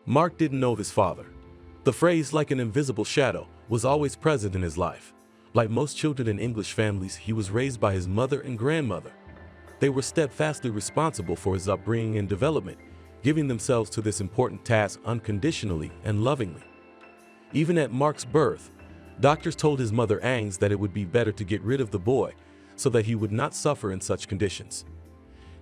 Mark didn't know his father. The phrase "like an invisible shadow" was always present in his life. Like most children in English families, he was raised by his mother and grandmother. They were steadfastly responsible for his upbringing and development, giving themselves to this important task unconditionally and lovingly. Even at Mark's birth, doctors told his mother Agnes that it would be better to get rid of the boy so that he would not suffer in such conditions.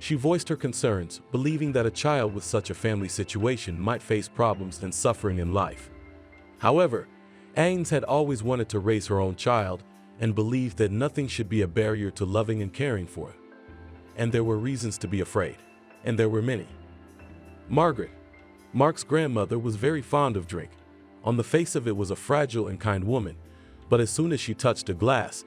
She voiced her concerns, believing that a child with such a family situation might face problems and suffering in life. However, Agnes had always wanted to raise her own child and believed that nothing should be a barrier to loving and caring for him. And there were reasons to be afraid, and there were many. Margaret, Mark's grandmother, was very fond of drink. On the face of it was a fragile and kind woman, but as soon as she touched a glass,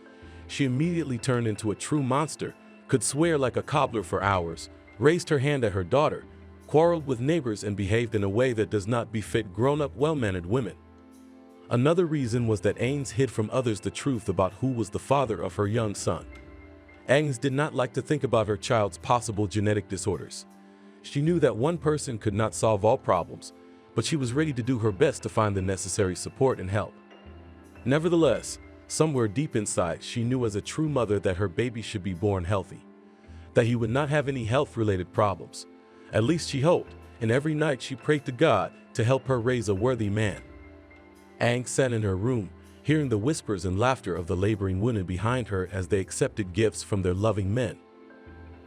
she immediately turned into a true monster, could swear like a cobbler for hours, raised her hand at her daughter, quarreled with neighbors, and behaved in a way that does not befit grown-up, well-mannered women. Another reason was that Agnes hid from others the truth about who was the father of her young son. Agnes did not like to think about her child's possible genetic disorders. She knew that one person could not solve all problems, but she was ready to do her best to find the necessary support and help. Nevertheless, somewhere deep inside, she knew as a true mother that her baby should be born healthy, that he would not have any health-related problems. At least she hoped, and every night she prayed to God to help her raise a worthy man. Agnes sat in her room, hearing the whispers and laughter of the laboring women behind her as they accepted gifts from their loving men.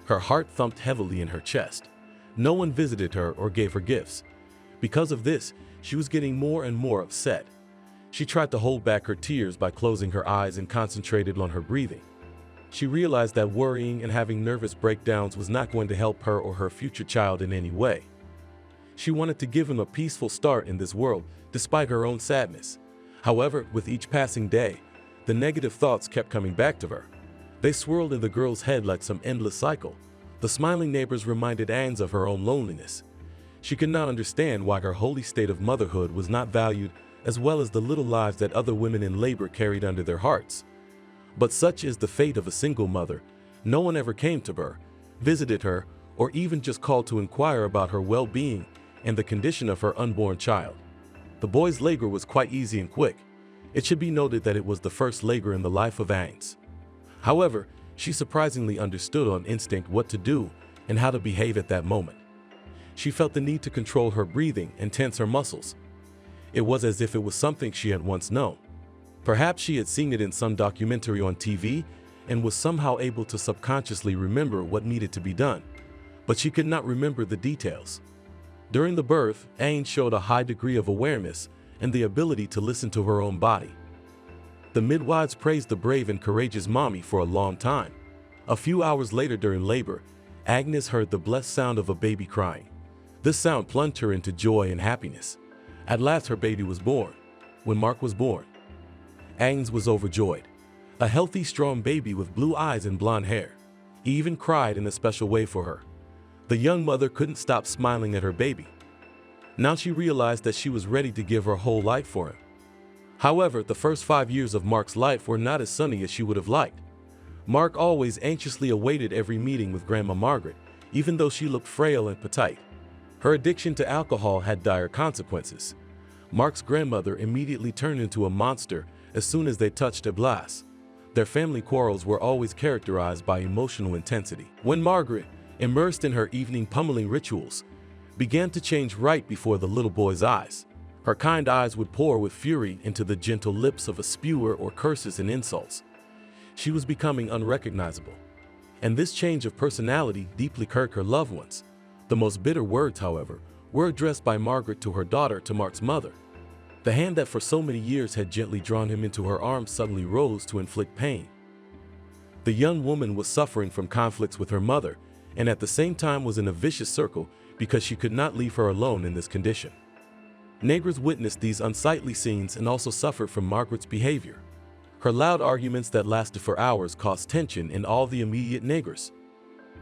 Her heart thumped heavily in her chest. No one visited her or gave her gifts. Because of this, she was getting more and more upset. She tried to hold back her tears by closing her eyes and concentrated on her breathing. She realized that worrying and having nervous breakdowns was not going to help her or her future child in any way. She wanted to give him a peaceful start in this world, despite her own sadness. However, with each passing day, the negative thoughts kept coming back to her. They swirled in the girl's head like some endless cycle. The smiling neighbors reminded Agnes of her own loneliness. She could not understand why her holy state of motherhood was not valued, as well as the little lives that other women in labor carried under their hearts. But such is the fate of a single mother. No one ever came to her, visited her, or even just called to inquire about her well-being and the condition of her unborn child. The boy's labor was quite easy and quick. It should be noted that it was the first labor in the life of Agnes. However, she surprisingly understood on instinct what to do and how to behave at that moment. She felt the need to control her breathing and tense her muscles. It was as if it was something she had once known. Perhaps she had seen it in some documentary on TV and was somehow able to subconsciously remember what needed to be done, but she could not remember the details. During the birth, Agnes showed a high degree of awareness and the ability to listen to her own body. The midwives praised the brave and courageous mommy for a long time. A few hours later during labor, Agnes heard the blessed sound of a baby crying. This sound plunged her into joy and happiness. At last her baby was born. When Mark was born, Agnes was overjoyed. A healthy, strong baby with blue eyes and blonde hair. He even cried in a special way for her. The young mother couldn't stop smiling at her baby. Now she realized that she was ready to give her whole life for him. However, the first 5 years of Mark's life were not as sunny as she would have liked. Mark always anxiously awaited every meeting with Grandma Margaret, even though she looked frail and petite. Her addiction to alcohol had dire consequences. Mark's grandmother immediately turned into a monster as soon as they touched a glass. Their family quarrels were always characterized by emotional intensity. When Margaret, immersed in her evening pummeling rituals, began to change right before the little boy's eyes, her kind eyes would pour with fury into the gentle lips of a spewer or curses and insults. She was becoming unrecognizable. And this change of personality deeply hurt her loved ones. The most bitter words, however, were addressed by Margaret to her daughter, to Mark's mother. The hand that for so many years had gently drawn him into her arms suddenly rose to inflict pain. The young woman was suffering from conflicts with her mother, and at the same time was in a vicious circle because she could not leave her alone in this condition. Neighbors witnessed these unsightly scenes and also suffered from Margaret's behavior. Her loud arguments that lasted for hours caused tension in all the immediate neighbors.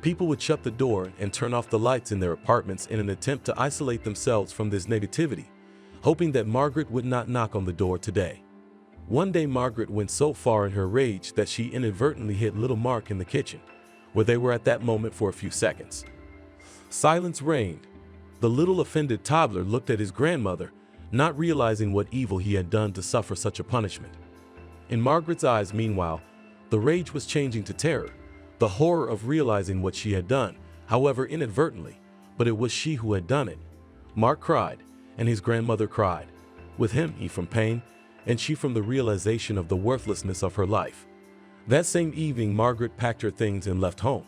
People would shut the door and turn off the lights in their apartments in an attempt to isolate themselves from this negativity, hoping that Margaret would not knock on the door today. One day Margaret went so far in her rage that she inadvertently hit little Mark in the kitchen, where they were at that moment for a few seconds. Silence reigned. The little offended toddler looked at his grandmother, not realizing what evil he had done to suffer such a punishment. In Margaret's eyes, meanwhile, the rage was changing to terror, the horror of realizing what she had done, however inadvertently, but it was she who had done it. Mark cried, and his grandmother cried. With him, he from pain, and she from the realization of the worthlessness of her life. That same evening, Margaret packed her things and left home.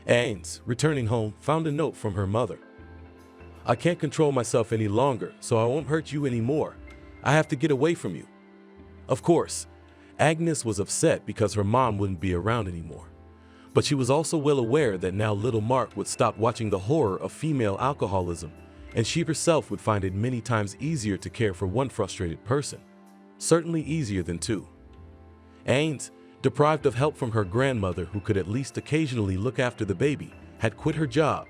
Agnes, returning home, found a note from her mother. "I can't control myself any longer, so I won't hurt you anymore. I have to get away from you." Of course, Agnes was upset because her mom wouldn't be around anymore. But she was also well aware that now little Mark would stop watching the horror of female alcoholism, and she herself would find it many times easier to care for one frustrated person. Certainly easier than two. Agnes, deprived of help from her grandmother who could at least occasionally look after the baby, had quit her job.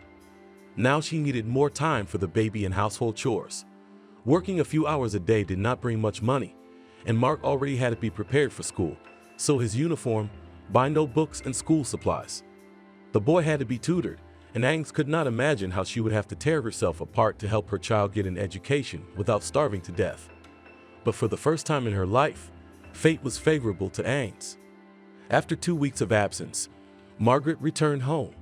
Now she needed more time for the baby and household chores. Working a few hours a day did not bring much money, and Mark already had to be prepared for school, so his uniform, buy notebooks and school supplies. The boy had to be tutored, and Agnes could not imagine how she would have to tear herself apart to help her child get an education without starving to death. But for the first time in her life, fate was favorable to Agnes. After 2 weeks of absence, Margaret returned home.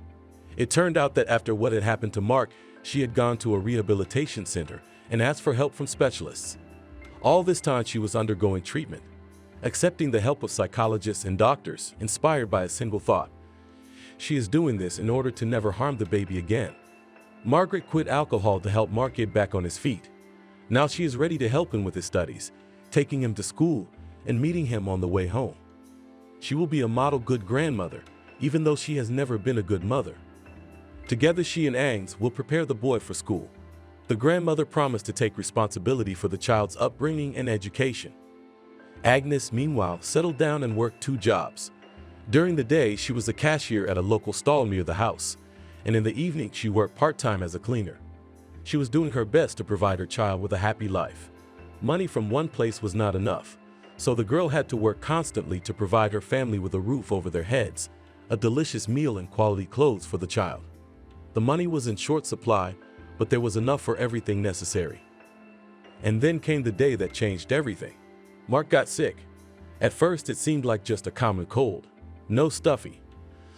It turned out that after what had happened to Mark, she had gone to a rehabilitation center and asked for help from specialists. All this time she was undergoing treatment, accepting the help of psychologists and doctors, inspired by a single thought. She is doing this in order to never harm the baby again. Margaret quit alcohol to help Mark get back on his feet. Now she is ready to help him with his studies, taking him to school and meeting him on the way home. She will be a model good grandmother, even though she has never been a good mother. Together she and Agnes will prepare the boy for school. The grandmother promised to take responsibility for the child's upbringing and education. Agnes, meanwhile, settled down and worked 2 jobs. During the day, she was a cashier at a local stall near the house, and in the evening she worked part-time as a cleaner. She was doing her best to provide her child with a happy life. Money from one place was not enough, so the girl had to work constantly to provide her family with a roof over their heads, a delicious meal and quality clothes for the child. The money was in short supply, but there was enough for everything necessary. And then came the day that changed everything. Mark got sick. At first it seemed like just a common cold. No stuffy,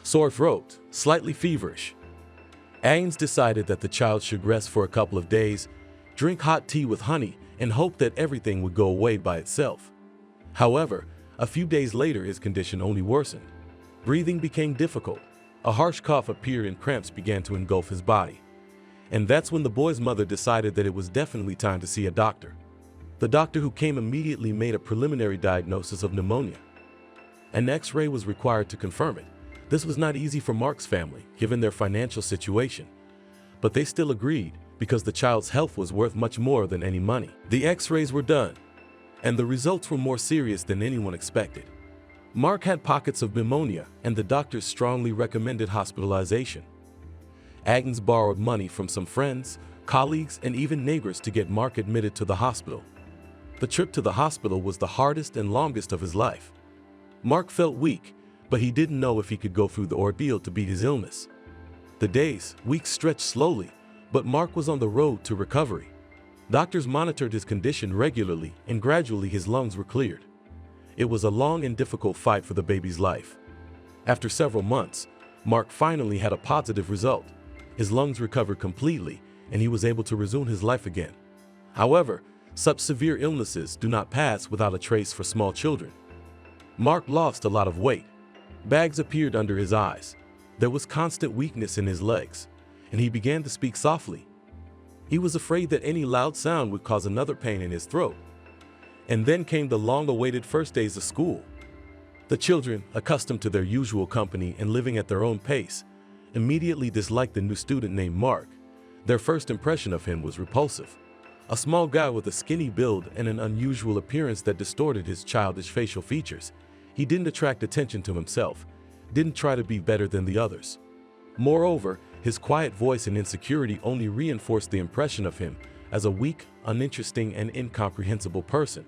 sore throat, slightly feverish. Agnes decided that the child should rest for a couple of days, drink hot tea with honey, and hope that everything would go away by itself. However, a few days later his condition only worsened. Breathing became difficult. A harsh cough appeared and cramps began to engulf his body. And that's when the boy's mother decided that it was definitely time to see a doctor. The doctor who came immediately made a preliminary diagnosis of pneumonia. An X-ray was required to confirm it. This was not easy for Mark's family, given their financial situation. But they still agreed, because the child's health was worth much more than any money. The X-rays were done, and the results were more serious than anyone expected. Mark had pockets of pneumonia, and the doctors strongly recommended hospitalization. Agnes borrowed money from some friends, colleagues, and even neighbors to get Mark admitted to the hospital. The trip to the hospital was the hardest and longest of his life. Mark felt weak, but he didn't know if he could go through the ordeal to beat his illness. The days, weeks stretched slowly, but Mark was on the road to recovery. Doctors monitored his condition regularly, and gradually his lungs were cleared. It was a long and difficult fight for the baby's life. After several months, Mark finally had a positive result. His lungs recovered completely, and he was able to resume his life again. However, such severe illnesses do not pass without a trace for small children. Mark lost a lot of weight. Bags appeared under his eyes. There was constant weakness in his legs, and he began to speak softly. He was afraid that any loud sound would cause another pain in his throat. And then came the long-awaited first days of school. The children, accustomed to their usual company and living at their own pace, immediately disliked the new student named Mark. Their first impression of him was repulsive. A small guy with a skinny build and an unusual appearance that distorted his childish facial features. He didn't attract attention to himself, didn't try to be better than the others. Moreover, his quiet voice and insecurity only reinforced the impression of him as a weak, uninteresting, and incomprehensible person.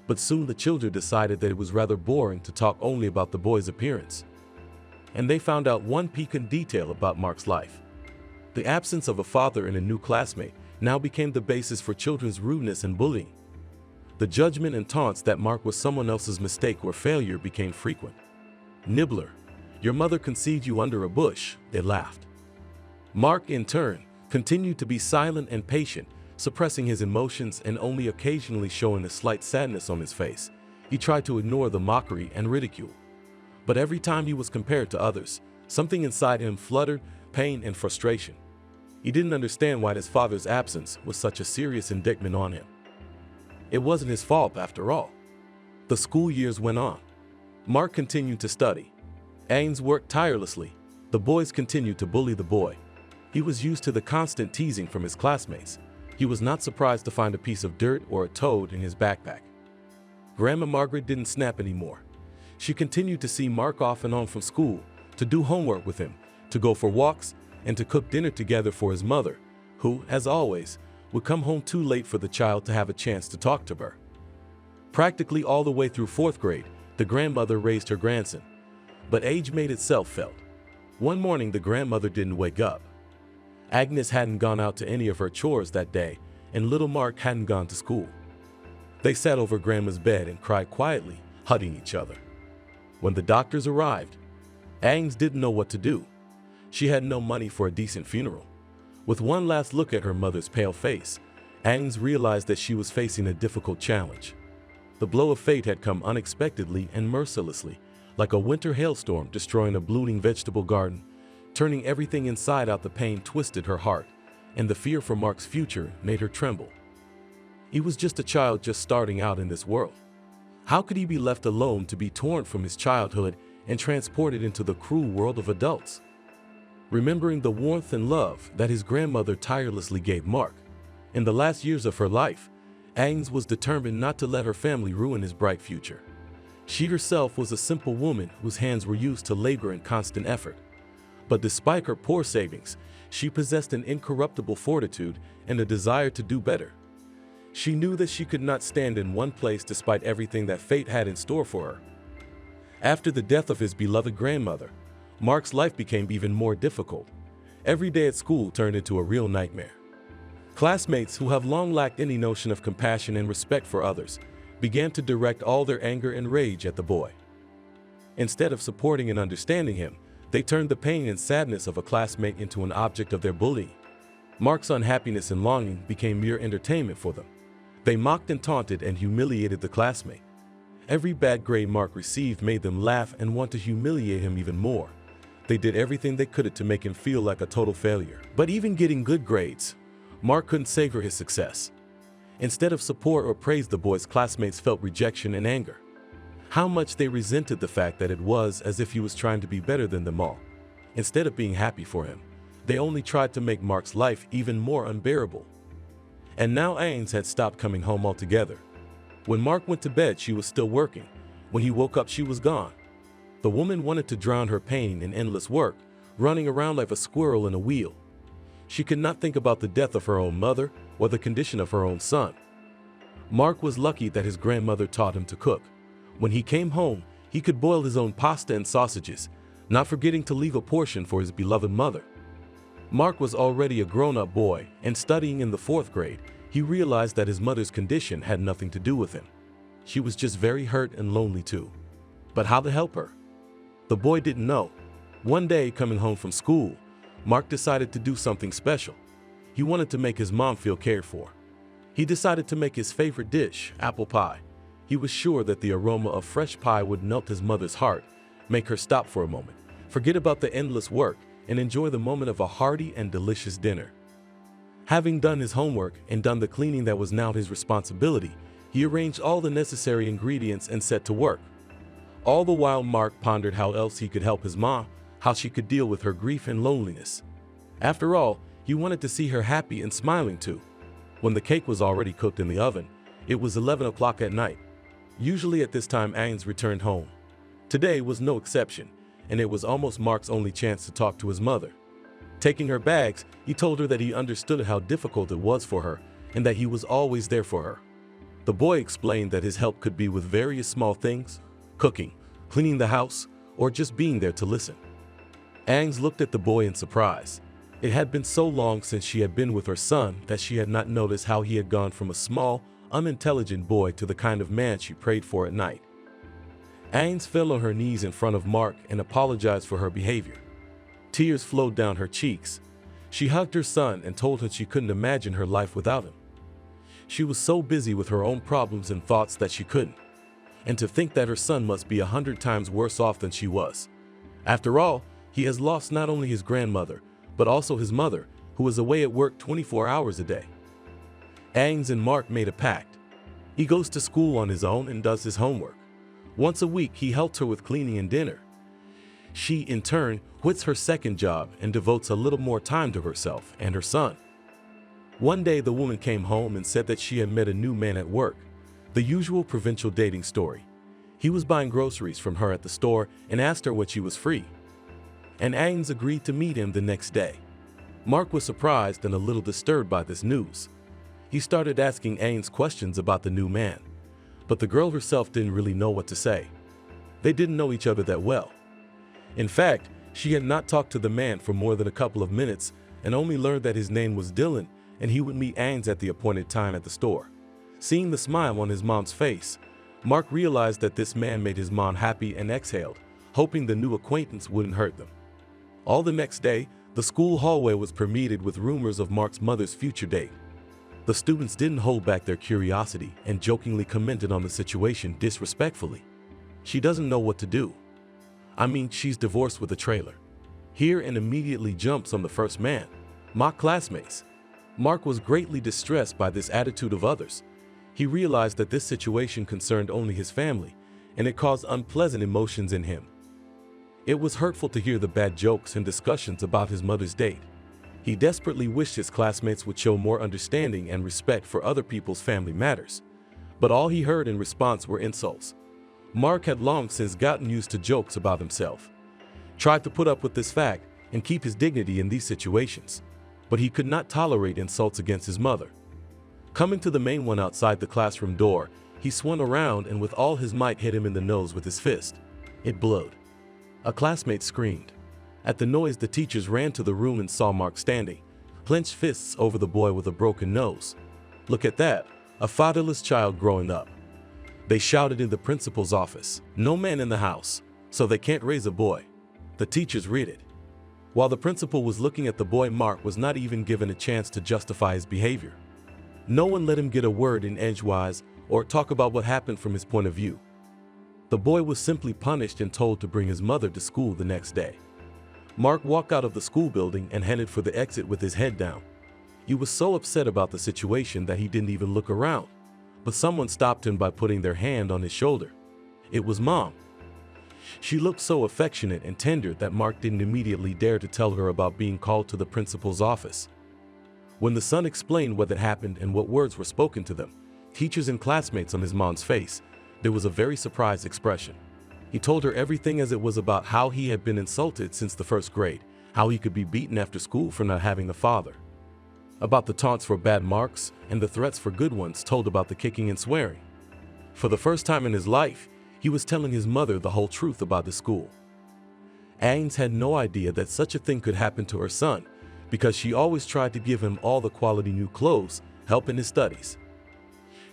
But soon the children decided that it was rather boring to talk only about the boy's appearance. And they found out one piquant detail about Mark's life. The absence of a father and a new classmate now became the basis for children's rudeness and bullying. The judgment and taunts that Mark was someone else's mistake or failure became frequent. "Nibbler, your mother conceived you under a bush," they laughed. Mark, in turn, continued to be silent and patient, suppressing his emotions and only occasionally showing a slight sadness on his face. He tried to ignore the mockery and ridicule. But every time he was compared to others, something inside him fluttered, pain and frustration. He didn't understand why his father's absence was such a serious indictment on him. It wasn't his fault after all. The school years went on. Mark continued to study. Ains worked tirelessly. The boys continued to bully the boy. He was used to the constant teasing from his classmates. He was not surprised to find a piece of dirt or a toad in his backpack. Grandma Margaret didn't snap anymore. She continued to see Mark off and on from school, to do homework with him, to go for walks, and to cook dinner together for his mother, who, as always, would come home too late for the child to have a chance to talk to her. Practically all the way through 4th grade, the grandmother raised her grandson. But age made itself felt. One morning, the grandmother didn't wake up. Agnes hadn't gone out to any of her chores that day, and little Mark hadn't gone to school. They sat over Grandma's bed and cried quietly, hugging each other. When the doctors arrived, Agnes didn't know what to do. She had no money for a decent funeral. With one last look at her mother's pale face, Agnes realized that she was facing a difficult challenge. The blow of fate had come unexpectedly and mercilessly, like a winter hailstorm destroying a blooming vegetable garden. Turning everything inside out, the pain twisted her heart, and the fear for Mark's future made her tremble. He was just a child just starting out in this world. How could he be left alone to be torn from his childhood and transported into the cruel world of adults? Remembering the warmth and love that his grandmother tirelessly gave Mark, in the last years of her life, Agnes was determined not to let her family ruin his bright future. She herself was a simple woman whose hands were used to labor and constant effort. But despite her poor savings, she possessed an incorruptible fortitude and a desire to do better. She knew that she could not stand in one place despite everything that fate had in store for her. After the death of his beloved grandmother, Mark's life became even more difficult. Every day at school turned into a real nightmare. Classmates who have long lacked any notion of compassion and respect for others began to direct all their anger and rage at the boy. Instead of supporting and understanding him, they turned the pain and sadness of a classmate into an object of their bullying. Mark's unhappiness and longing became mere entertainment for them. They mocked and taunted and humiliated the classmate. Every bad grade Mark received made them laugh and want to humiliate him even more. They did everything they could to make him feel like a total failure. But even getting good grades, Mark couldn't savor his success. Instead of support or praise, the boy's classmates felt rejection and anger. How much they resented the fact that it was as if he was trying to be better than them all. Instead of being happy for him, they only tried to make Mark's life even more unbearable. And now Agnes had stopped coming home altogether. When Mark went to bed, she was still working. When he woke up, she was gone. The woman wanted to drown her pain in endless work, running around like a squirrel in a wheel. She could not think about the death of her own mother or the condition of her own son. Mark was lucky that his grandmother taught him to cook. When he came home, he could boil his own pasta and sausages, not forgetting to leave a portion for his beloved mother. Mark was already a grown-up boy, and studying in the 4th grade, he realized that his mother's condition had nothing to do with him. She was just very hurt and lonely too. But how to help her? The boy didn't know. One day, coming home from school, Mark decided to do something special. He wanted to make his mom feel cared for. He decided to make his favorite dish, apple pie. He was sure that the aroma of fresh pie would melt his mother's heart, make her stop for a moment, forget about the endless work, and enjoy the moment of a hearty and delicious dinner. Having done his homework and done the cleaning that was now his responsibility, he arranged all the necessary ingredients and set to work. All the while, Mark pondered how else he could help his mom, how she could deal with her grief and loneliness. After all, he wanted to see her happy and smiling too. When the cake was already cooked in the oven, it was 11 o'clock at night. Usually at this time, Agnes returned home. Today was no exception, and it was almost Mark's only chance to talk to his mother. Taking her bags, he told her that he understood how difficult it was for her and that he was always there for her. The boy explained that his help could be with various small things, cooking, cleaning the house, or just being there to listen. Agnes looked at the boy in surprise. It had been so long since she had been with her son that she had not noticed how he had gone from a small, unintelligent boy to the kind of man she prayed for at night. Agnes fell on her knees in front of Mark and apologized for her behavior. Tears flowed down her cheeks. She hugged her son and told him she couldn't imagine her life without him. She was so busy with her own problems and thoughts that she couldn't. And to think that her son must be 100 times worse off than she was. After all, he has lost not only his grandmother, but also his mother, who was away at work 24 hours a day. Agnes and Mark made a pact. He goes to school on his own and does his homework. Once a week, he helps her with cleaning and dinner. She, in turn, quits her second job and devotes a little more time to herself and her son. One day, the woman came home and said that she had met a new man at work. The usual provincial dating story. He was buying groceries from her at the store and asked her when she was free. And Agnes agreed to meet him the next day. Mark was surprised and a little disturbed by this news. He started asking Agnes questions about the new man, but the girl herself didn't really know what to say. They didn't know each other that well. In fact, she had not talked to the man for more than a couple of minutes and only learned that his name was Dylan and he would meet Agnes at the appointed time at the store. Seeing the smile on his mom's face, Mark realized that this man made his mom happy and exhaled, hoping the new acquaintance wouldn't hurt them. All the next day, the school hallway was permeated with rumors of Mark's mother's future date. The students didn't hold back their curiosity and jokingly commented on the situation disrespectfully. She doesn't know what to do. I mean, she's divorced with a trailer. Here and immediately jumps on the first man. Mock classmates. Mark was greatly distressed by this attitude of others. He realized that this situation concerned only his family, and it caused unpleasant emotions in him. It was hurtful to hear the bad jokes and discussions about his mother's date. He desperately wished his classmates would show more understanding and respect for other people's family matters. But all he heard in response were insults. Mark had long since gotten used to jokes about himself, tried to put up with this fact and keep his dignity in these situations, but he could not tolerate insults against his mother. Coming to the main one outside the classroom door, he swung around and with all his might hit him in the nose with his fist. It blowed. A classmate screamed. At the noise, the teachers ran to the room and saw Mark standing, clenched fists over the boy with a broken nose. Look at that, a fatherless child growing up. They shouted in the principal's office, no man in the house, so they can't raise a boy. The teachers read it. While the principal was looking at the boy, Mark was not even given a chance to justify his behavior. No one let him get a word in edgewise or talk about what happened from his point of view. The boy was simply punished and told to bring his mother to school the next day. Mark walked out of the school building and headed for the exit with his head down. He was so upset about the situation that he didn't even look around. But someone stopped him by putting their hand on his shoulder. It was Mom. She looked so affectionate and tender that Mark didn't immediately dare to tell her about being called to the principal's office. When the son explained what had happened and what words were spoken to them, teachers and classmates on his mom's face, there was a very surprised expression. He told her everything as it was about how he had been insulted since the first grade, how he could be beaten after school for not having a father, about the taunts for bad marks and the threats for good ones told about the kicking and swearing. For the first time in his life, he was telling his mother the whole truth about the school. Agnes had no idea that such a thing could happen to her son because she always tried to give him all the quality new clothes, help in his studies.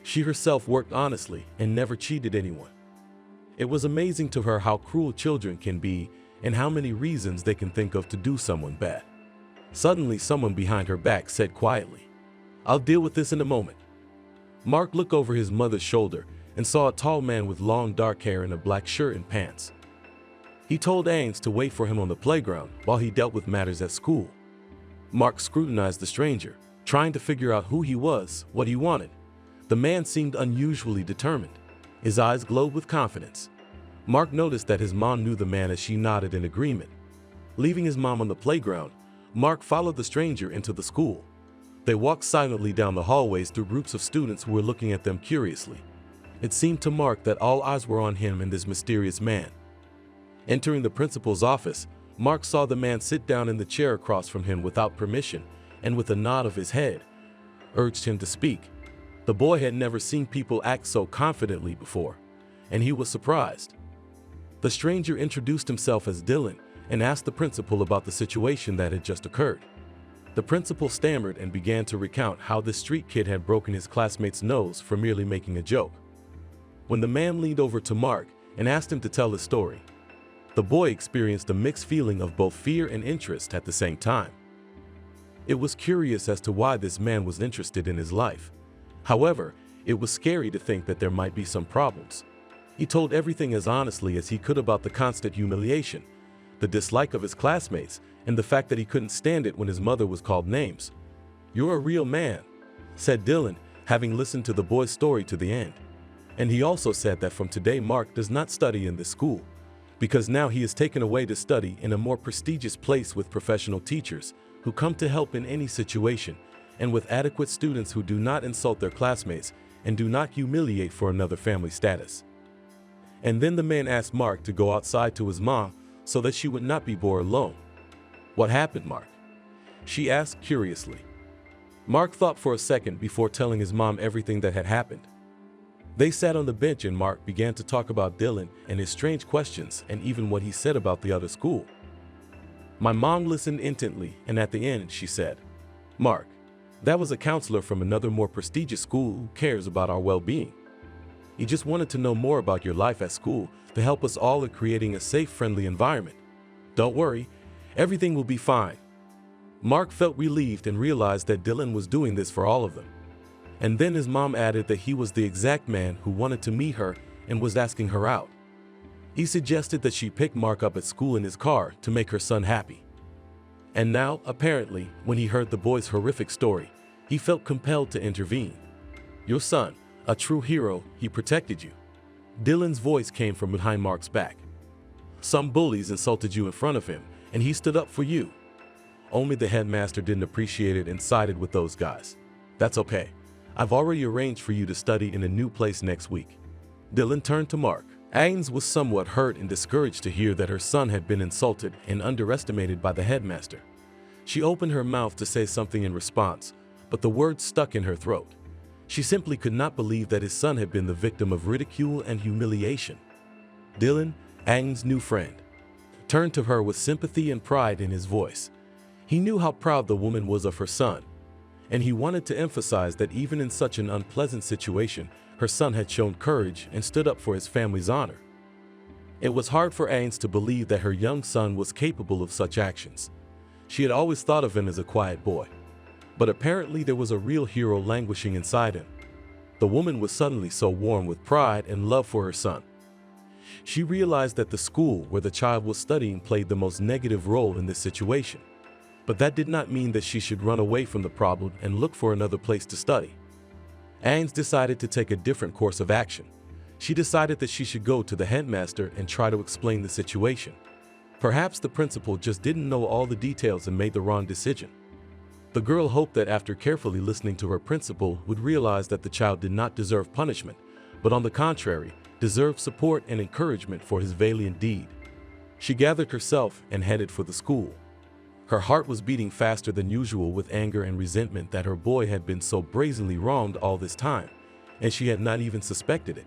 She herself worked honestly and never cheated anyone. It was amazing to her how cruel children can be and how many reasons they can think of to do someone bad. Suddenly, someone behind her back said quietly, "I'll deal with this in a moment." Mark looked over his mother's shoulder and saw a tall man with long dark hair and a black shirt and pants. He told Agnes to wait for him on the playground while he dealt with matters at school. Mark scrutinized the stranger, trying to figure out who he was, what he wanted. The man seemed unusually determined. His eyes glowed with confidence. Mark noticed that his mom knew the man as she nodded in agreement. Leaving his mom on the playground, Mark followed the stranger into the school. They walked silently down the hallways through groups of students who were looking at them curiously. It seemed to Mark that all eyes were on him and this mysterious man. Entering the principal's office, Mark saw the man sit down in the chair across from him without permission and with a nod of his head, urged him to speak. The boy had never seen people act so confidently before, and he was surprised. The stranger introduced himself as Dylan and asked the principal about the situation that had just occurred. The principal stammered and began to recount how this street kid had broken his classmate's nose for merely making a joke. When the man leaned over to Mark and asked him to tell his story, the boy experienced a mixed feeling of both fear and interest at the same time. It was curious as to why this man was interested in his life. However, it was scary to think that there might be some problems. He told everything as honestly as he could about the constant humiliation, the dislike of his classmates, and the fact that he couldn't stand it when his mother was called names. "You're a real man," said Dylan, having listened to the boy's story to the end. And he also said that from today Mark does not study in this school, because now he is taken away to study in a more prestigious place with professional teachers who come to help in any situation, and with adequate students who do not insult their classmates and do not humiliate for another family status. And then the man asked Mark to go outside to his mom so that she would not be bored alone. "What happened, Mark?" she asked curiously. Mark thought for a second before telling his mom everything that had happened. They sat on the bench and Mark began to talk about Dylan and his strange questions and even what he said about the other school. My mom listened intently, and at the end she said, "Mark, that was a counselor from another more prestigious school who cares about our well-being. He just wanted to know more about your life at school to help us all in creating a safe, friendly environment. Don't worry, everything will be fine." Mark felt relieved and realized that Dylan was doing this for all of them. And then his mom added that he was the exact man who wanted to meet her and was asking her out. He suggested that she pick Mark up at school in his car to make her son happy. And now, apparently, when he heard the boy's horrific story, he felt compelled to intervene. "Your son, a true hero, he protected you." Dylan's voice came from behind Mark's back. "Some bullies insulted you in front of him, and he stood up for you. Only the headmaster didn't appreciate it and sided with those guys. That's okay. I've already arranged for you to study in a new place next week." Dylan turned to Mark. Agnes was somewhat hurt and discouraged to hear that her son had been insulted and underestimated by the headmaster. She opened her mouth to say something in response, but the words stuck in her throat. She simply could not believe that his son had been the victim of ridicule and humiliation. Dylan, Agnes' new friend, turned to her with sympathy and pride in his voice. He knew how proud the woman was of her son, and he wanted to emphasize that even in such an unpleasant situation, her son had shown courage and stood up for his family's honor. It was hard for Agnes to believe that her young son was capable of such actions. She had always thought of him as a quiet boy, but apparently there was a real hero languishing inside him. The woman was suddenly so warm with pride and love for her son. She realized that the school where the child was studying played the most negative role in this situation. But that did not mean that she should run away from the problem and look for another place to study. Agnes decided to take a different course of action. She decided that she should go to the headmaster and try to explain the situation. Perhaps the principal just didn't know all the details and made the wrong decision. The girl hoped that after carefully listening to her principal would realize that the child did not deserve punishment, but on the contrary, deserved support and encouragement for his valiant deed. She gathered herself and headed for the school. Her heart was beating faster than usual with anger and resentment that her boy had been so brazenly wronged all this time, and she had not even suspected it.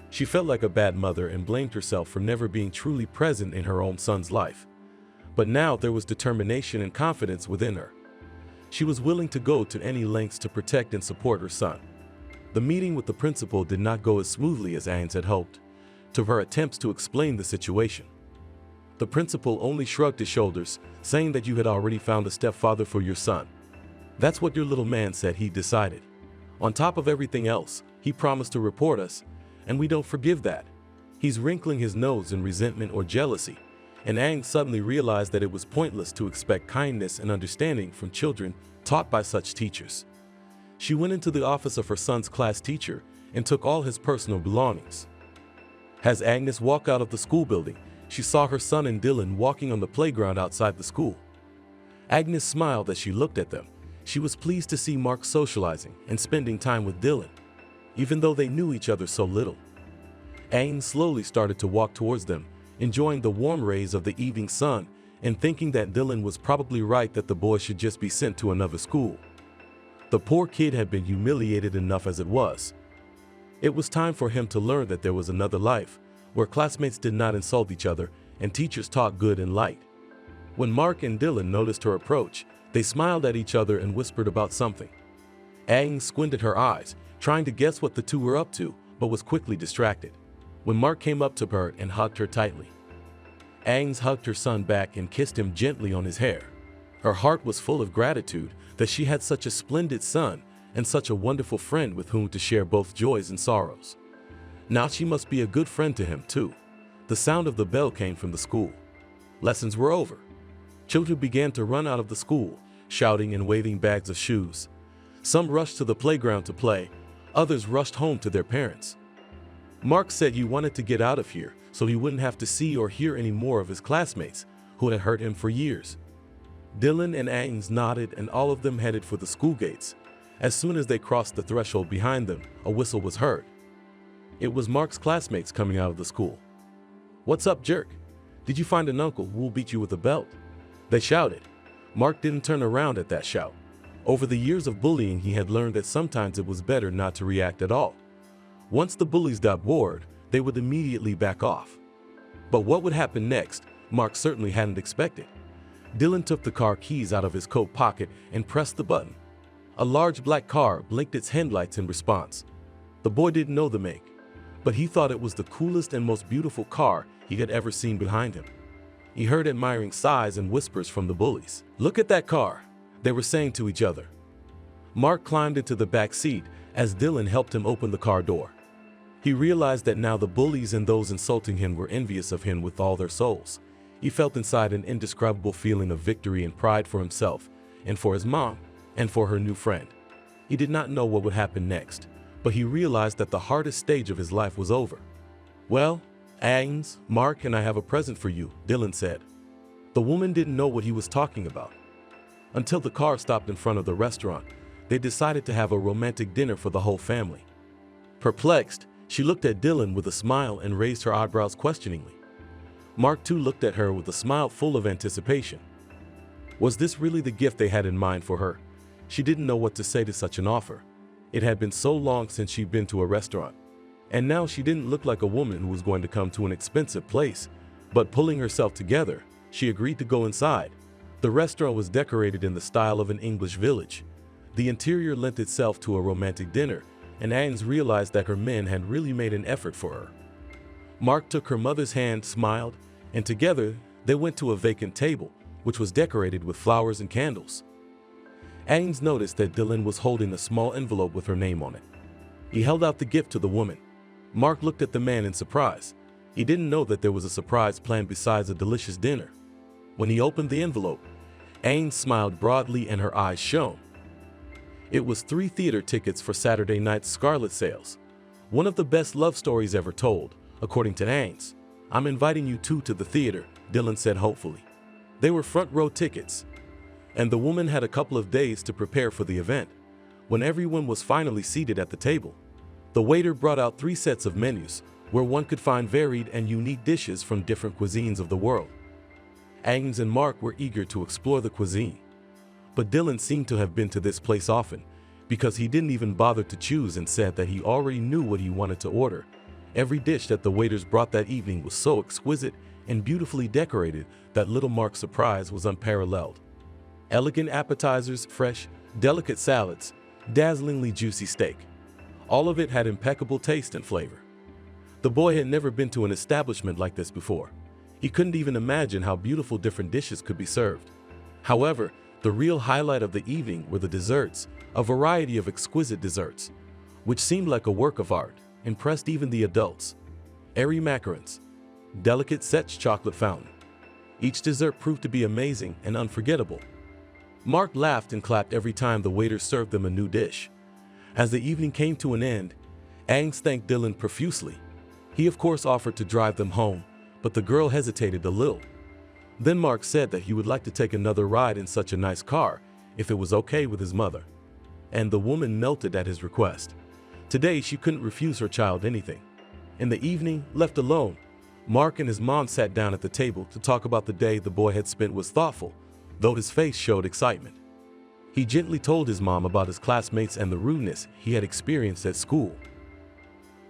She felt like a bad mother and blamed herself for never being truly present in her own son's life. But now there was determination and confidence within her. She was willing to go to any lengths to protect and support her son. The meeting with the principal did not go as smoothly as Agnes had hoped, to her attempts to explain the situation. The principal only shrugged his shoulders, saying that you had already found a stepfather for your son. That's what your little man said he decided. On top of everything else, he promised to report us, and we don't forgive that. He's wrinkling his nose in resentment or jealousy, and Agnes suddenly realized that it was pointless to expect kindness and understanding from children taught by such teachers. She went into the office of her son's class teacher and took all his personal belongings. As Agnes walked out of the school building, she saw her son and Dylan walking on the playground outside the school. Agnes smiled as she looked at them. She was pleased to see Mark socializing and spending time with Dylan, even though they knew each other so little. Agnes slowly started to walk towards them, enjoying the warm rays of the evening sun and thinking that Dylan was probably right that the boy should just be sent to another school. The poor kid had been humiliated enough as it was. It was time for him to learn that there was another life, where classmates did not insult each other and teachers taught good and light. When Mark and Dylan noticed her approach, They smiled at each other and whispered about something. Agnes squinted her eyes, trying to guess what the two were up to, but was quickly distracted when Mark came up to her and hugged her tightly. Agnes hugged her son back and kissed him gently on his hair. Her heart was full of gratitude that she had such a splendid son and such a wonderful friend with whom to share both joys and sorrows. Now she must be a good friend to him too. The sound of the bell came from the school. Lessons were over. Children began to run out of the school, shouting and waving bags of shoes. Some rushed to the playground to play, others rushed home to their parents. Mark said he wanted to get out of here so he wouldn't have to see or hear any more of his classmates who had hurt him for years. Dylan and Agnes nodded and all of them headed for the school gates. As soon as they crossed the threshold behind them, a whistle was heard. It was Mark's classmates coming out of the school. "What's up, jerk? Did you find an uncle who will beat you with a belt?" They shouted. Mark didn't turn around at that shout. Over the years of bullying, he had learned that sometimes it was better not to react at all. Once the bullies got bored, they would immediately back off. But what would happen next, Mark certainly hadn't expected. Dylan took the car keys out of his coat pocket and pressed the button. A large black car blinked its headlights in response. The boy didn't know the make, but he thought it was the coolest and most beautiful car he had ever seen behind him. He heard admiring sighs and whispers from the bullies. "Look at that car," they were saying to each other. Mark climbed into the back seat as Dylan helped him open the car door. He realized that now the bullies and those insulting him were envious of him with all their souls. He felt inside an indescribable feeling of victory and pride for himself, and for his mom, and for her new friend. He did not know what would happen next, but he realized that the hardest stage of his life was over. "Well, Agnes, Mark and I have a present for you," Dylan said. The woman didn't know what he was talking about. Until the car stopped in front of the restaurant, they decided to have a romantic dinner for the whole family. Perplexed, she looked at Dylan with a smile and raised her eyebrows questioningly. Mark too looked at her with a smile full of anticipation. Was this really the gift they had in mind for her? She didn't know what to say to such an offer. It had been so long since she'd been to a restaurant. And now she didn't look like a woman who was going to come to an expensive place. But pulling herself together, she agreed to go inside. The restaurant was decorated in the style of an English village. The interior lent itself to a romantic dinner, and Agnes realized that her men had really made an effort for her. Mark took her mother's hand, smiled, and together they went to a vacant table, which was decorated with flowers and candles. Agnes noticed that Dylan was holding a small envelope with her name on it. He held out the gift to the woman. Mark looked at the man in surprise. He didn't know that there was a surprise planned besides a delicious dinner. When he opened the envelope, Agnes smiled broadly and her eyes shone. It was 3 theater tickets for Saturday night's Scarlet sales. One of the best love stories ever told, according to Agnes. "I'm inviting you two to the theater," Dylan said hopefully. They were front row tickets, and the woman had a couple of days to prepare for the event. When everyone was finally seated at the table, the waiter brought out 3 sets of menus where one could find varied and unique dishes from different cuisines of the world. Agnes and Mark were eager to explore the cuisine, but Dylan seemed to have been to this place often because he didn't even bother to choose and said that he already knew what he wanted to order. Every dish that the waiters brought that evening was so exquisite and beautifully decorated that little Mark's surprise was unparalleled. Elegant appetizers, fresh, delicate salads, dazzlingly juicy steak. All of it had impeccable taste and flavor. The boy had never been to an establishment like this before. He couldn't even imagine how beautiful different dishes could be served. However, the real highlight of the evening were the desserts, a variety of exquisite desserts, which seemed like a work of art, impressed even the adults. Airy macarons, delicate Setch chocolate fountain. Each dessert proved to be amazing and unforgettable. Mark laughed and clapped every time the waiter served them a new dish. As the evening came to an end, Agnes thanked Dylan profusely. He of course offered to drive them home, but the girl hesitated a little. Then Mark said that he would like to take another ride in such a nice car if it was okay with his mother. And the woman melted at his request. Today she couldn't refuse her child anything. In the evening, left alone, Mark and his mom sat down at the table to talk about the day the boy had spent. Was thoughtful, though his face showed excitement. He gently told his mom about his classmates and the rudeness he had experienced at school.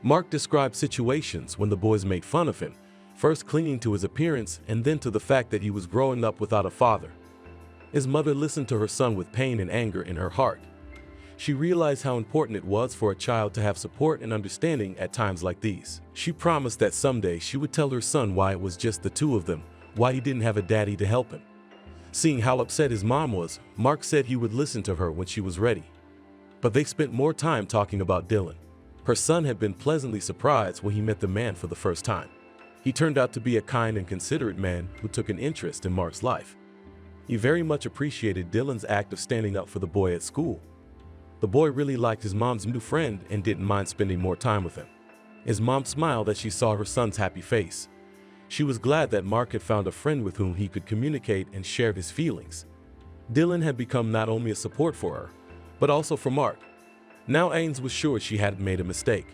Mark described situations when the boys made fun of him, first clinging to his appearance and then to the fact that he was growing up without a father. His mother listened to her son with pain and anger in her heart. She realized how important it was for a child to have support and understanding at times like these. She promised that someday she would tell her son why it was just the two of them, why he didn't have a daddy to help him. Seeing how upset his mom was, Mark said he would listen to her when she was ready. But they spent more time talking about Dylan. Her son had been pleasantly surprised when he met the man for the first time. He turned out to be a kind and considerate man who took an interest in Mark's life. He very much appreciated Dylan's act of standing up for the boy at school. The boy really liked his mom's new friend and didn't mind spending more time with him. His mom smiled as she saw her son's happy face. She was glad that Mark had found a friend with whom he could communicate and share his feelings. Dylan had become not only a support for her, but also for Mark. Now Ains was sure she hadn't made a mistake,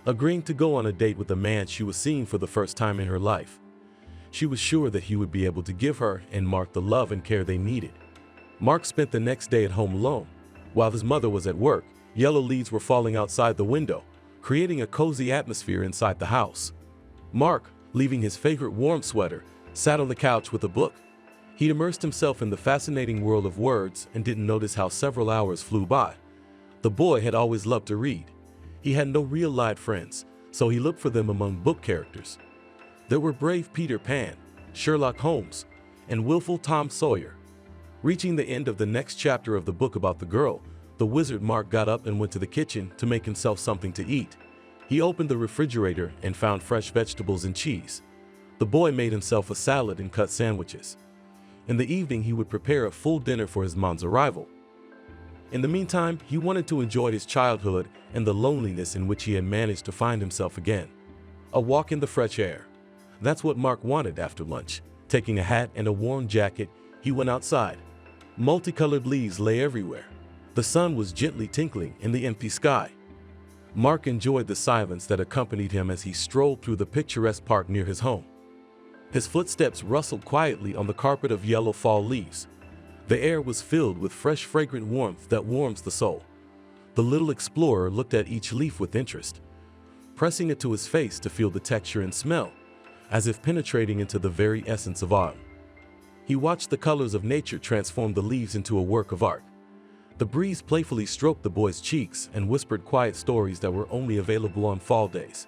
agreeing to go on a date with the man she was seeing for the first time in her life. She was sure that he would be able to give her and Mark the love and care they needed. Mark spent the next day at home alone. While his mother was at work, yellow leaves were falling outside the window, creating a cozy atmosphere inside the house. Mark, leaving his favorite warm sweater, sat on the couch with a book. He immersed himself in the fascinating world of words and didn't notice how several hours flew by. The boy had always loved to read. He had no real-life friends, so he looked for them among book characters. There were brave Peter Pan, Sherlock Holmes, and willful Tom Sawyer. Reaching the end of the next chapter of the book about the girl, the wizard Mark got up and went to the kitchen to make himself something to eat. He opened the refrigerator and found fresh vegetables and cheese. The boy made himself a salad and cut sandwiches. In the evening, he would prepare a full dinner for his mom's arrival. In the meantime, he wanted to enjoy his childhood and the loneliness in which he had managed to find himself again. A walk in the fresh air. That's what Mark wanted after lunch. Taking a hat and a warm jacket, he went outside. Multicolored leaves lay everywhere. The sun was gently tinkling in the empty sky. Mark enjoyed the silence that accompanied him as he strolled through the picturesque park near his home. His footsteps rustled quietly on the carpet of yellow fall leaves. The air was filled with fresh, fragrant warmth that warms the soul. The little explorer looked at each leaf with interest, pressing it to his face to feel the texture and smell, as if penetrating into the very essence of autumn. He watched the colors of nature transform the leaves into a work of art. The breeze playfully stroked the boy's cheeks and whispered quiet stories that were only available on fall days.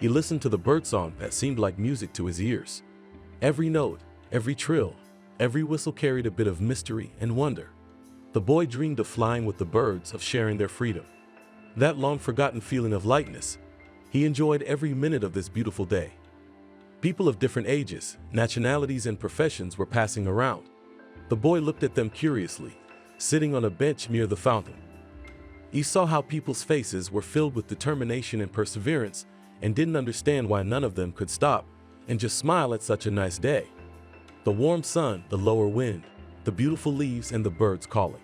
He listened to the birdsong that seemed like music to his ears. Every note, every trill, every whistle carried a bit of mystery and wonder. The boy dreamed of flying with the birds, of sharing their freedom. That long-forgotten feeling of lightness. He enjoyed every minute of this beautiful day. People of different ages, nationalities, and professions were passing around. The boy looked at them curiously, sitting on a bench near the fountain. He saw how people's faces were filled with determination and perseverance and didn't understand why none of them could stop and just smile at such a nice day. The warm sun, the lower wind, the beautiful leaves, and the birds calling.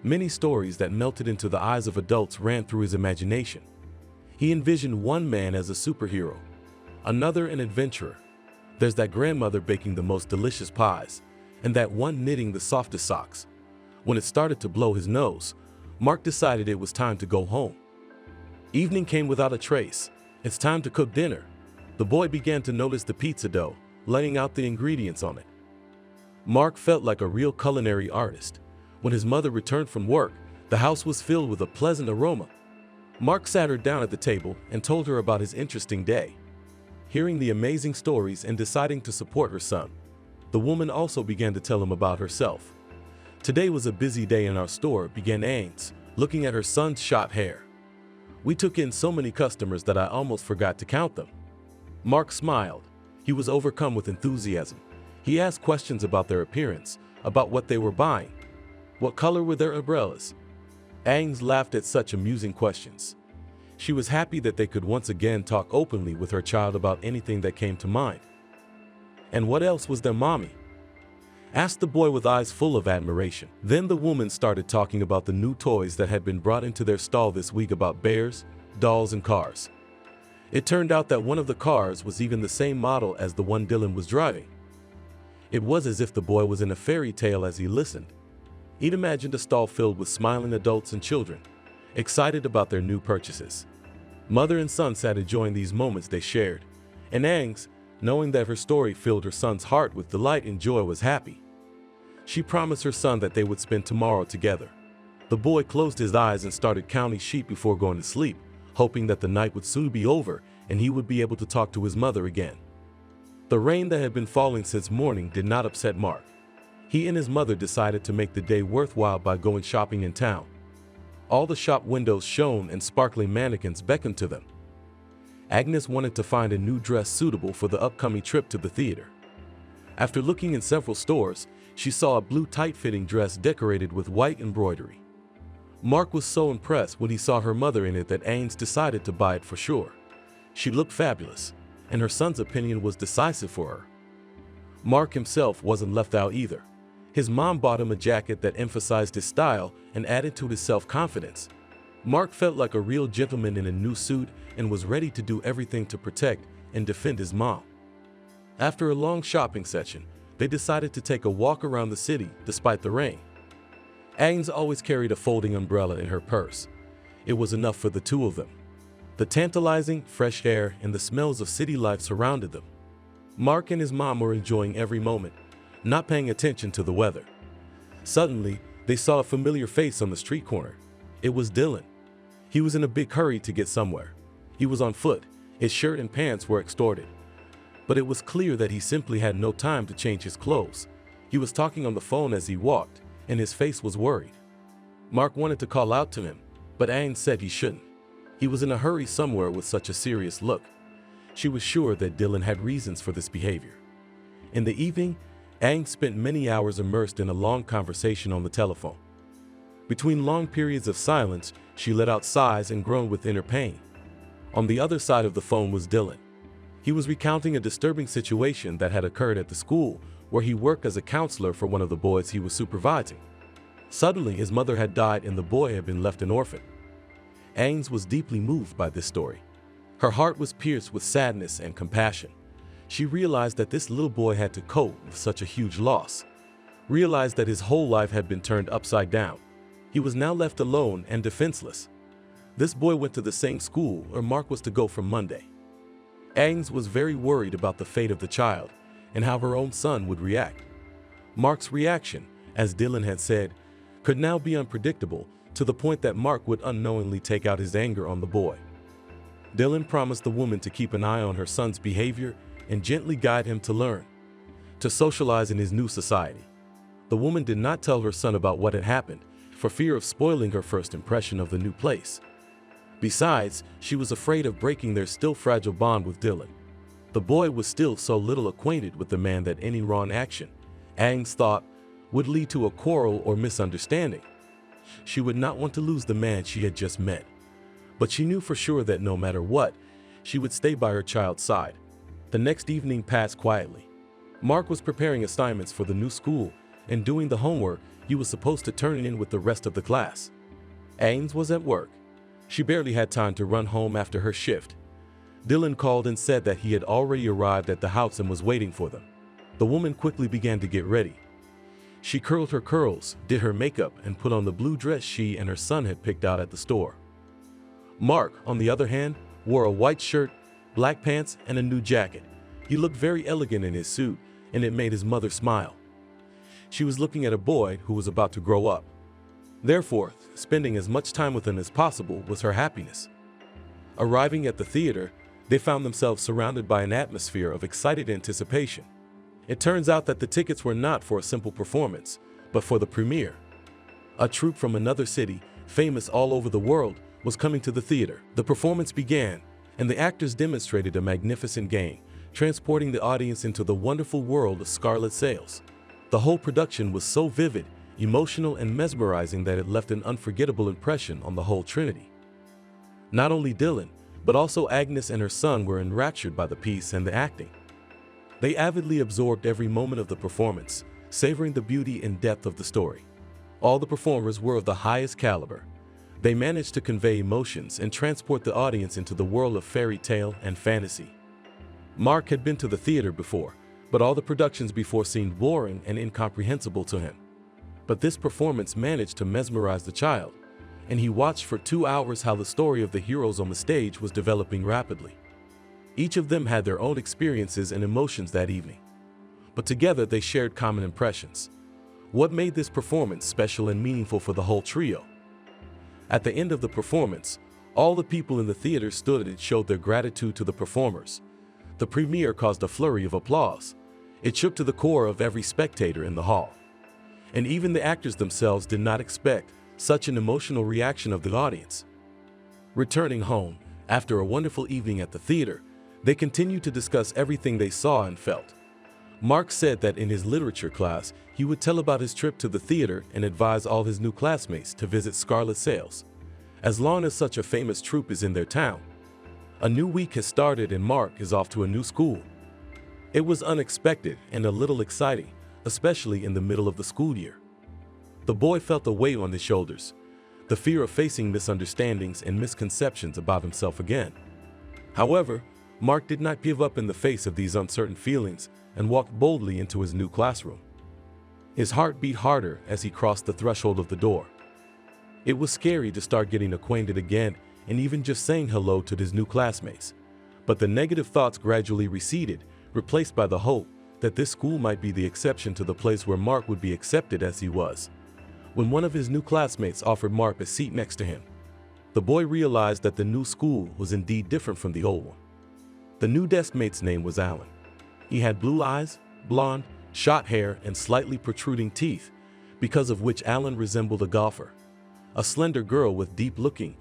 Many stories that melted into the eyes of adults ran through his imagination. He envisioned one man as a superhero, another an adventurer. There's that grandmother baking the most delicious pies, and that one knitting the softest socks. When it started to blow his nose, Mark decided it was time to go home. Evening came without a trace. It's time to cook dinner. The boy began to notice the pizza dough, laying out the ingredients on it. Mark felt like a real culinary artist. When his mother returned from work, the house was filled with a pleasant aroma. Mark sat her down at the table and told her about his interesting day. Hearing the amazing stories and deciding to support her son, the woman also began to tell him about herself. Today was a busy day in our store, began Ains, looking at her son's short hair. We took in so many customers that I almost forgot to count them. Mark smiled. He was overcome with enthusiasm. He asked questions about their appearance, about what they were buying. What color were their umbrellas? Ains laughed at such amusing questions. She was happy that they could once again talk openly with her child about anything that came to mind. And what else was their mommy? Asked the boy with eyes full of admiration. Then the woman started talking about the new toys that had been brought into their stall this week, about bears, dolls, and cars. It turned out that one of the cars was even the same model as the one Dylan was driving. It was as if the boy was in a fairy tale as he listened. He'd imagined a stall filled with smiling adults and children, excited about their new purchases. Mother and son sat enjoying these moments they shared, and Ains, knowing that her story filled her son's heart with delight and joy, was happy. She promised her son that they would spend tomorrow together. The boy closed his eyes and started counting sheep before going to sleep, hoping that the night would soon be over and he would be able to talk to his mother again. The rain that had been falling since morning did not upset Mark. He and his mother decided to make the day worthwhile by going shopping in town. All the shop windows shone and sparkling mannequins beckoned to them. Agnes wanted to find a new dress suitable for the upcoming trip to the theater. After looking in several stores, she saw a blue tight-fitting dress decorated with white embroidery. Mark was so impressed when he saw her mother in it that Agnes decided to buy it for sure. She looked fabulous, and her son's opinion was decisive for her. Mark himself wasn't left out either. His mom bought him a jacket that emphasized his style and added to his self-confidence. Mark felt like a real gentleman in a new suit and was ready to do everything to protect and defend his mom. After a long shopping session, they decided to take a walk around the city despite the rain. Agnes always carried a folding umbrella in her purse. It was enough for the two of them. The tantalizing, fresh air and the smells of city life surrounded them. Mark and his mom were enjoying every moment, not paying attention to the weather. Suddenly, they saw a familiar face on the street corner. It was Dylan. He was in a big hurry to get somewhere. He was on foot. His shirt and pants were extorted. But it was clear that he simply had no time to change his clothes. He was talking on the phone as he walked, and his face was worried. Mark wanted to call out to him, but Agnes said he shouldn't. He was in a hurry somewhere with such a serious look. She was sure that Dylan had reasons for this behavior. In the evening, Agnes spent many hours immersed in a long conversation on the telephone. Between long periods of silence, she let out sighs and groaned with inner pain. On the other side of the phone was Dylan. He was recounting a disturbing situation that had occurred at the school where he worked as a counselor for one of the boys he was supervising. Suddenly, his mother had died and the boy had been left an orphan. Agnes was deeply moved by this story. Her heart was pierced with sadness and compassion. She realized that this little boy had to cope with such a huge loss, realized that his whole life had been turned upside down. He was now left alone and defenseless. This boy went to the same school where Mark was to go from Monday. Agnes was very worried about the fate of the child and how her own son would react. Mark's reaction, as Dylan had said, could now be unpredictable to the point that Mark would unknowingly take out his anger on the boy. Dylan promised the woman to keep an eye on her son's behavior and gently guide him to learn, to socialize in his new society. The woman did not tell her son about what had happened for fear of spoiling her first impression of the new place. Besides, she was afraid of breaking their still fragile bond with Dylan. The boy was still so little acquainted with the man that any wrong action, Agnes thought, would lead to a quarrel or misunderstanding. She would not want to lose the man she had just met, but she knew for sure that no matter what, she would stay by her child's side. The next evening passed quietly. Mark was preparing assignments for the new school and doing the homework he was supposed to turn in with the rest of the class. Agnes was at work. She barely had time to run home after her shift. Dylan called and said that he had already arrived at the house and was waiting for them. The woman quickly began to get ready. She curled her curls, did her makeup, and put on the blue dress she and her son had picked out at the store. Mark, on the other hand, wore a white shirt, black pants, and a new jacket. He looked very elegant in his suit, and it made his mother smile. She was looking at a boy who was about to grow up. Therefore, spending as much time with him as possible was her happiness. Arriving at the theater, they found themselves surrounded by an atmosphere of excited anticipation. It turns out that the tickets were not for a simple performance, but for the premiere. A troupe from another city, famous all over the world, was coming to the theater. The performance began, and the actors demonstrated a magnificent game, transporting the audience into the wonderful world of Scarlet Sails. The whole production was so vivid, emotional, and mesmerizing that it left an unforgettable impression on the whole trinity. Not only Dylan, but also Agnes and her son were enraptured by the piece and the acting. They avidly absorbed every moment of the performance, savoring the beauty and depth of the story. All the performers were of the highest caliber. They managed to convey emotions and transport the audience into the world of fairy tale and fantasy. Mark had been to the theater before, but all the productions before seemed boring and incomprehensible to him. But this performance managed to mesmerize the child, and he watched for 2 hours how the story of the heroes on the stage was developing rapidly. Each of them had their own experiences and emotions that evening, but together they shared common impressions. What made this performance special and meaningful for the whole trio? At the end of the performance, all the people in the theater stood and showed their gratitude to the performers. The premiere caused a flurry of applause. It shook to the core of every spectator in the hall. And even the actors themselves did not expect such an emotional reaction of the audience. Returning home, after a wonderful evening at the theater, they continued to discuss everything they saw and felt. Mark said that in his literature class, he would tell about his trip to the theater and advise all his new classmates to visit Scarlet Sales, as long as such a famous troupe is in their town. A new week has started and Mark is off to a new school. It was unexpected and a little exciting, especially in the middle of the school year. The boy felt a weight on his shoulders, the fear of facing misunderstandings and misconceptions about himself again. However, Mark did not give up in the face of these uncertain feelings and walked boldly into his new classroom. His heart beat harder as he crossed the threshold of the door. It was scary to start getting acquainted again and even just saying hello to his new classmates. But the negative thoughts gradually receded, replaced by the hope that this school might be the exception to the place where Mark would be accepted as he was. When one of his new classmates offered Mark a seat next to him, the boy realized that the new school was indeed different from the old one. The new desk mate's name was Alan. He had blue eyes, blonde, short hair, and slightly protruding teeth, because of which Alan resembled a golfer. A slender girl with deep-looking,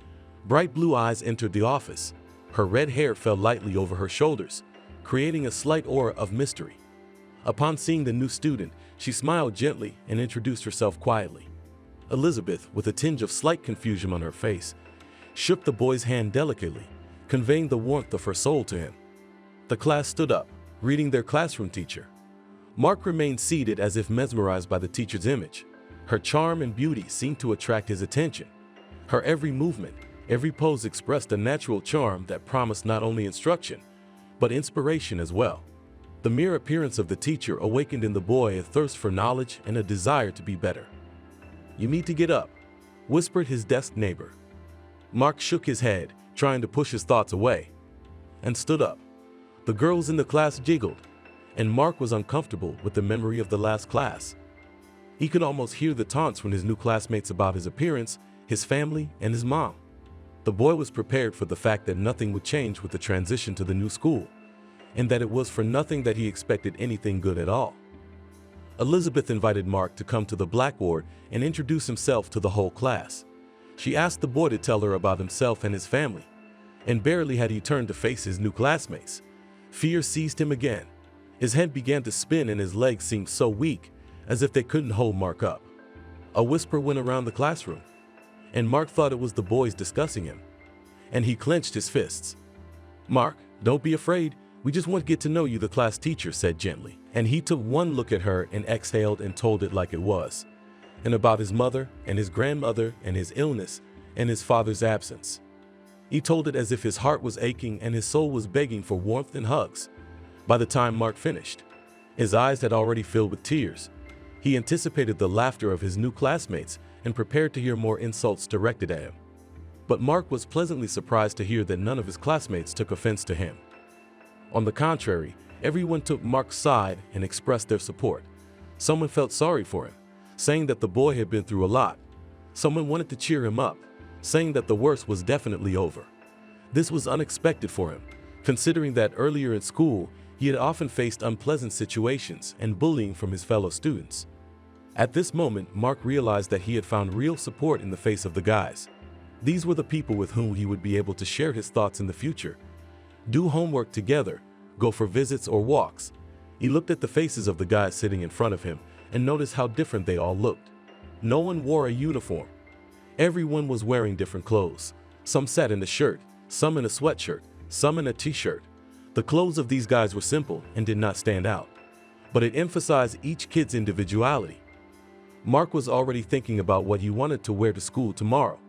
bright blue eyes entered the office. Her red hair fell lightly over her shoulders, creating a slight aura of mystery. Upon seeing the new student, she smiled gently and introduced herself quietly. Elizabeth, with a tinge of slight confusion on her face, shook the boy's hand delicately, conveying the warmth of her soul to him. The class stood up, greeting their classroom teacher. Mark remained seated as if mesmerized by the teacher's image. Her charm and beauty seemed to attract his attention. Her every movement, every pose expressed a natural charm that promised not only instruction, but inspiration as well. The mere appearance of the teacher awakened in the boy a thirst for knowledge and a desire to be better. "You need to get up," whispered his desk neighbor. Mark shook his head, trying to push his thoughts away, and stood up. The girls in the class giggled, and Mark was uncomfortable with the memory of the last class. He could almost hear the taunts from his new classmates about his appearance, his family, and his mom. The boy was prepared for the fact that nothing would change with the transition to the new school, and that it was for nothing that he expected anything good at all. Elizabeth invited Mark to come to the blackboard and introduce himself to the whole class. She asked the boy to tell her about himself and his family, and barely had he turned to face his new classmates, fear seized him again. His head began to spin and his legs seemed so weak, as if they couldn't hold Mark up. A whisper went around the classroom, and Mark thought it was the boys discussing him, and he clenched his fists. "Mark, don't be afraid. We just want to get to know you," the class teacher said gently. And he took one look at her and exhaled and told it like it was, and about his mother and his grandmother and his illness and his father's absence. He told it as if his heart was aching and his soul was begging for warmth and hugs. By the time Mark finished, his eyes had already filled with tears. He anticipated the laughter of his new classmates and prepared to hear more insults directed at him. But Mark was pleasantly surprised to hear that none of his classmates took offense to him. On the contrary, everyone took Mark's side and expressed their support. Someone felt sorry for him, saying that the boy had been through a lot. Someone wanted to cheer him up, saying that the worst was definitely over. This was unexpected for him, considering that earlier in school, he had often faced unpleasant situations and bullying from his fellow students. At this moment, Mark realized that he had found real support in the face of the guys. These were the people with whom he would be able to share his thoughts in the future, do homework together, go for visits or walks. He looked at the faces of the guys sitting in front of him and noticed how different they all looked. No one wore a uniform. Everyone was wearing different clothes. Some sat in a shirt, some in a sweatshirt, some in a t-shirt. The clothes of these guys were simple and did not stand out, but it emphasized each kid's individuality. Mark was already thinking about what he wanted to wear to school tomorrow.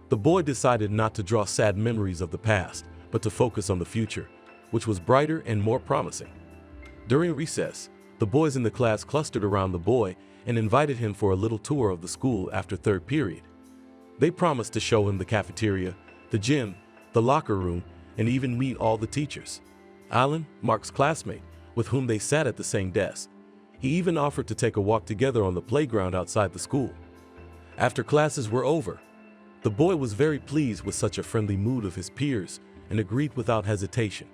The boy decided not to draw sad memories of the past, but to focus on the future, which was brighter and more promising. During recess, the boys in the class clustered around the boy and invited him for a little tour of the school after third period. They promised to show him the cafeteria, the gym, the locker room, and even meet all the teachers. Alan, Mark's classmate, with whom they sat at the same desk, He even offered to take a walk together on the playground outside the school. After classes were over, the boy was very pleased with such a friendly mood of his peers and agreed without hesitation.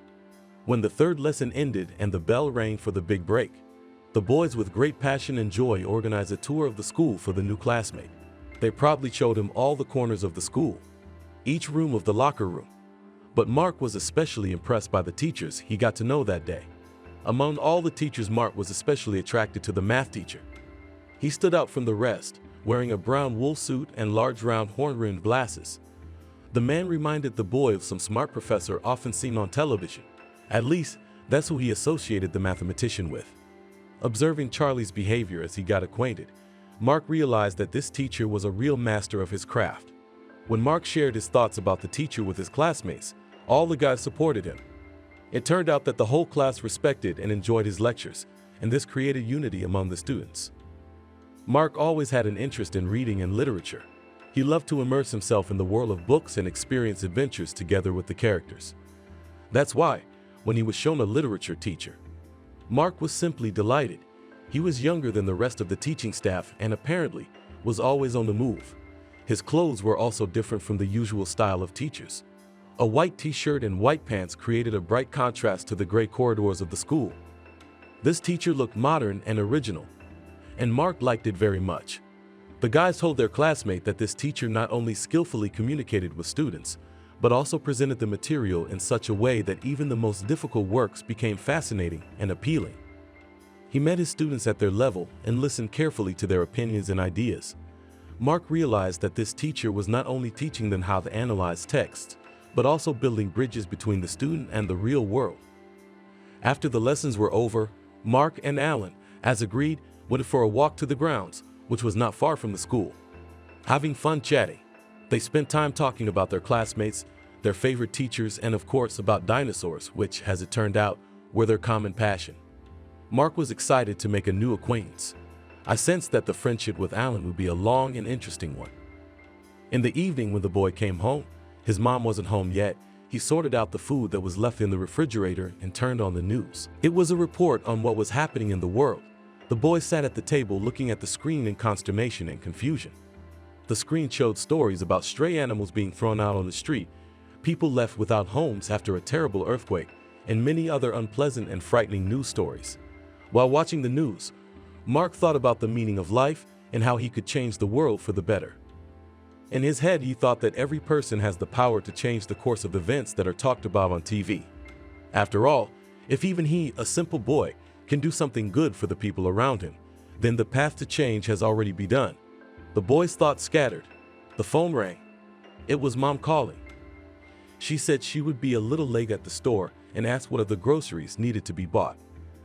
When the third lesson ended and the bell rang for the big break, the boys with great passion and joy organized a tour of the school for the new classmate. They proudly showed him all the corners of the school, each room of the locker room. But Mark was especially impressed by the teachers he got to know that day. Among all the teachers, Mark was especially attracted to the math teacher. He stood out from the rest, wearing a brown wool suit and large round horn-rimmed glasses. The man reminded the boy of some smart professor often seen on television. At least, that's who he associated the mathematician with. Observing Charlie's behavior as he got acquainted, Mark realized that this teacher was a real master of his craft. When Mark shared his thoughts about the teacher with his classmates, all the guys supported him. It turned out that the whole class respected and enjoyed his lectures, and this created unity among the students. Mark always had an interest in reading and literature. He loved to immerse himself in the world of books and experience adventures together with the characters. That's why, when he was shown a literature teacher, Mark was simply delighted. He was younger than the rest of the teaching staff and apparently was always on the move. His clothes were also different from the usual style of teachers. A white t-shirt and white pants created a bright contrast to the gray corridors of the school. This teacher looked modern and original, and Mark liked it very much. The guys told their classmate that this teacher not only skillfully communicated with students, but also presented the material in such a way that even the most difficult works became fascinating and appealing. He met his students at their level and listened carefully to their opinions and ideas. Mark realized that this teacher was not only teaching them how to analyze texts, but also building bridges between the student and the real world. After the lessons were over, Mark and Alan, as agreed, went for a walk to the grounds, which was not far from the school. Having fun chatting, they spent time talking about their classmates, their favorite teachers, and of course about dinosaurs, which, as it turned out, were their common passion. Mark was excited to make a new acquaintance. I sensed that the friendship with Alan would be a long and interesting one. In the evening when the boy came home, his mom wasn't home yet. He sorted out the food that was left in the refrigerator and turned on the news. It was a report on what was happening in the world. The boy sat at the table looking at the screen in consternation and confusion. The screen showed stories about stray animals being thrown out on the street, people left without homes after a terrible earthquake, and many other unpleasant and frightening news stories. While watching the news, Mark thought about the meaning of life and how he could change the world for the better. In his head, he thought that every person has the power to change the course of events that are talked about on TV. After all, if even he, a simple boy, can do something good for the people around him, then the path to change has already begun. The boy's thoughts scattered. The phone rang. It was Mom calling. She said she would be a little late at the store and asked what of the groceries needed to be bought.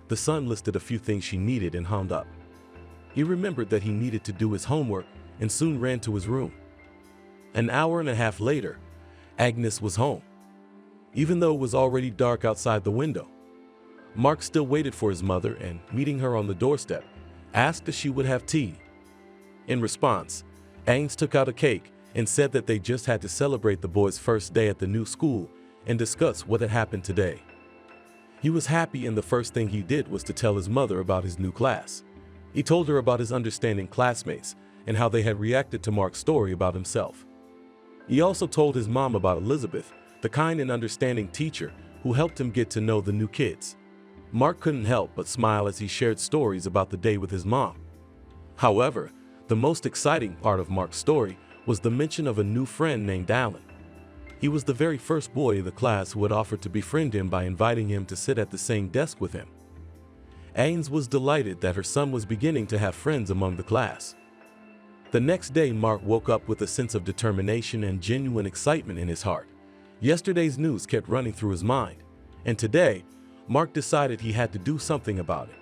The son listed a few things she needed and hung up. He remembered that he needed to do his homework and soon ran to his room. An hour and a half later, Agnes was home. Even though it was already dark outside the window, Mark still waited for his mother and, meeting her on the doorstep, asked if she would have tea. In response, Agnes took out a cake and said that they just had to celebrate the boy's first day at the new school and discuss what had happened today. He was happy, and the first thing he did was to tell his mother about his new class. He told her about his understanding classmates and how they had reacted to Mark's story about himself. He also told his mom about Elizabeth, the kind and understanding teacher who helped him get to know the new kids. Mark couldn't help but smile as he shared stories about the day with his mom. However, the most exciting part of Mark's story was the mention of a new friend named Alan. He was the very first boy in the class who had offered to befriend him by inviting him to sit at the same desk with him. Agnes was delighted that her son was beginning to have friends among the class. The next day, Mark woke up with a sense of determination and genuine excitement in his heart. Yesterday's news kept running through his mind, and today, Mark decided he had to do something about it.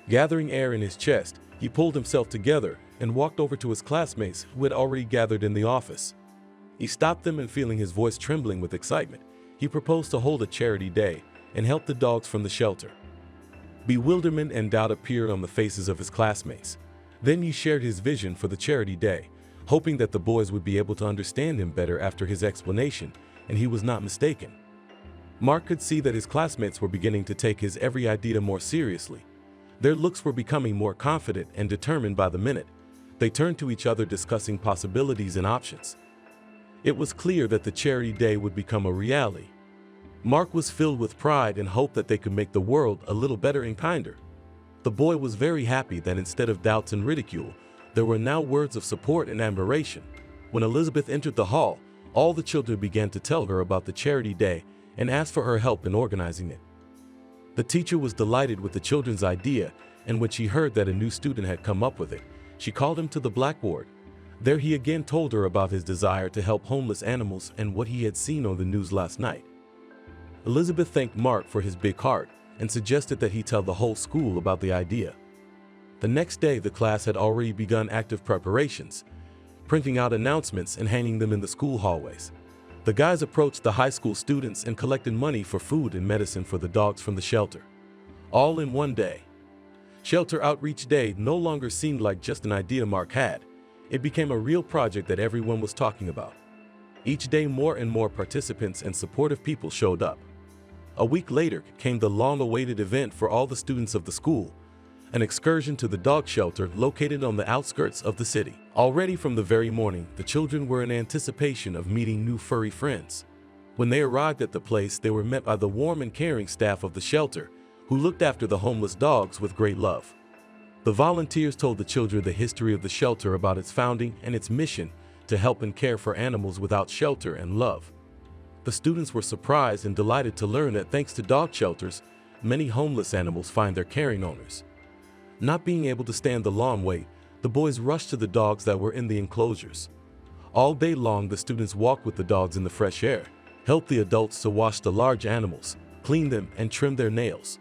Gathering air in his chest, he pulled himself together and walked over to his classmates who had already gathered in the office. He stopped them, and feeling his voice trembling with excitement, he proposed to hold a charity day and help the dogs from the shelter. Bewilderment and doubt appeared on the faces of his classmates. Then he shared his vision for the charity day, hoping that the boys would be able to understand him better after his explanation, and he was not mistaken. Mark could see that his classmates were beginning to take his every idea more seriously. Their looks were becoming more confident and determined by the minute. They turned to each other discussing possibilities and options. It was clear that the charity day would become a reality. Mark was filled with pride and hope that they could make the world a little better and kinder. The boy was very happy that instead of doubts and ridicule, there were now words of support and admiration. When Elizabeth entered the hall, all the children began to tell her about the charity day and asked for her help in organizing it. The teacher was delighted with the children's idea, and when she heard that a new student had come up with it, she called him to the blackboard. There he again told her about his desire to help homeless animals and what he had seen on the news last night. Elizabeth thanked Mark for his big heart and suggested that he tell the whole school about the idea. The next day, the class had already begun active preparations, printing out announcements and hanging them in the school hallways. The guys approached the high school students and collected money for food and medicine for the dogs from the shelter. All in one day. Shelter Outreach Day no longer seemed like just an idea Mark had. It became a real project that everyone was talking about. Each day, more and more participants and supportive people showed up. A week later came the long-awaited event for all the students of the school, an excursion to the dog shelter located on the outskirts of the city. Already from the very morning, the children were in anticipation of meeting new furry friends. When they arrived at the place, they were met by the warm and caring staff of the shelter, who looked after the homeless dogs with great love. The volunteers told the children the history of the shelter, about its founding and its mission to help and care for animals without shelter and love. The students were surprised and delighted to learn that thanks to dog shelters, many homeless animals find their caring owners. Not being able to stand the long wait, the boys rushed to the dogs that were in the enclosures. All day long, the students walked with the dogs in the fresh air, helped the adults to wash the large animals, clean them, and trim their nails.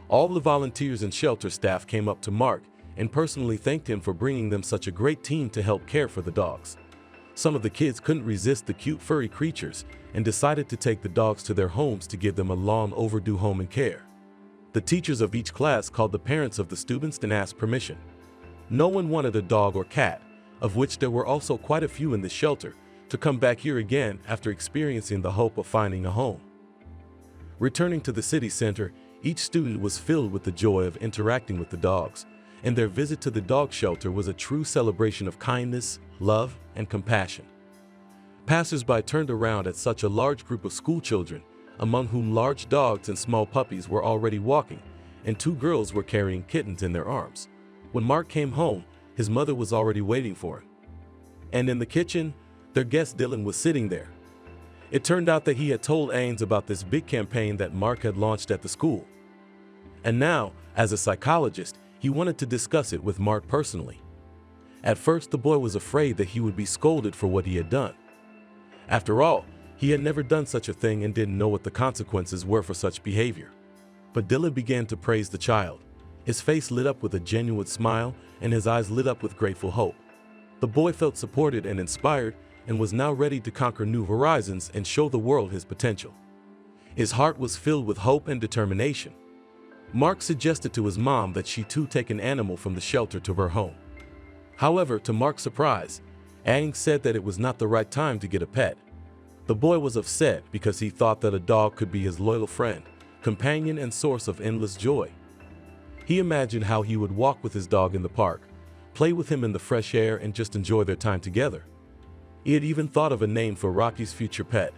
All the volunteers and shelter staff came up to Mark and personally thanked him for bringing them such a great team to help care for the dogs. Some of the kids couldn't resist the cute furry creatures and decided to take the dogs to their homes to give them a long overdue home and care. The teachers of each class called the parents of the students and asked permission. No one wanted a dog or cat, of which there were also quite a few in the shelter, to come back here again after experiencing the hope of finding a home. Returning to the city center, each student was filled with the joy of interacting with the dogs, and their visit to the dog shelter was a true celebration of kindness, love, and compassion. Passers-by turned around at such a large group of school children, among whom large dogs and small puppies were already walking, and two girls were carrying kittens in their arms. When Mark came home, his mother was already waiting for him. And in the kitchen, their guest Dylan was sitting there. It turned out that he had told Ains about this big campaign that Mark had launched at the school. And now, as a psychologist, he wanted to discuss it with Mark personally. At first, the boy was afraid that he would be scolded for what he had done. After all, he had never done such a thing and didn't know what the consequences were for such behavior. But Dylan began to praise the child. His face lit up with a genuine smile and his eyes lit up with grateful hope. The boy felt supported and inspired and was now ready to conquer new horizons and show the world his potential. His heart was filled with hope and determination. Mark suggested to his mom that she too take an animal from the shelter to her home. However, to Mark's surprise, Aang said that it was not the right time to get a pet. The boy was upset because he thought that a dog could be his loyal friend, companion, and source of endless joy. He imagined how he would walk with his dog in the park, play with him in the fresh air, and just enjoy their time together. He had even thought of a name for Rocky's future pet.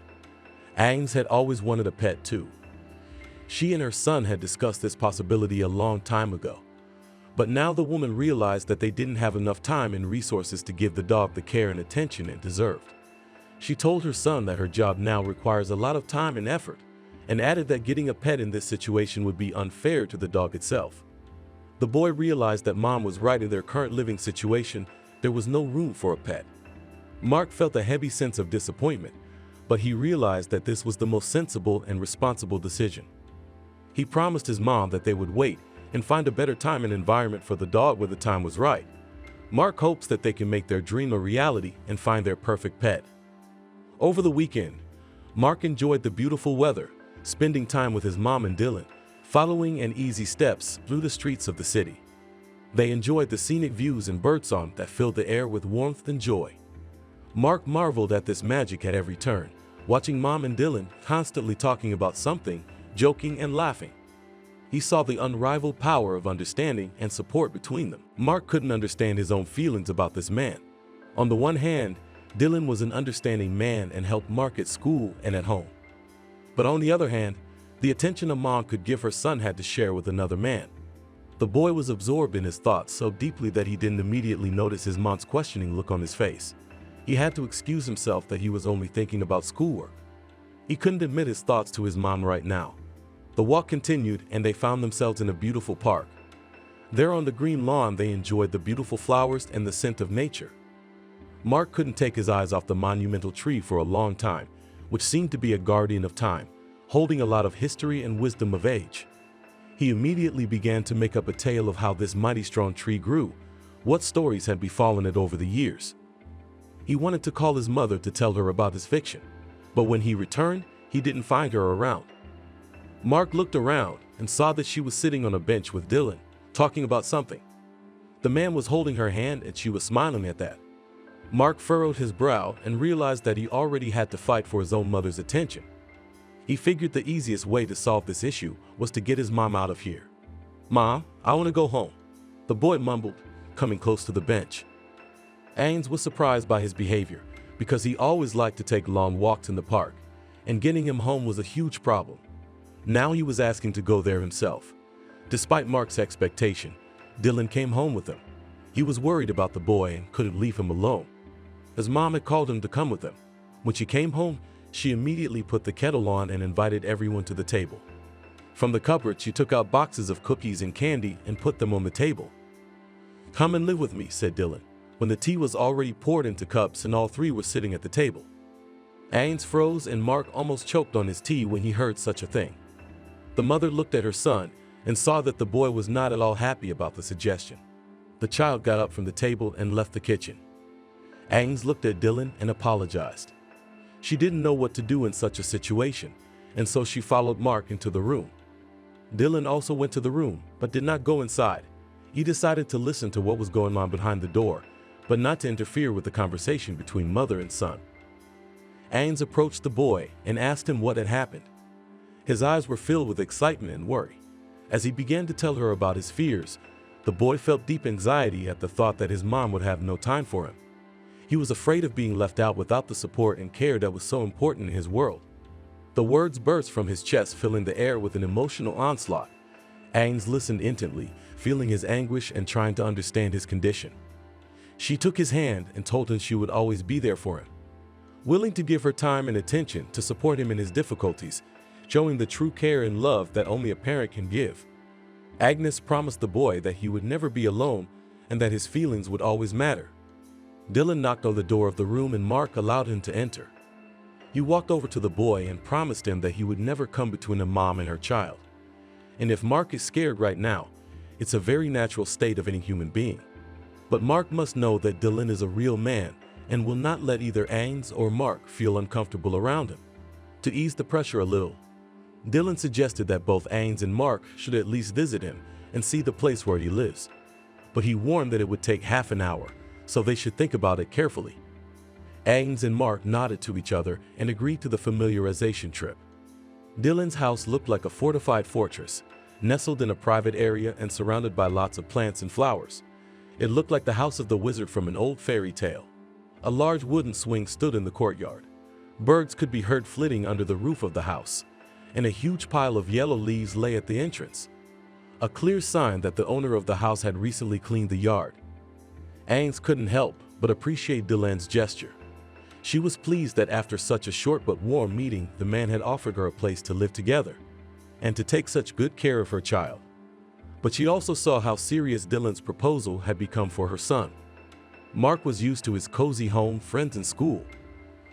Aang had always wanted a pet too. She and her son had discussed this possibility a long time ago. But now the woman realized that they didn't have enough time and resources to give the dog the care and attention it deserved. She told her son that her job now requires a lot of time and effort, and added that getting a pet in this situation would be unfair to the dog itself. The boy realized that mom was right. In their current living situation, there was no room for a pet. Mark felt a heavy sense of disappointment, but he realized that this was the most sensible and responsible decision. He promised his mom that they would wait and find a better time and environment for the dog when the time was right. Mark hopes that they can make their dream a reality and find their perfect pet. Over the weekend, Mark enjoyed the beautiful weather, spending time with his mom and Dylan, following in easy steps through the streets of the city. They enjoyed the scenic views and birdsong that filled the air with warmth and joy. Mark marveled at this magic at every turn, watching Mom and Dylan constantly talking about something, joking and laughing. He saw the unrivaled power of understanding and support between them. Mark couldn't understand his own feelings about this man. On the one hand, Dylan was an understanding man and helped Mark at school and at home. But on the other hand, the attention a mom could give her son had to share with another man. The boy was absorbed in his thoughts so deeply that he didn't immediately notice his mom's questioning look on his face. He had to excuse himself that he was only thinking about schoolwork. He couldn't admit his thoughts to his mom right now. The walk continued and they found themselves in a beautiful park. There on the green lawn they enjoyed the beautiful flowers and the scent of nature. Mark couldn't take his eyes off the monumental tree for a long time, which seemed to be a guardian of time, holding a lot of history and wisdom of age. He immediately began to make up a tale of how this mighty strong tree grew, what stories had befallen it over the years. He wanted to call his mother to tell her about his fiction, but when he returned, he didn't find her around. Mark looked around and saw that she was sitting on a bench with Dylan, talking about something. The man was holding her hand and she was smiling at that. Mark furrowed his brow and realized that he already had to fight for his own mother's attention. He figured the easiest way to solve this issue was to get his mom out of here. "Mom, I want to go home," the boy mumbled, coming close to the bench. Ains was surprised by his behavior because he always liked to take long walks in the park, and getting him home was a huge problem. Now he was asking to go there himself. Despite Mark's expectation, Dylan came home with him. He was worried about the boy and couldn't leave him alone. His mom had called him to come with them. When she came home, she immediately put the kettle on and invited everyone to the table. From the cupboard, she took out boxes of cookies and candy and put them on the table. "Come and live with me," said Dylan, when the tea was already poured into cups and all three were sitting at the table. Ains froze and Mark almost choked on his tea when he heard such a thing. The mother looked at her son and saw that the boy was not at all happy about the suggestion. The child got up from the table and left the kitchen. Ains looked at Dylan and apologized. She didn't know what to do in such a situation, and so she followed Mark into the room. Dylan also went to the room, but did not go inside. He decided to listen to what was going on behind the door, but not to interfere with the conversation between mother and son. Ains approached the boy and asked him what had happened. His eyes were filled with excitement and worry. As he began to tell her about his fears, the boy felt deep anxiety at the thought that his mom would have no time for him. He was afraid of being left out without the support and care that was so important in his world. The words burst from his chest, filling the air with an emotional onslaught. Ains listened intently, feeling his anguish and trying to understand his condition. She took his hand and told him she would always be there for him, willing to give her time and attention to support him in his difficulties, showing the true care and love that only a parent can give. Agnes promised the boy that he would never be alone and that his feelings would always matter. Dylan knocked on the door of the room and Mark allowed him to enter. He walked over to the boy and promised him that he would never come between a mom and her child. And if Mark is scared right now, it's a very natural state of any human being. But Mark must know that Dylan is a real man and will not let either Ains or Mark feel uncomfortable around him. To ease the pressure a little, Dylan suggested that both Ains and Mark should at least visit him and see the place where he lives. But he warned that it would take half an hour, so they should think about it carefully. Ains and Mark nodded to each other and agreed to the familiarization trip. Dylan's house looked like a fortified fortress, nestled in a private area and surrounded by lots of plants and flowers. It looked like the house of the wizard from an old fairy tale. A large wooden swing stood in the courtyard. Birds could be heard flitting under the roof of the house, and a huge pile of yellow leaves lay at the entrance, a clear sign that the owner of the house had recently cleaned the yard. Ains couldn't help but appreciate Dylan's gesture. She was pleased that after such a short but warm meeting, the man had offered her a place to live together and to take such good care of her child. But she also saw how serious Dylan's proposal had become for her son. Mark was used to his cozy home, friends, and school.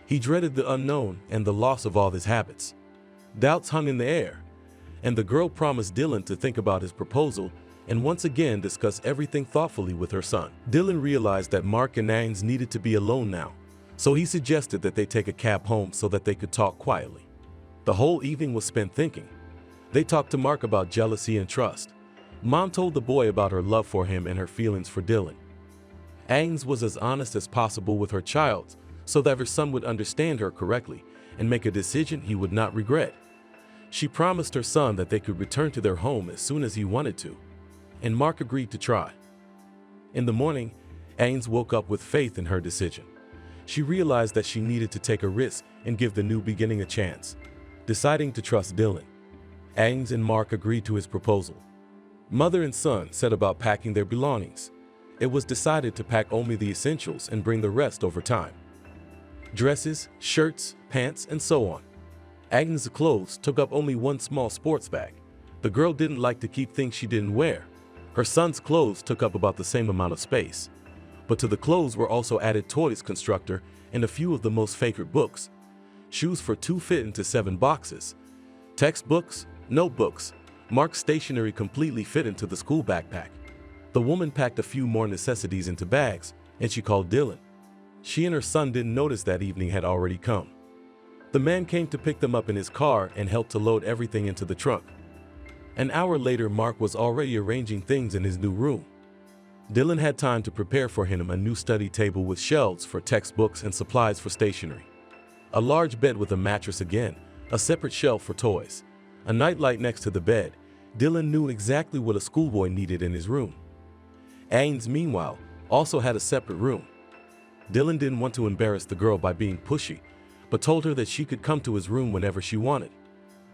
He dreaded the unknown and the loss of all his habits. Doubts hung in the air, and the girl promised Dylan to think about his proposal and once again discuss everything thoughtfully with her son. Dylan realized that Mark and Ains needed to be alone now, so he suggested that they take a cab home so that they could talk quietly. The whole evening was spent thinking. They talked to Mark about jealousy and trust. Mom told the boy about her love for him and her feelings for Dylan. Ains was as honest as possible with her child so that her son would understand her correctly and make a decision he would not regret. She promised her son that they could return to their home as soon as he wanted to, and Mark agreed to try. In the morning, Ains woke up with faith in her decision. She realized that she needed to take a risk and give the new beginning a chance. Deciding to trust Dylan, Ains and Mark agreed to his proposal. Mother and son set about packing their belongings. It was decided to pack only the essentials and bring the rest over time. Dresses, shirts, pants, and so on. Agnes' clothes took up only one small sports bag. The girl didn't like to keep things she didn't wear. Her son's clothes took up about the same amount of space. But to the clothes were also added toys constructor and a few of the most favorite books. Shoes for 2 fit into 7 boxes. Textbooks, notebooks, Mark's stationery completely fit into the school backpack. The woman packed a few more necessities into bags, and she called Dylan. She and her son didn't notice that evening had already come. The man came to pick them up in his car and helped to load everything into the trunk. An hour later, Mark was already arranging things in his new room. Dylan had time to prepare for him a new study table with shelves for textbooks and supplies for stationery. A large bed with a mattress again, a separate shelf for toys, a nightlight next to the bed. Dylan knew exactly what a schoolboy needed in his room. Ains, meanwhile, also had a separate room. Dylan didn't want to embarrass the girl by being pushy, but told her that she could come to his room whenever she wanted.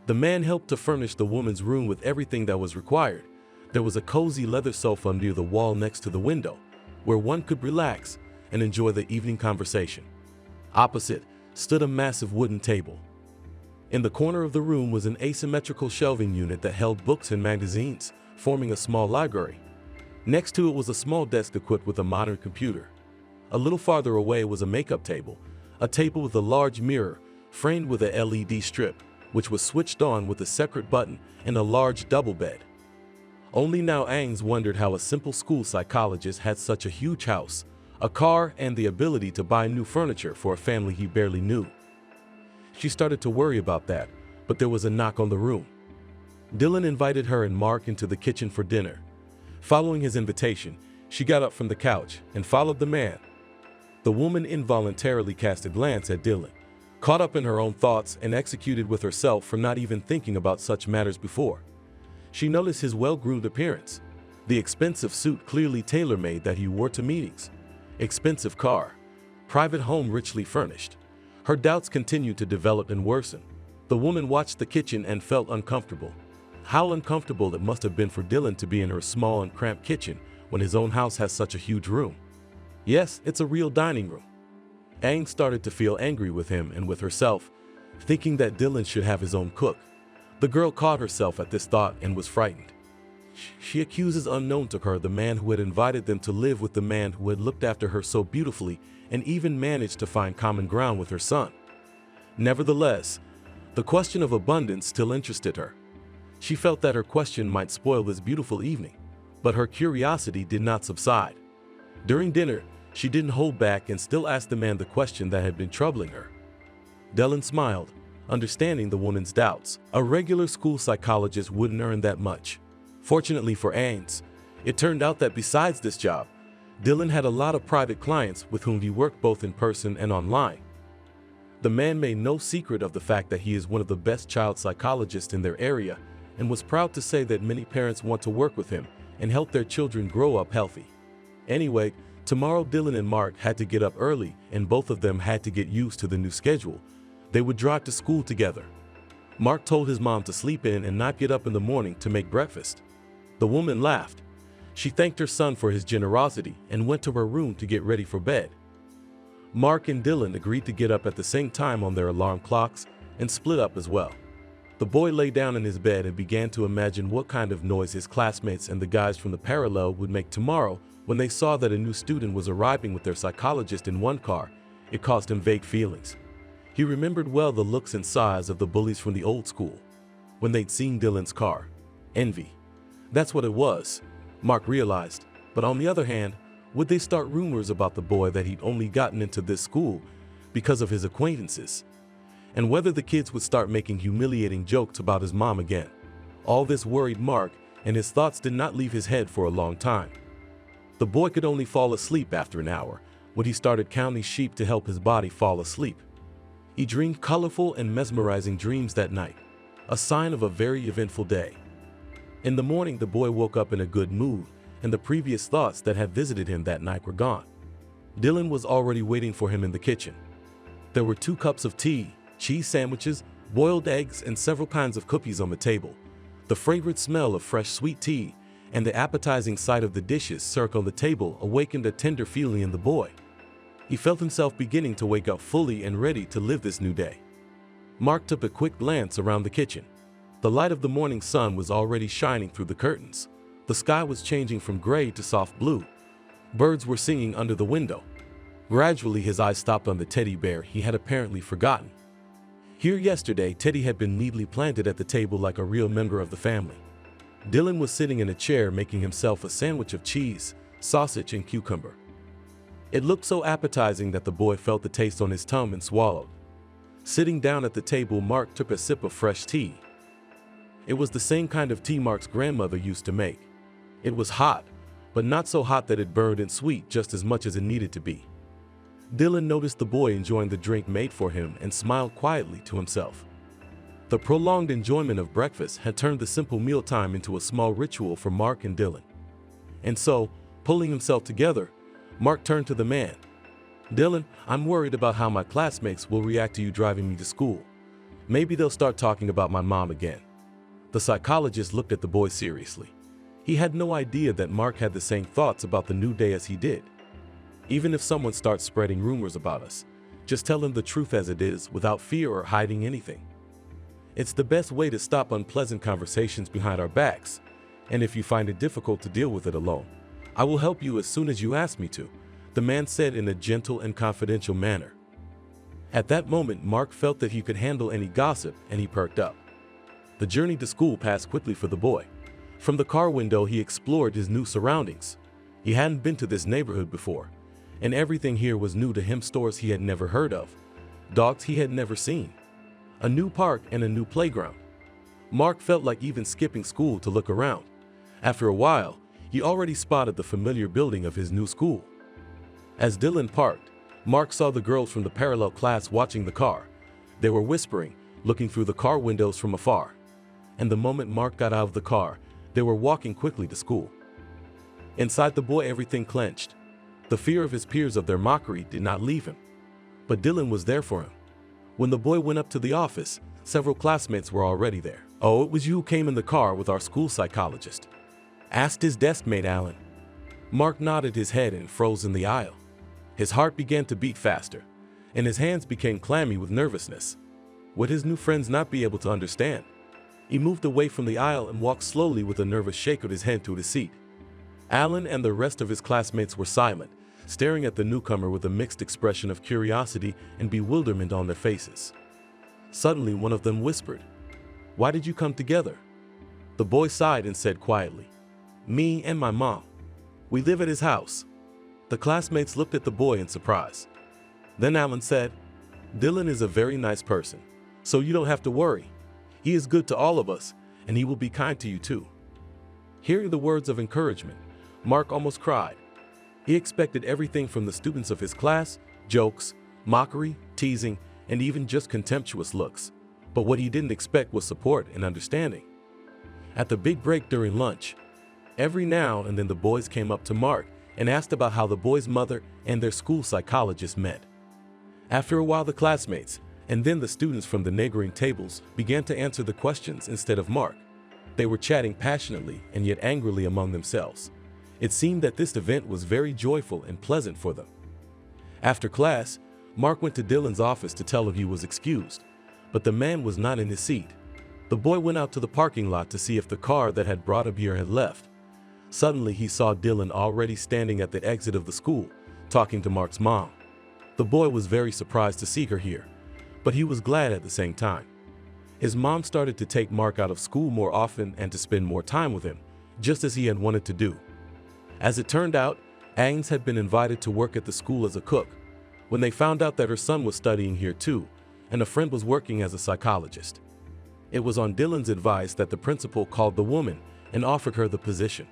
The man helped to furnish the woman's room with everything that was required. There was a cozy leather sofa near the wall next to the window, where one could relax and enjoy the evening conversation. Opposite stood a massive wooden table. In the corner of the room was an asymmetrical shelving unit that held books and magazines, forming a small library. Next to it was a small desk equipped with a modern computer. A little farther away was a makeup table, a table with a large mirror framed with a LED strip, which was switched on with a separate button, and a large double bed. Only now Ains wondered how a simple school psychologist had such a huge house, a car, and the ability to buy new furniture for a family he barely knew. She started to worry about that, but there was a knock on the room. Dylan invited her and Mark into the kitchen for dinner. Following his invitation, she got up from the couch and followed the man. The woman involuntarily cast a glance at Dylan, caught up in her own thoughts and executed with herself for not even thinking about such matters before. She noticed his well-groomed appearance, the expensive suit clearly tailor-made that he wore to meetings, expensive car, private home richly furnished. Her doubts continued to develop and worsen. The woman watched the kitchen and felt uncomfortable. How uncomfortable it must have been for Dylan to be in her small and cramped kitchen when his own house has such a huge room. Yes, it's a real dining room. Aang started to feel angry with him and with herself, thinking that Dylan should have his own cook. The girl caught herself at this thought and was frightened. She accuses unknown to her the man who had invited them to live with the man who had looked after her so beautifully and even managed to find common ground with her son. Nevertheless, the question of abundance still interested her. She felt that her question might spoil this beautiful evening, but her curiosity did not subside. During dinner, she didn't hold back and still asked the man the question that had been troubling her. Dylan smiled, understanding the woman's doubts. A regular school psychologist wouldn't earn that much. Fortunately for Ains, it turned out that besides this job, Dylan had a lot of private clients with whom he worked both in person and online. The man made no secret of the fact that he is one of the best child psychologists in their area and was proud to say that many parents want to work with him and help their children grow up healthy. Anyway, tomorrow Dylan and Mark had to get up early and both of them had to get used to the new schedule. They would drive to school together. Mark told his mom to sleep in and not get up in the morning to make breakfast. The woman laughed. She thanked her son for his generosity and went to her room to get ready for bed. Mark and Dylan agreed to get up at the same time on their alarm clocks and split up as well. The boy lay down in his bed and began to imagine what kind of noise his classmates and the guys from the parallel would make tomorrow when they saw that a new student was arriving with their psychologist in one car. It caused him vague feelings. He remembered well the looks and sighs of the bullies from the old school when they'd seen Dylan's car. Envy. That's what it was, Mark realized. But on the other hand, would they start rumors about the boy that he'd only gotten into this school because of his acquaintances? And whether the kids would start making humiliating jokes about his mom again. All this worried Mark, and his thoughts did not leave his head for a long time. The boy could only fall asleep after an hour when he started counting sheep to help his body fall asleep. He dreamed colorful and mesmerizing dreams that night. a sign of a very eventful day. In the morning, the boy woke up in a good mood, and the previous thoughts that had visited him that night were gone. Dylan was already waiting for him in the kitchen. There were 2 cups of tea, cheese sandwiches, boiled eggs, and several kinds of cookies on the table. The fragrant smell of fresh sweet tea and the appetizing sight of the dishes circling the table awakened a tender feeling in the boy. He felt himself beginning to wake up fully and ready to live this new day. Mark took a quick glance around the kitchen. The light of the morning sun was already shining through the curtains. The sky was changing from gray to soft blue. Birds were singing under the window. Gradually, his eyes stopped on the teddy bear he had apparently forgotten. Here yesterday, Teddy had been neatly planted at the table like a real member of the family. Dylan was sitting in a chair making himself a sandwich of cheese, sausage, and cucumber. It looked so appetizing that the boy felt the taste on his tongue and swallowed. Sitting down at the table, Mark took a sip of fresh tea. It was the same kind of tea Mark's grandmother used to make. It was hot, but not so hot that it burned, and sweet just as much as it needed to be. Dylan noticed the boy enjoying the drink made for him and smiled quietly to himself. The prolonged enjoyment of breakfast had turned the simple mealtime into a small ritual for Mark and Dylan. And so, pulling himself together, Mark turned to the man. "Dylan, I'm worried about how my classmates will react to you driving me to school. Maybe they'll start talking about my mom again." The psychologist looked at the boy seriously. He had no idea that Mark had the same thoughts about the new day as he did. "Even if someone starts spreading rumors about us, just tell them the truth as it is without fear or hiding anything. It's the best way to stop unpleasant conversations behind our backs, and if you find it difficult to deal with it alone, I will help you as soon as you ask me to," the man said in a gentle and confidential manner. At that moment, Mark felt that he could handle any gossip, and he perked up. The journey to school passed quickly for the boy. From the car window, he explored his new surroundings. He hadn't been to this neighborhood before, and everything here was new to him. Stores he had never heard of, dogs he had never seen, a new park, and a new playground. Mark felt like even skipping school to look around. After a while, he already spotted the familiar building of his new school. As Dylan parked, Mark saw the girls from the parallel class watching the car. They were whispering, looking through the car windows from afar. And the moment Mark got out of the car, they were walking quickly to school. Inside the boy, everything clenched. The fear of his peers of their mockery did not leave him. But Dylan was there for him. When the boy went up to the office, several classmates were already there. "Oh, it was you who came in the car with our school psychologist?" asked his desk mate Alan. Mark nodded his head and froze in the aisle. His heart began to beat faster, and his hands became clammy with nervousness. Would his new friends not be able to understand? He moved away from the aisle and walked slowly with a nervous shake of his head to his seat. Alan and the rest of his classmates were silent, staring at the newcomer with a mixed expression of curiosity and bewilderment on their faces. Suddenly, one of them whispered, "Why did you come together?" The boy sighed and said quietly, "Me and my mom. We live at his house." The classmates looked at the boy in surprise. Then Alan said, "Dylan is a very nice person, so you don't have to worry. He is good to all of us, and he will be kind to you too." Hearing the words of encouragement, Mark almost cried. He expected everything from the students of his class: jokes, mockery, teasing, and even just contemptuous looks. But what he didn't expect was support and understanding. At the big break during lunch, every now and then the boys came up to Mark and asked about how the boy's mother and their school psychologist met. After a while, the classmates, and then the students from the neighboring tables, began to answer the questions instead of Mark. They were chatting passionately and yet angrily among themselves. It seemed that this event was very joyful and pleasant for them. After class, Mark went to Dylan's office to tell him he was excused, but the man was not in his seat. The boy went out to the parking lot to see if the car that had brought him here had left. Suddenly, he saw Dylan already standing at the exit of the school, talking to Mark's mom. The boy was very surprised to see her here, but he was glad at the same time. His mom started to take Mark out of school more often and to spend more time with him, just as he had wanted to do. As it turned out, Agnes had been invited to work at the school as a cook. When they found out that her son was studying here too, and a friend was working as a psychologist, it was on Dylan's advice that the principal called the woman and offered her the position.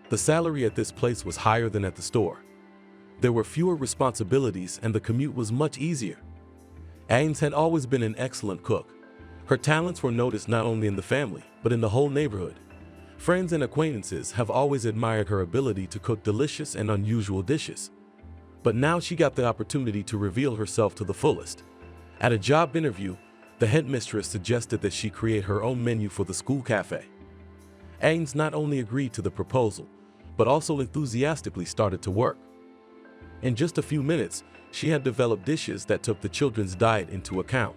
The salary at this place was higher than at the store. There were fewer responsibilities and the commute was much easier. Agnes had always been an excellent cook, Her talents were noticed not only in the family, but in the whole neighborhood. Friends and acquaintances have always admired her ability to cook delicious and unusual dishes. But now she got the opportunity to reveal herself to the fullest. At a job interview, the headmistress suggested that she create her own menu for the school cafe. Agnes not only agreed to the proposal, but also enthusiastically started to work. In just a few minutes, she had developed dishes that took the children's diet into account,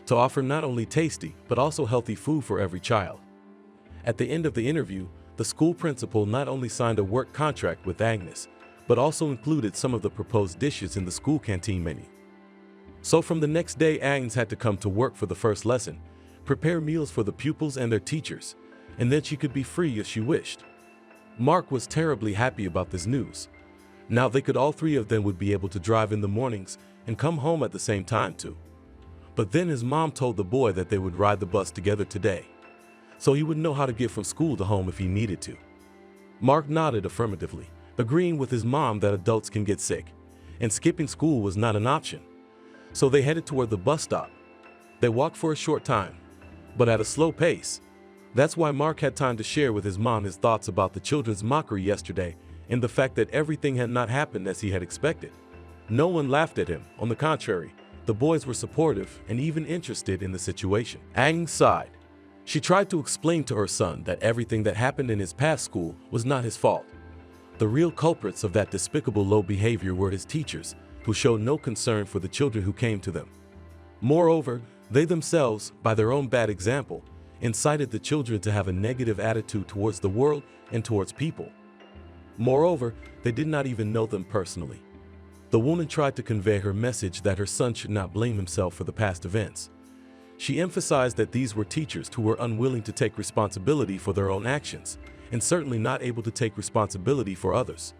to offer not only tasty, but also healthy food for every child. At the end of the interview, the school principal not only signed a work contract with Agnes, but also included some of the proposed dishes in the school canteen menu. So from the next day, Agnes had to come to work for the first lesson, prepare meals for the pupils and their teachers, and then she could be free as she wished. Mark was terribly happy about this news. Now all three of them would be able to drive in the mornings and come home at the same time too. But then his mom told the boy that they would ride the bus together today, so he would know how to get from school to home if he needed to. Mark nodded affirmatively, agreeing with his mom that adults can get sick, and skipping school was not an option. So they headed toward the bus stop. They walked for a short time, but at a slow pace. That's why Mark had time to share with his mom his thoughts about the children's mockery yesterday and the fact that everything had not happened as he had expected. No one laughed at him. On the contrary, the boys were supportive and even interested in the situation. Agnes sighed. She tried to explain to her son that everything that happened in his past school was not his fault. The real culprits of that despicable low behavior were his teachers, who showed no concern for the children who came to them. Moreover, they themselves, by their own bad example, incited the children to have a negative attitude towards the world and towards people. Moreover, they did not even know them personally. The woman tried to convey her message that her son should not blame himself for the past events. She emphasized that these were teachers who were unwilling to take responsibility for their own actions, and certainly not able to take responsibility for others.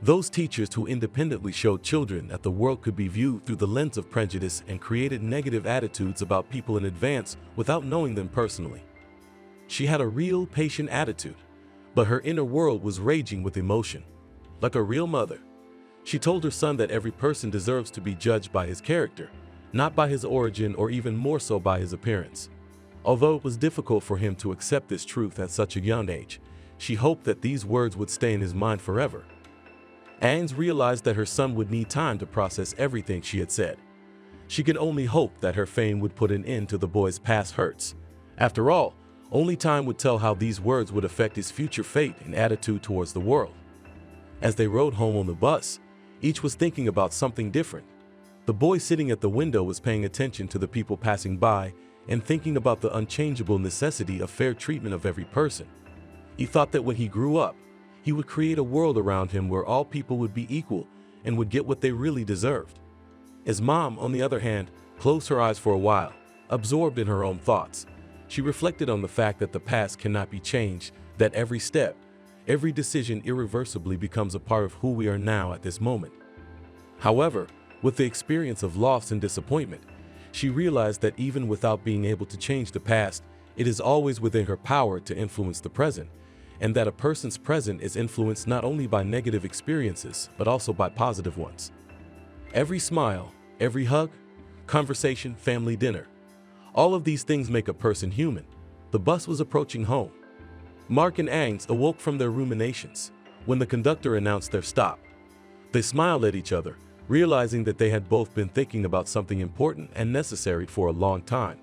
Those teachers who independently showed children that the world could be viewed through the lens of prejudice and created negative attitudes about people in advance without knowing them personally. She had a real patient attitude, but her inner world was raging with emotion. Like a real mother, she told her son that every person deserves to be judged by his character, not by his origin or even more so by his appearance. Although it was difficult for him to accept this truth at such a young age, she hoped that these words would stay in his mind forever. Agnes realized that her son would need time to process everything she had said. She could only hope that her fame would put an end to the boy's past hurts. After all, only time would tell how these words would affect his future fate and attitude towards the world. As they rode home on the bus, each was thinking about something different. The boy sitting at the window was paying attention to the people passing by and thinking about the unchangeable necessity of fair treatment of every person. He thought that when he grew up, he would create a world around him where all people would be equal and would get what they really deserved. His mom, on the other hand, closed her eyes for a while, absorbed in her own thoughts. She reflected on the fact that the past cannot be changed, that every step, every decision irreversibly becomes a part of who we are now at this moment. However, with the experience of loss and disappointment, she realized that even without being able to change the past, it is always within her power to influence the present, and that a person's present is influenced not only by negative experiences, but also by positive ones. Every smile, every hug, conversation, family dinner, all of these things make a person human. The bus was approaching home. Mark and Agnes awoke from their ruminations when the conductor announced their stop. They smiled at each other, realizing that they had both been thinking about something important and necessary for a long time.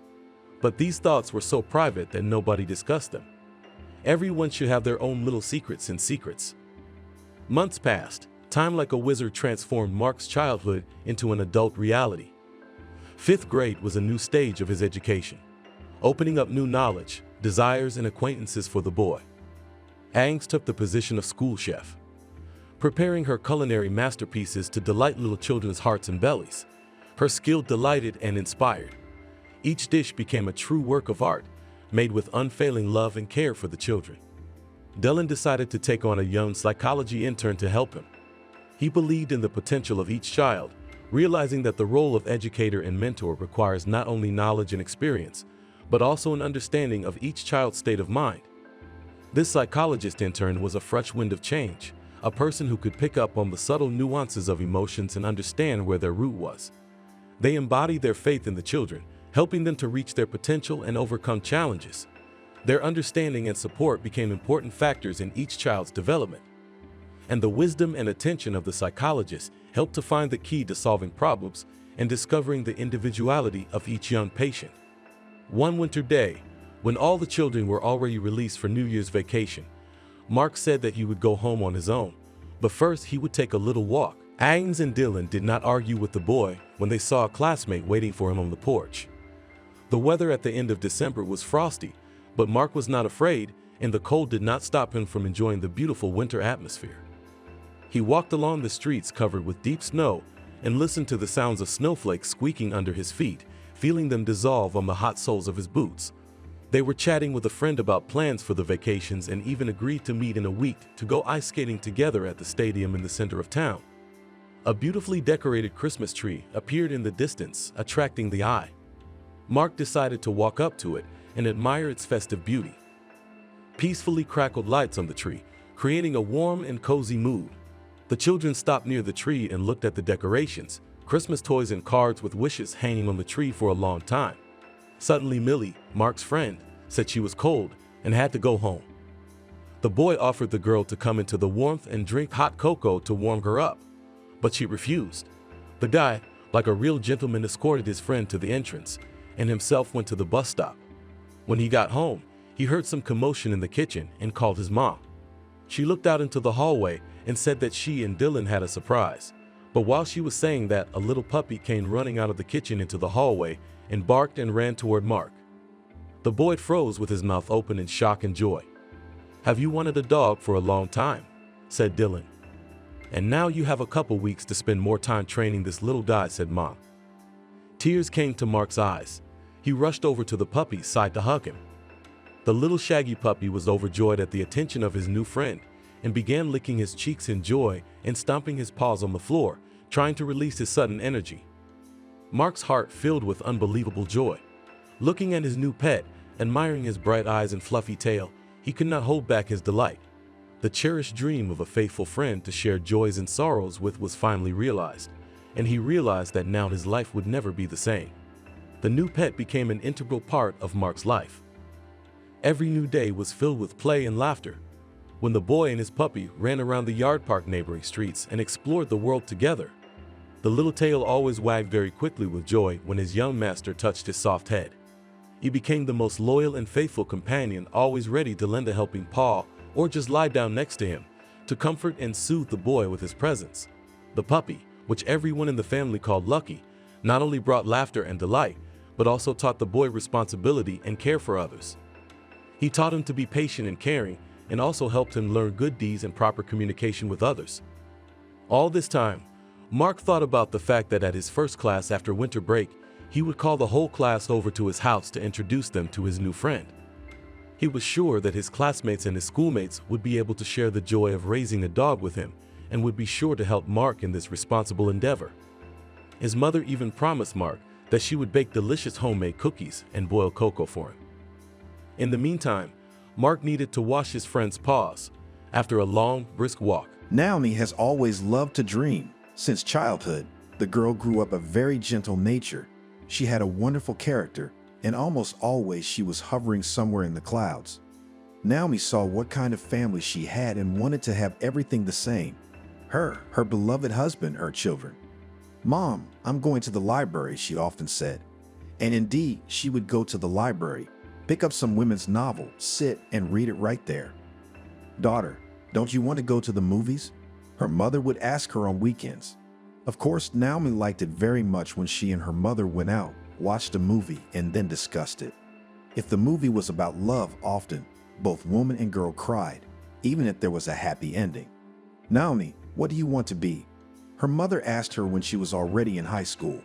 But these thoughts were so private that nobody discussed them. Everyone should have their own little secrets and secrets. Months passed. Time like a wizard transformed Mark's childhood into an adult reality. 5th grade was a new stage of his education, opening up new knowledge, desires, and acquaintances for the boy. Agnes took the position of school chef, preparing her culinary masterpieces to delight little children's hearts and bellies. Her skill delighted and inspired. Each dish became a true work of art, made with unfailing love and care for the children. Dylan decided to take on a young psychology intern to help him. He believed in the potential of each child, realizing that the role of educator and mentor requires not only knowledge and experience, but also an understanding of each child's state of mind. This psychologist intern was a fresh wind of change, a person who could pick up on the subtle nuances of emotions and understand where their root was. They embodied their faith in the children, helping them to reach their potential and overcome challenges. Their understanding and support became important factors in each child's development. And the wisdom and attention of the psychologist helped to find the key to solving problems and discovering the individuality of each young patient. One winter day, when all the children were already released for New Year's vacation, Mark said that he would go home on his own, but first he would take a little walk. Agnes and Dylan did not argue with the boy when they saw a classmate waiting for him on the porch. The weather at the end of December was frosty, but Mark was not afraid, and the cold did not stop him from enjoying the beautiful winter atmosphere. He walked along the streets covered with deep snow and listened to the sounds of snowflakes squeaking under his feet, feeling them dissolve on the hot soles of his boots. They were chatting with a friend about plans for the vacations and even agreed to meet in a week to go ice skating together at the stadium in the center of town. A beautifully decorated Christmas tree appeared in the distance, attracting the eye. Mark decided to walk up to it and admire its festive beauty. Peacefully crackled lights on the tree, creating a warm and cozy mood. The children stopped near the tree and looked at the decorations, Christmas toys and cards with wishes hanging on the tree for a long time. Suddenly Millie, Mark's friend, said she was cold and had to go home. The boy offered the girl to come into the warmth and drink hot cocoa to warm her up, but she refused. The guy, like a real gentleman, escorted his friend to the entrance and himself went to the bus stop. When he got home, he heard some commotion in the kitchen and called his mom. She looked out into the hallway and said that she and Dylan had a surprise. But while she was saying that, a little puppy came running out of the kitchen into the hallway and barked and ran toward Mark. The boy froze with his mouth open in shock and joy. "Have you wanted a dog for a long time?" said Dylan. "And now you have a couple weeks to spend more time training this little guy," said Mom. Tears came to Mark's eyes. He rushed over to the puppy's side to hug him. The little shaggy puppy was overjoyed at the attention of his new friend and began licking his cheeks in joy and stomping his paws on the floor, trying to release his sudden energy. Mark's heart filled with unbelievable joy. Looking at his new pet, admiring his bright eyes and fluffy tail, he could not hold back his delight. The cherished dream of a faithful friend to share joys and sorrows with was finally realized, and he realized that now his life would never be the same. The new pet became an integral part of Mark's life. Every new day was filled with play and laughter. When the boy and his puppy ran around the yard park neighboring streets and explored the world together, the little tail always wagged very quickly with joy when his young master touched his soft head. He became the most loyal and faithful companion, always ready to lend a helping paw or just lie down next to him to comfort and soothe the boy with his presence. The puppy, which everyone in the family called Lucky, not only brought laughter and delight, but also taught the boy responsibility and care for others. He taught him to be patient and caring, and also helped him learn good deeds and proper communication with others. All this time, Mark thought about the fact that at his first class after winter break, he would call the whole class over to his house to introduce them to his new friend. He was sure that his classmates and his schoolmates would be able to share the joy of raising a dog with him and would be sure to help Mark in this responsible endeavor. His mother even promised Mark that she would bake delicious homemade cookies and boil cocoa for him. In the meantime, Mark needed to wash his friend's paws after a long, brisk walk. Naomi has always loved to dream. Since childhood, the girl grew up a very gentle nature. She had a wonderful character, and almost always she was hovering somewhere in the clouds. Naomi saw what kind of family she had and wanted to have everything the same. Her beloved husband, her children. "Mom, I'm going to the library," she often said. And indeed, she would go to the library, pick up some women's novel, sit and read it right there. "Daughter, don't you want to go to the movies?" her mother would ask her on weekends. Of course, Naomi liked it very much when she and her mother went out, watched a movie, and then discussed it. If the movie was about love, often both woman and girl cried, even if there was a happy ending. "Naomi, what do you want to be?" her mother asked her when she was already in high school.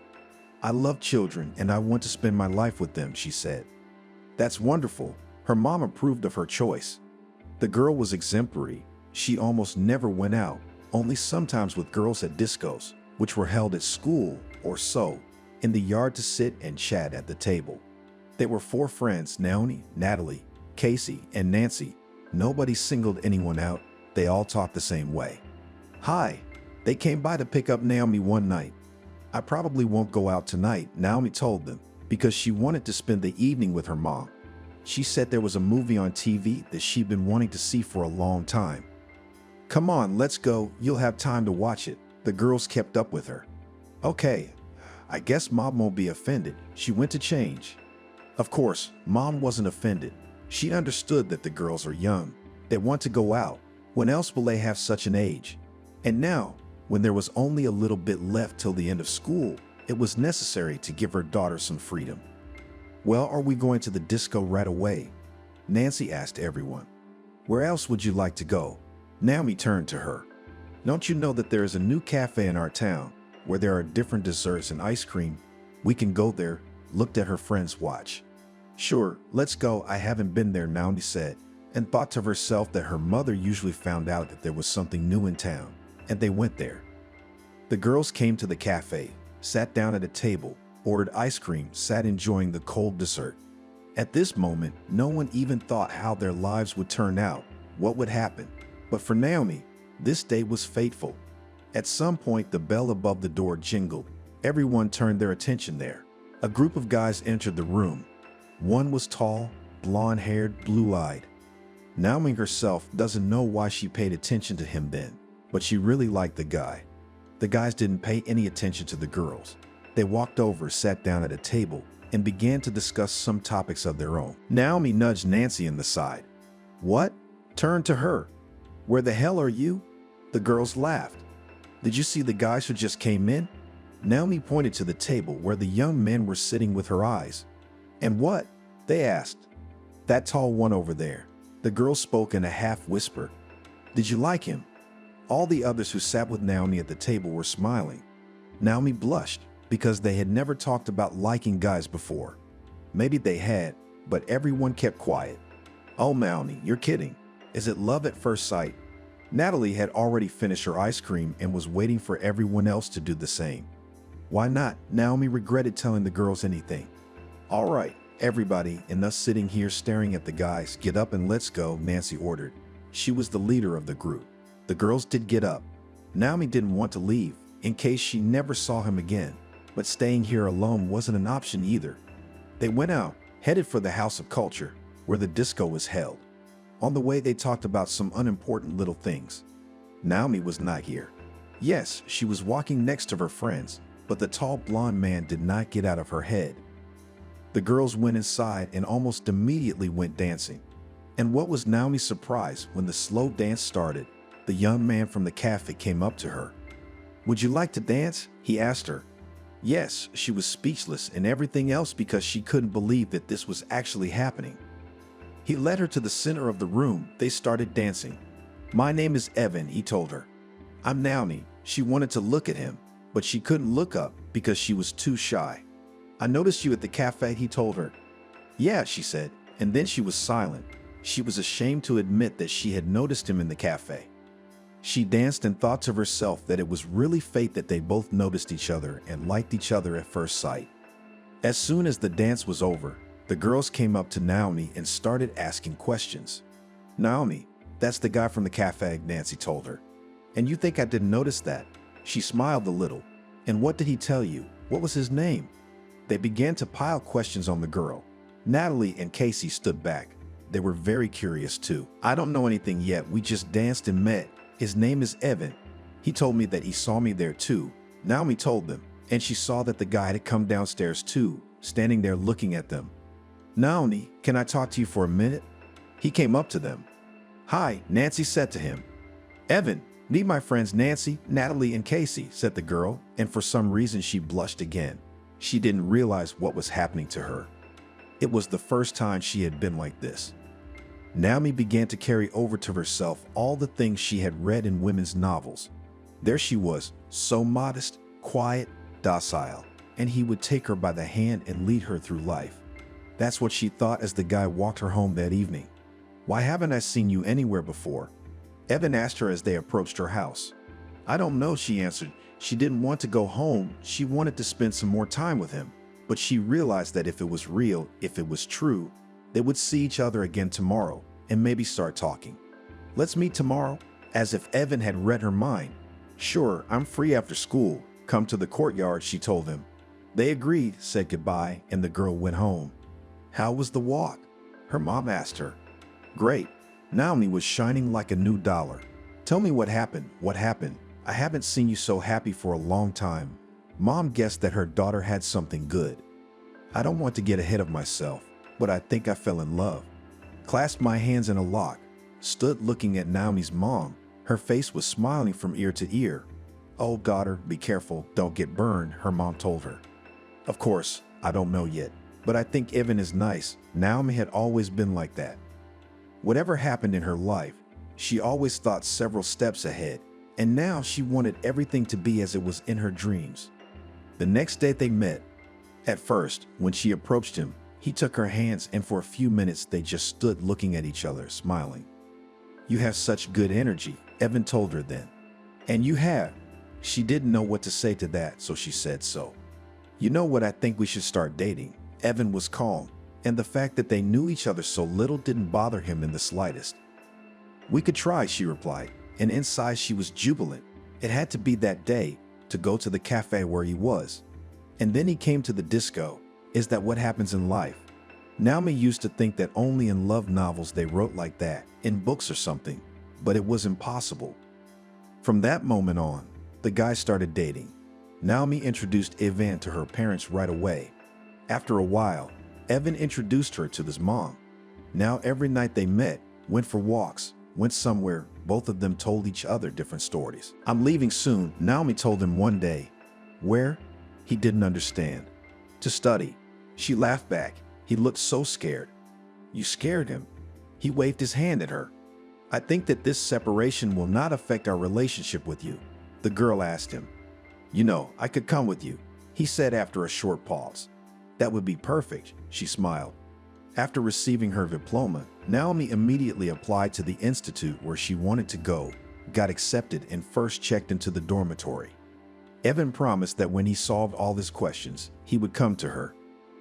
"I love children and I want to spend my life with them," she said. That's wonderful. Her mom approved of her choice. The girl was exemplary. She almost never went out, only sometimes with girls at discos, which were held at school or so, in the yard to sit and chat at the table. They were 4 friends, Naomi, Natalie, Casey, and Nancy. Nobody singled anyone out. They all talked the same way. "Hi." They came by to pick up Naomi one night. "I probably won't go out tonight," Naomi told them, because she wanted to spend the evening with her mom. She said there was a movie on TV that she'd been wanting to see for a long time. "Come on, let's go. You'll have time to watch it." The girls kept up with her. "Okay, I guess Mom won't be offended." She went to change. Of course, Mom wasn't offended. She understood that the girls are young. They want to go out. When else will they have such an age? And now, when there was only a little bit left till the end of school, it was necessary to give her daughter some freedom. "Well, are we going to the disco right away?" Nancy asked everyone. "Where else would you like to go?" Naomi turned to her. "Don't you know that there is a new cafe in our town where there are different desserts and ice cream? We can go there," looked at her friend's watch. "Sure, let's go. I haven't been there," Naomi said, and thought to herself that her mother usually found out that there was something new in town, and they went there. The girls came to the cafe, sat down at a table, ordered ice cream, sat enjoying the cold dessert. At this moment, no one even thought how their lives would turn out, what would happen. But for Naomi, this day was fateful. At some point, the bell above the door jingled. Everyone turned their attention there. A group of guys entered the room. One was tall, blonde-haired, blue-eyed. Naomi herself doesn't know why she paid attention to him then, but she really liked the guy. The guys didn't pay any attention to the girls. They walked over, sat down at a table, and began to discuss some topics of their own. Naomi nudged Nancy in the side. "What?" Turned to her. "Where the hell are you?" The girls laughed. "Did you see the guys who just came in?" Naomi pointed to the table where the young men were sitting with her eyes. "And what?" they asked. "That tall one over there." The girl spoke in a half whisper. "Did you like him?" All the others who sat with Naomi at the table were smiling. Naomi blushed because they had never talked about liking guys before. Maybe they had, but everyone kept quiet. "Oh, Naomi, you're kidding. Is it love at first sight?" Natalie had already finished her ice cream and was waiting for everyone else to do the same. "Why not?" Naomi regretted telling the girls anything. "All right, everybody, and us sitting here staring at the guys, get up and let's go," Nancy ordered. She was the leader of the group. The girls did get up. Naomi didn't want to leave, in case she never saw him again, but staying here alone wasn't an option either. They went out, headed for the House of Culture, where the disco was held. On the way, they talked about some unimportant little things. Naomi was not here. Yes, she was walking next to her friends, but the tall blonde man did not get out of her head. The girls went inside and almost immediately went dancing. And what was Naomi's surprise when the slow dance started? The young man from the cafe came up to her. "Would you like to dance?" he asked her. Yes, she was speechless and everything else because she couldn't believe that this was actually happening. He led her to the center of the room. They started dancing. "My name is Evan," he told her. "I'm Naomi." She wanted to look at him, but she couldn't look up because she was too shy. "I noticed you at the cafe," he told her. "Yeah," she said, and then she was silent. She was ashamed to admit that she had noticed him in the cafe. She danced and thought to herself that it was really fate that they both noticed each other and liked each other at first sight. As soon as the dance was over, the girls came up to Naomi and started asking questions. "Naomi, that's the guy from the cafe," Nancy told her. "And you think I didn't notice that?" She smiled a little. "And what did he tell you? What was his name?" They began to pile questions on the girl. Natalie and Casey stood back. They were very curious too. "I don't know anything yet. We just danced and met. His name is Evan. He told me that he saw me there too." Naomi told them, and she saw that the guy had come downstairs too, standing there looking at them. "Naomi, can I talk to you for a minute?" He came up to them. "Hi," Nancy said to him. "Evan, meet my friends Nancy, Natalie, and Casey," said the girl, and for some reason she blushed again. She didn't realize what was happening to her. It was the first time she had been like this. Naomi began to carry over to herself all the things she had read in women's novels. There she was, so modest, quiet, docile, and he would take her by the hand and lead her through life. That's what she thought as the guy walked her home that evening. "Why haven't I seen you anywhere before?" Evan asked her as they approached her house. "I don't know," she answered. She didn't want to go home. She wanted to spend some more time with him. But she realized that if it was real, if it was true, they would see each other again tomorrow and maybe start talking. "Let's meet tomorrow," as if Evan had read her mind. "Sure, I'm free after school. Come to the courtyard," she told him. They agreed, said goodbye, and the girl went home. How was the walk? Her mom asked her. Great. Naomi was shining like a new dollar. Tell me what happened. What happened? I haven't seen you so happy for a long time. Mom guessed that her daughter had something good. I don't want to get ahead of myself, but I think I fell in love. Clasped my hands in a lock, stood looking at Naomi's mom. Her face was smiling from ear to ear. Oh, daughter, be careful, don't get burned, her mom told her. Of course, I don't know yet, but I think Evan is nice. Naomi had always been like that. Whatever happened in her life, she always thought several steps ahead, and now she wanted everything to be as it was in her dreams. The next day they met. At first, when she approached him, he took her hands and for a few minutes they just stood looking at each other, smiling. You have such good energy, Evan told her then. And you have. She didn't know what to say to that, so she said so. You know what, I think we should start dating. Evan was calm, and the fact that they knew each other so little didn't bother him in the slightest. We could try, she replied, and inside she was jubilant. It had to be that day, to go to the cafe where he was. And then he came to the disco. Is that what happens in life? Naomi used to think that only in love novels they wrote like that, in books or something, but it was impossible. From that moment on, the guys started dating. Naomi introduced Evan to her parents right away. After a while, Evan introduced her to his mom. Now every night they met, went for walks, went somewhere, both of them told each other different stories. I'm leaving soon, Naomi told him one day. Where? He didn't understand. To study. She laughed back. He looked so scared. You scared him. He waved his hand at her. I think that this separation will not affect our relationship with you, the girl asked him. You know, I could come with you, he said after a short pause. That would be perfect, she smiled. After receiving her diploma, Naomi immediately applied to the institute where she wanted to go, got accepted, and first checked into the dormitory. Evan promised that when he solved all his questions, he would come to her,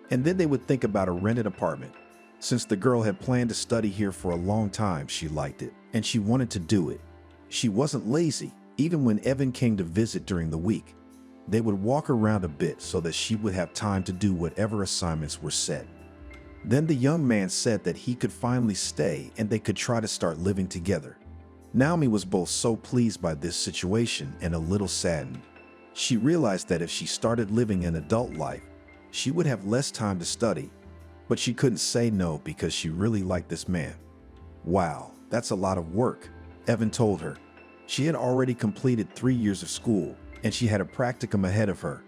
and then they would think about a rented apartment. Since the girl had planned to study here for a long time, she liked it, and she wanted to do it. She wasn't lazy, even when Evan came to visit during the week. They would walk around a bit so that she would have time to do whatever assignments were set. Then the young man said that he could finally stay and they could try to start living together. Naomi was both so pleased by this situation and a little saddened. She realized that if she started living an adult life, she would have less time to study, but she couldn't say no because she really liked this man. Wow, that's a lot of work, Evan told her. She had already completed 3 years of school, and she had a practicum ahead of her.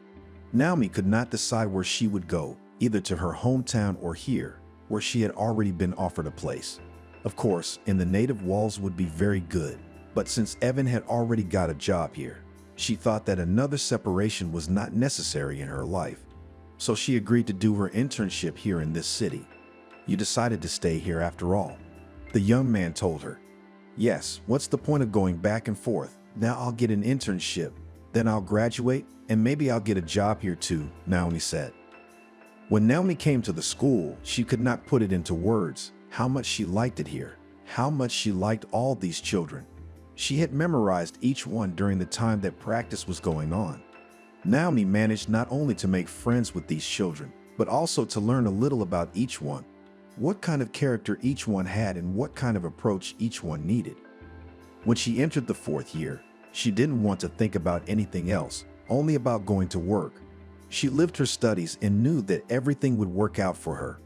Naomi could not decide where she would go, either to her hometown or here, where she had already been offered a place. Of course, in the native walls would be very good, but since Evan had already got a job here, she thought that another separation was not necessary in her life. So she agreed to do her internship here in this city. You decided to stay here after all, the young man told her. Yes, what's the point of going back and forth? Now I'll get an internship, then I'll graduate, and maybe I'll get a job here too, Naomi said. When Naomi came to the school, she could not put it into words how much she liked it here, how much she liked all these children. She had memorized each one during the time that practice was going on. Naomi managed not only to make friends with these children, but also to learn a little about each one, what kind of character each one had and what kind of approach each one needed. When she entered the 4th year, she didn't want to think about anything else, only about going to work. She lived her studies and knew that everything would work out for her.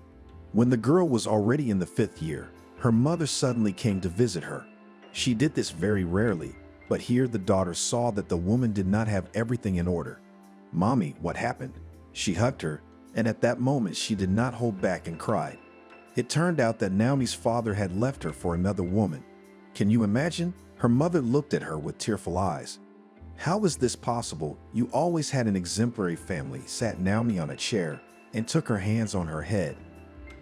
When the girl was already in the 5th year, her mother suddenly came to visit her. She did this very rarely, but here the daughter saw that the woman did not have everything in order. Mommy, what happened? She hugged her, and at that moment she did not hold back and cried. It turned out that Naomi's father had left her for another woman. Can you imagine? Her mother looked at her with tearful eyes. How is this possible? You always had an exemplary family, sat Naomi on a chair and took her hands on her head.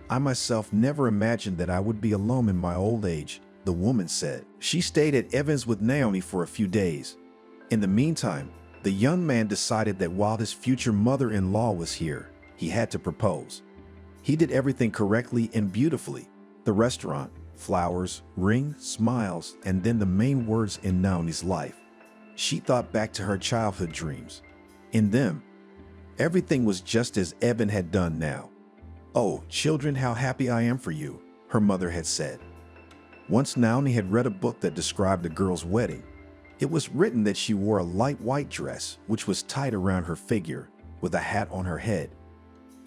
I myself never imagined that I would be alone in my old age, the woman said. She stayed at Evans with Naomi for a few days. In the meantime, the young man decided that while his future mother-in-law was here, he had to propose. He did everything correctly and beautifully. The restaurant, flowers, ring, smiles, and then the main words in Naomi's life. She thought back to her childhood dreams. In them, Everything was just as Evan had done now. "Oh, children, how happy I am for you," her mother had said. Once Naomi had read a book that described a girl's wedding. It was written that she wore a light white dress, which was tied around her figure, with a hat on her head.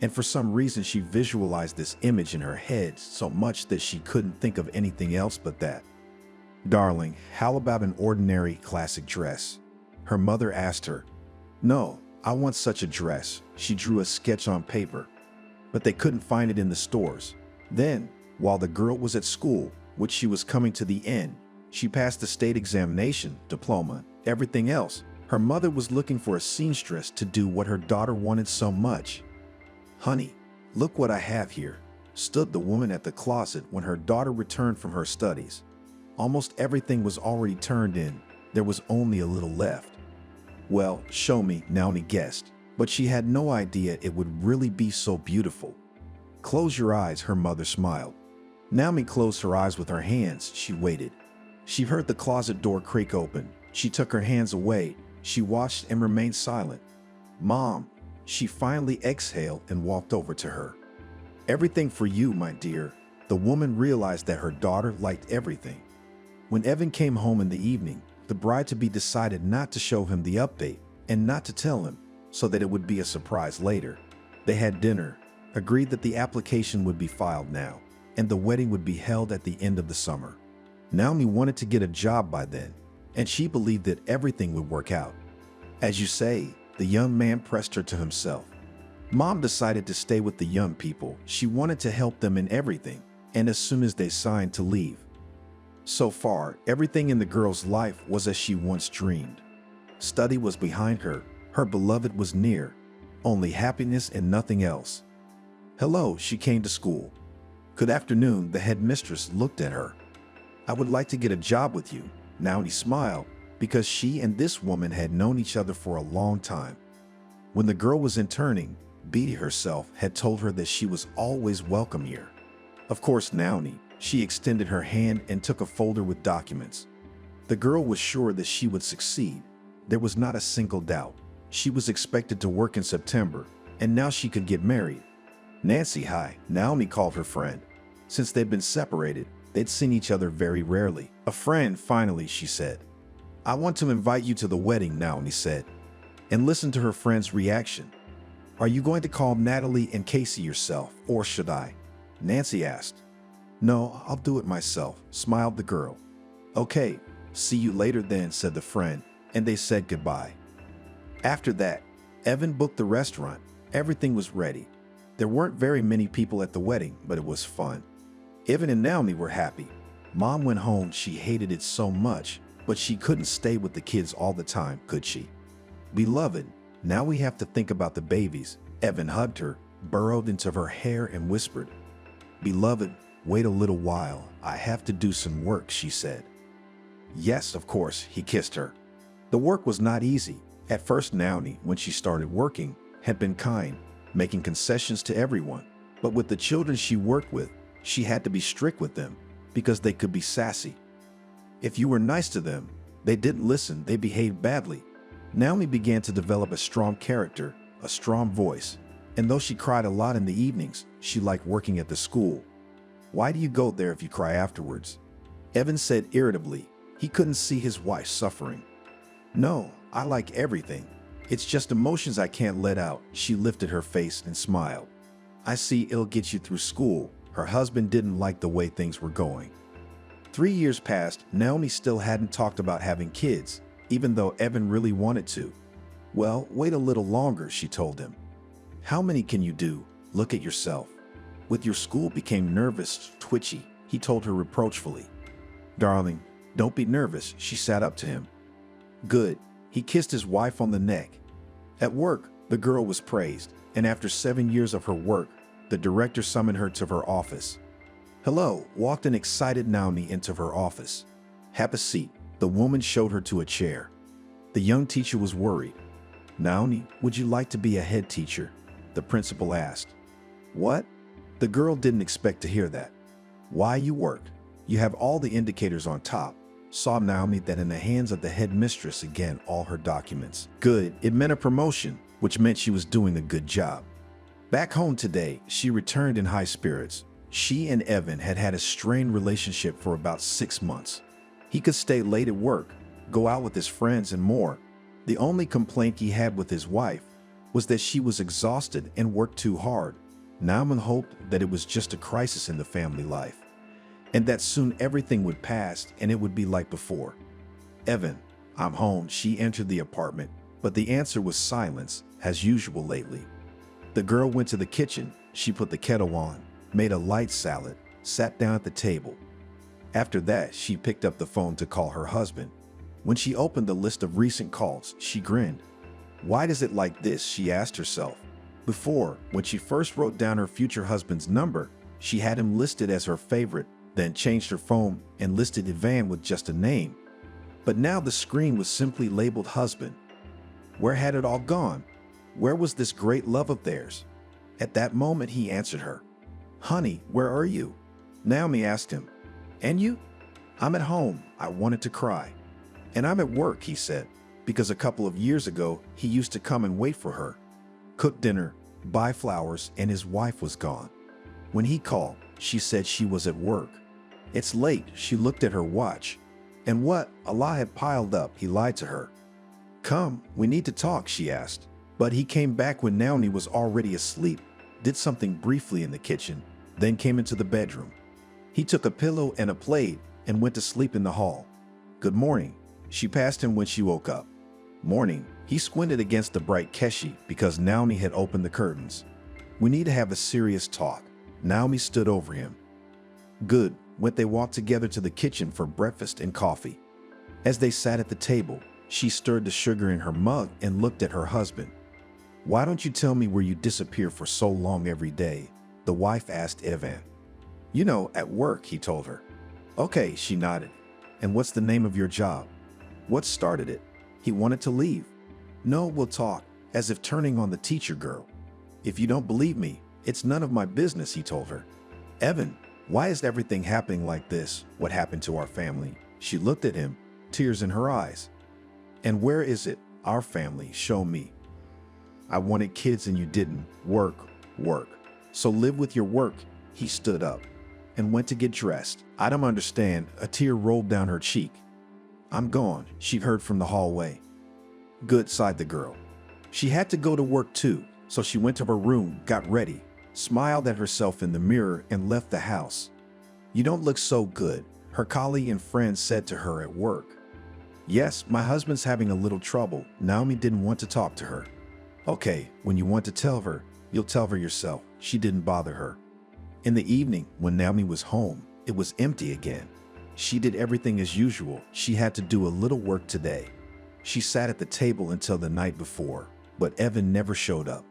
And for some reason, she visualized this image in her head so much that she couldn't think of anything else but that. "Darling, how about an ordinary classic dress?" her mother asked her. "No, I want such a dress." She drew a sketch on paper, but they couldn't find it in the stores. Then, while the girl was at school, which she was coming to the end, she passed the state examination, diploma, everything else. Her mother was looking for a seamstress to do what her daughter wanted so much. "Honey, look what I have here," stood the woman at the closet when her daughter returned from her studies. Almost everything was already turned in. There was only a little left. "Well, show me," Naomi guessed, but she had no idea it would really be so beautiful. "Close your eyes," her mother smiled. Naomi closed her eyes with her hands. She waited. She heard the closet door creak open. She took her hands away. She watched and remained silent. "Mom," she finally exhaled and walked over to her. "Everything for you, my dear." The woman realized that her daughter liked everything. When Evan came home in the evening, the bride-to-be decided not to show him the update and not to tell him, so that it would be a surprise later. They had dinner, agreed that the application would be filed now, and the wedding would be held at the end of the summer. Naomi wanted to get a job by then, and she believed that everything would work out. "As you say," the young man pressed her to himself. Mom decided to stay with the young people. She wanted to help them in everything, and as soon as they signed to leave. So far, everything in the girl's life was as she once dreamed. Study was behind her. Her beloved was near. Only happiness and nothing else. "Hello," she came to school. "Good afternoon," the headmistress looked at her. "I would like to get a job with you." Naomi smiled, because she and this woman had known each other for a long time. When the girl was interning, Beatty herself had told her that she was always welcome here. Of course, Naomi, she extended her hand and took a folder with documents. The girl was sure that she would succeed. There was not a single doubt. She was expected to work in September, and now she could get married. "Nancy, hi," Naomi called her friend. Since they'd been separated, they'd seen each other very rarely. "A friend, finally," she said. "I want to invite you to the wedding," Naomi said, and listened to her friend's reaction. "Are you going to call Natalie and Casey yourself, or should I?" Nancy asked. "No, I'll do it myself," smiled the girl. "Okay, see you later then," said the friend, and they said goodbye. After that, Evan booked the restaurant. Everything was ready. There weren't very many people at the wedding, but it was fun. Evan and Naomi were happy. Mom went home. She hated it so much, but she couldn't stay with the kids all the time, could she? "Beloved, now we have to think about the babies." Evan hugged her, burrowed into her hair, and whispered. "Beloved, wait a little while. I have to do some work," she said. "Yes, of course," he kissed her. The work was not easy. At first, Naomi, when she started working, had been kind, making concessions to everyone. But with the children she worked with, she had to be strict with them because they could be sassy. If you were nice to them, they didn't listen, they behaved badly. Naomi began to develop a strong character, a strong voice, and though she cried a lot in the evenings, she liked working at the school. "Why do you go there if you cry afterwards?" Evan said irritably. He couldn't see his wife suffering. "No, I like everything. It's just emotions I can't let out." She lifted her face and smiled. "I see, it'll get you through school." Her husband didn't like the way things were going. 3 years passed. Naomi still hadn't talked about having kids, even though Evan really wanted to. "Well, wait a little longer," she told him. "How many can you do? Look at yourself." "With your school became nervous, twitchy," he told her reproachfully. "Darling, don't be nervous." She sat up to him. "Good." He kissed his wife on the neck. At work, the girl was praised, and after 7 years of her work, the director summoned her to her office. "Hello," walked an excited Naomi into her office. "Have a seat." The woman showed her to a chair. The young teacher was worried. "Naomi, would you like to be a head teacher?" the principal asked. "What?" The girl didn't expect to hear that. "Why, you worked. You have all the indicators on top." Saw Naomi that in the hands of the headmistress again all her documents. Good, it meant a promotion. which meant she was doing a good job. Back home today, she returned in high spirits. She and Evan had had a strained relationship for about 6 months. He could stay late at work, go out with his friends, and more. The only complaint he had with his wife was that she was exhausted and worked too hard. Nauman hoped that it was just a crisis in the family life, and that soon everything would pass and it would be like before. "Evan, I'm home." She entered the apartment, but the answer was silence, as usual lately. The girl went to the kitchen. She put the kettle on, made a light salad, sat down at the table. After that, she picked up the phone to call her husband. When she opened the list of recent calls, she grinned. Why does it like this? She asked herself. Before, when she first wrote down her future husband's number, she had him listed as her favorite, then changed her phone and listed Ivan with just a name. But now the screen was simply labeled husband. Where had it all gone? Where was this great love of theirs? At that moment, he answered her. "Honey, where are you?" Naomi asked him. "And you?" "I'm at home." I wanted to cry. "And I'm at work," he said, because a couple of years ago, he used to come and wait for her, cook dinner, buy flowers, and his wife was gone. When he called, she said she was at work. "It's late." She looked at her watch. And what Allah had piled up, he lied to her. "Come, we need to talk," she asked. But he came back when Naomi was already asleep, did something briefly in the kitchen, then came into the bedroom. He took a pillow and a plate and went to sleep in the hall. "Good morning." She passed him when she woke up. "Morning." He squinted against the bright keshi because Naomi had opened the curtains. "We need to have a serious talk." Naomi stood over him. "Good." They walked together to the kitchen for breakfast and coffee. As they sat at the table, she stirred the sugar in her mug and looked at her husband. "Why don't you tell me where you disappear for so long every day?" the wife asked Evan. "You know, at work," he told her. "Okay," she nodded. "And what's the name of your job?" "What started it?" He wanted to leave. "No, we'll talk," as if turning on the teacher girl. "If you don't believe me, it's none of my business," he told her. "Evan, why is everything happening like this? What happened to our family?" She looked at him, tears in her eyes. "And where is it? Our family, show me." "I wanted kids and you didn't. Work, work. So live with your work." He stood up and went to get dressed. "I don't understand." A tear rolled down her cheek. "I'm gone," she heard from the hallway. "Good," sighed the girl. She had to go to work too, so she went to her room, got ready, smiled at herself in the mirror, and left the house. "You don't look so good," her colleague and friend said to her at work. "Yes, my husband's having a little trouble." Naomi didn't want to talk to her. "Okay, when you want to tell her, you'll tell her yourself." She didn't bother her. In the evening, when Naomi was home, it was empty again. She did everything as usual. She had to do a little work today. She sat at the table until the night before, but Evan never showed up.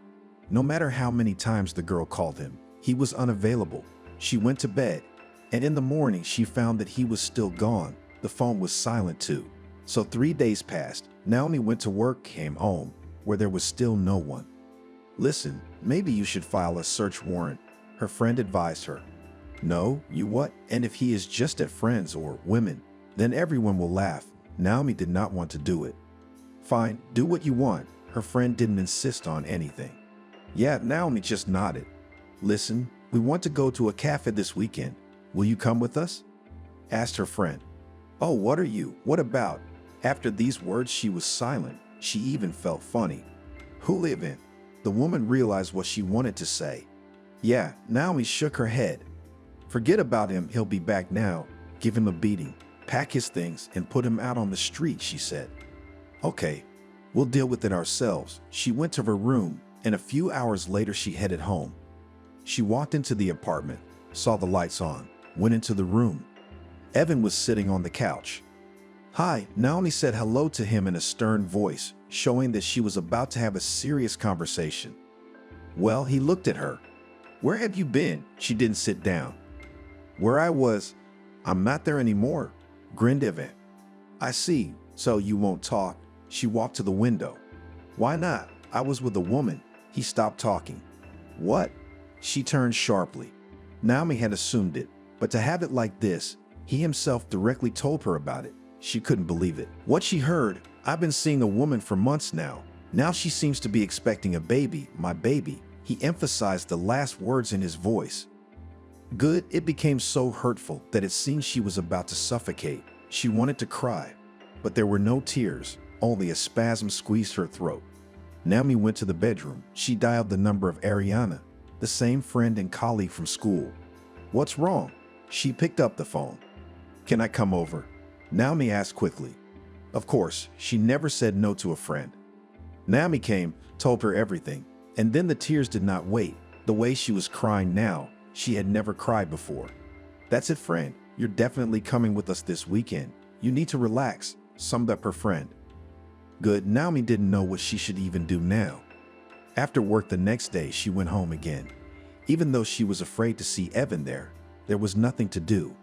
No matter how many times the girl called him, he was unavailable. She went to bed, and in the morning she found that he was still gone. The phone was silent too. So 3 days passed. Naomi went to work, came home, where there was still no one. "Listen, maybe you should file a search warrant," her friend advised her. "No, you what? And if he is just at friends or women, then everyone will laugh." Naomi did not want to do it. "Fine, do what you want." Her friend didn't insist on anything. Yeah, Naomi just nodded. "Listen, we want to go to a cafe this weekend. Will you come with us?" asked her friend. "Oh, what are you? What about?" After these words, she was silent. She even felt funny. "Who live in?" The woman realized what she wanted to say. "Yeah," Naomi shook her head. "Forget about him. He'll be back now. Give him a beating. Pack his things and put him out on the street," she said. "Okay, we'll deal with it ourselves." She went to her room, and a few hours later she headed home. She walked into the apartment, saw the lights on, went into the room. Evan was sitting on the couch. "Hi," Naomi said hello to him in a stern voice, showing that she was about to have a serious conversation. Well, he looked at her. "Where have you been?" She didn't sit down. "Where I was. I'm not there anymore," grinned Evan. "I see, so you won't talk." She walked to the window. "Why not? I was with a woman." He stopped talking. "What?" She turned sharply. Naomi had assumed it, but to have it like this, he himself directly told her about it. She couldn't believe it. What she heard, "I've been seeing a woman for months now." Now she seems to be expecting a baby, my baby. He emphasized the last words in his voice. Good, it became so hurtful that it seemed she was about to suffocate. She wanted to cry, but there were no tears, only a spasm squeezed her throat. Naomi went to the bedroom. She dialed the number of Ariana, the same friend and colleague from school. What's wrong? She picked up the phone. Can I come over? Naomi asked quickly. Of course, she never said no to a friend. Naomi came, told her everything, and then the tears did not wait. The way she was crying now, she had never cried before. That's it, friend. You're definitely coming with us this weekend. You need to relax, summed up her friend. Good, Naomi didn't know what she should even do now. After work the next day, she went home again. Even though she was afraid to see Evan there was nothing to do.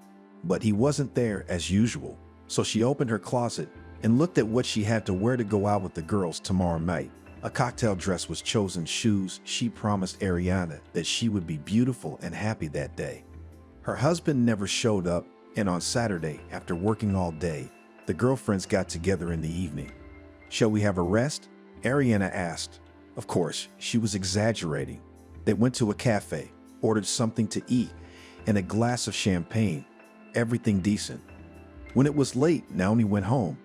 But he wasn't there as usual, so she opened her closet and looked at what she had to wear to go out with the girls tomorrow night. A cocktail dress was chosen, shoes. She promised Ariana that she would be beautiful and happy that day. Her husband never showed up, and on Saturday, after working all day, the girlfriends got together in the evening. Shall we have a rest? Ariana asked. Of course, she was exaggerating. They went to a cafe, ordered something to eat, and a glass of champagne. Everything decent. When it was late, Naomi went home.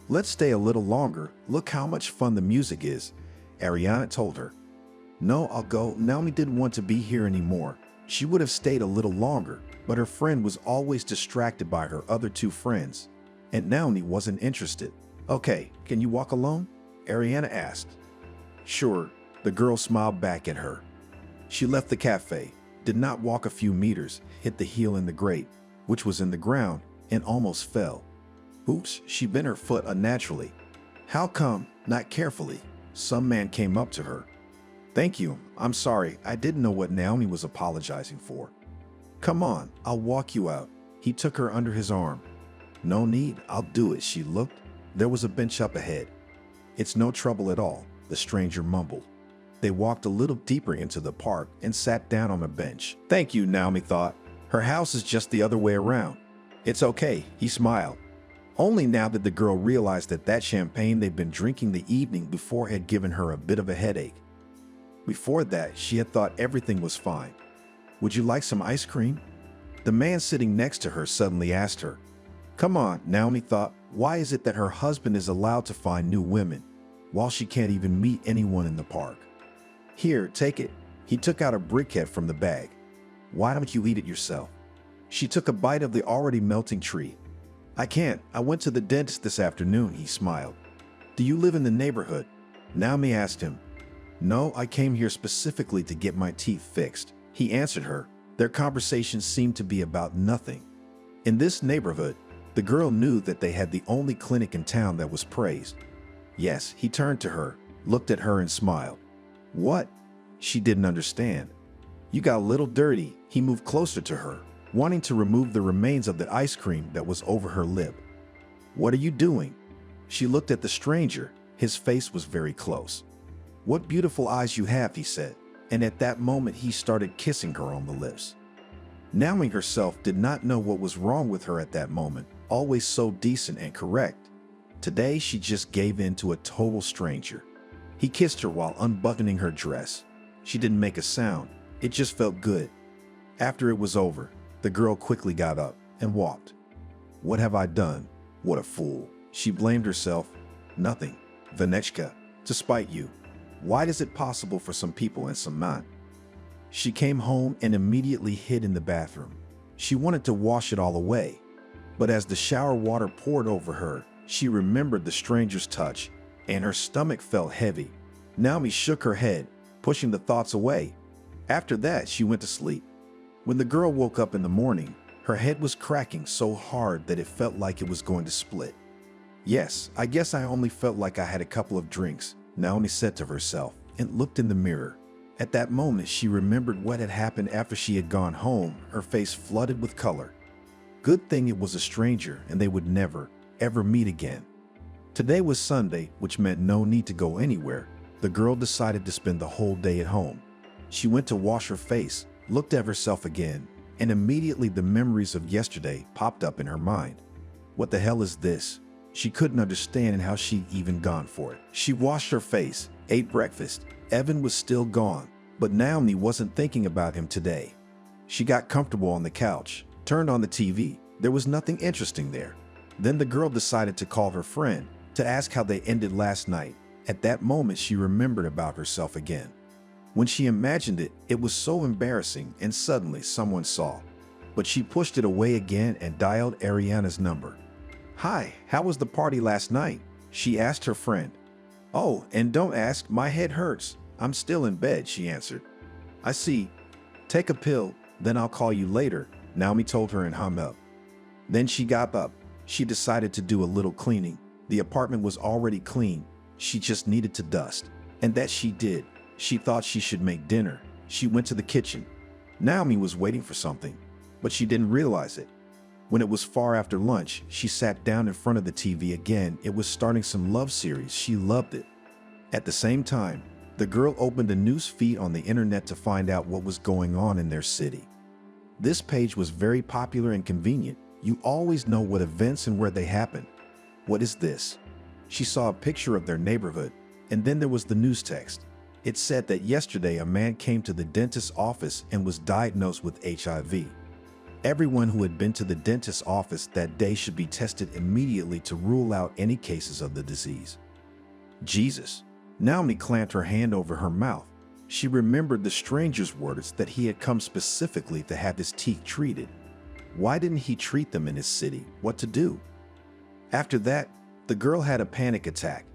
Let's stay a little longer. Look how much fun the music is, Ariana told her. No, I'll go. Naomi didn't want to be here anymore. She would have stayed a little longer, but her friend was always distracted by her other two friends, and Naomi wasn't interested. Okay, can you walk alone? Ariana asked. Sure, the girl smiled back at her. She left the cafe, did not walk a few meters, hit the heel in the grate, which was in the ground, and almost fell. Oops, she bent her foot unnaturally. How come? Not carefully. Some man came up to her. Thank you. I'm sorry. I didn't know what Naomi was apologizing for. Come on, I'll walk you out. He took her under his arm. No need, I'll do it. She looked. There was a bench up ahead. It's no trouble at all, the stranger mumbled. They walked a little deeper into the park and sat down on a bench. Thank you, Naomi thought. Her house is just the other way around. It's okay, he smiled. Only now did the girl realize that champagne they'd been drinking the evening before had given her a bit of a headache. Before that, she had thought everything was fine. Would you like some ice cream? The man sitting next to her suddenly asked her. Come on, Naomi thought, why is it that her husband is allowed to find new women, while she can't even meet anyone in the park? Here, take it. He took out a briquette from the bag. Why don't you eat it yourself? She took a bite of the already melting treat. I can't. I went to the dentist this afternoon, he smiled. Do you live in the neighborhood? Naomi asked him. No, I came here specifically to get my teeth fixed, he answered her. Their conversation seemed to be about nothing. In this neighborhood, the girl knew that they had the only clinic in town that was praised. Yes, he turned to her, looked at her and smiled. What? She didn't understand. You got a little dirty. He moved closer to her, wanting to remove the remains of the ice cream that was over her lip. What are you doing? She looked at the stranger. His face was very close. What beautiful eyes you have, he said, and at that moment he started kissing her on the lips. Naomi herself did not know what was wrong with her at that moment, always so decent and correct. Today she just gave in to a total stranger. He kissed her while unbuttoning her dress. She didn't make a sound. It just felt good. After it was over, the girl quickly got up and walked. What have I done? What a fool. She blamed herself. Nothing, Vanechka, to spite you. Why is it possible for some people and some not? She came home and immediately hid in the bathroom. She wanted to wash it all away, but as the shower water poured over her, she remembered the stranger's touch, and her stomach felt heavy. Naomi shook her head, pushing the thoughts away. After that, she went to sleep. When the girl woke up in the morning, her head was cracking so hard that it felt like it was going to split. Yes, I guess I only felt like I had a couple of drinks, Naomi said to herself, and looked in the mirror. At that moment, she remembered what had happened after she had gone home, her face flooded with color. Good thing it was a stranger and they would never, ever meet again. Today was Sunday, which meant no need to go anywhere. The girl decided to spend the whole day at home. She went to wash her face, looked at herself again, and immediately the memories of yesterday popped up in her mind. What the hell is this? She couldn't understand how she'd even gone for it. She washed her face, ate breakfast. Evan was still gone, but Naomi wasn't thinking about him today. She got comfortable on the couch, turned on the TV. There was nothing interesting there. Then the girl decided to call her friend to ask how they ended last night. At that moment, she remembered about herself again. When she imagined it, it was so embarrassing, and suddenly someone saw. But she pushed it away again and dialed Ariana's number. "Hi, how was the party last night?" she asked her friend. "Oh, and don't ask, my head hurts. I'm still in bed," she answered. "I see. Take a pill, then I'll call you later," Naomi told her and hung up. Then she got up. She decided to do a little cleaning. The apartment was already clean. She just needed to dust. And that she did. She thought she should make dinner. She went to the kitchen. Naomi was waiting for something, but she didn't realize it. When it was far after lunch, she sat down in front of the TV again. It was starting some love series. She loved it. At the same time, the girl opened a news feed on the internet to find out what was going on in their city. This page was very popular and convenient. You always know what events and where they happen. What is this? She saw a picture of their neighborhood, and then there was the news text. It said that yesterday a man came to the dentist's office and was diagnosed with HIV. Everyone who had been to the dentist's office that day should be tested immediately to rule out any cases of the disease. Jesus! Naomi clamped her hand over her mouth. She remembered the stranger's words that he had come specifically to have his teeth treated. Why didn't he treat them in his city? What to do? After that, the girl had a panic attack.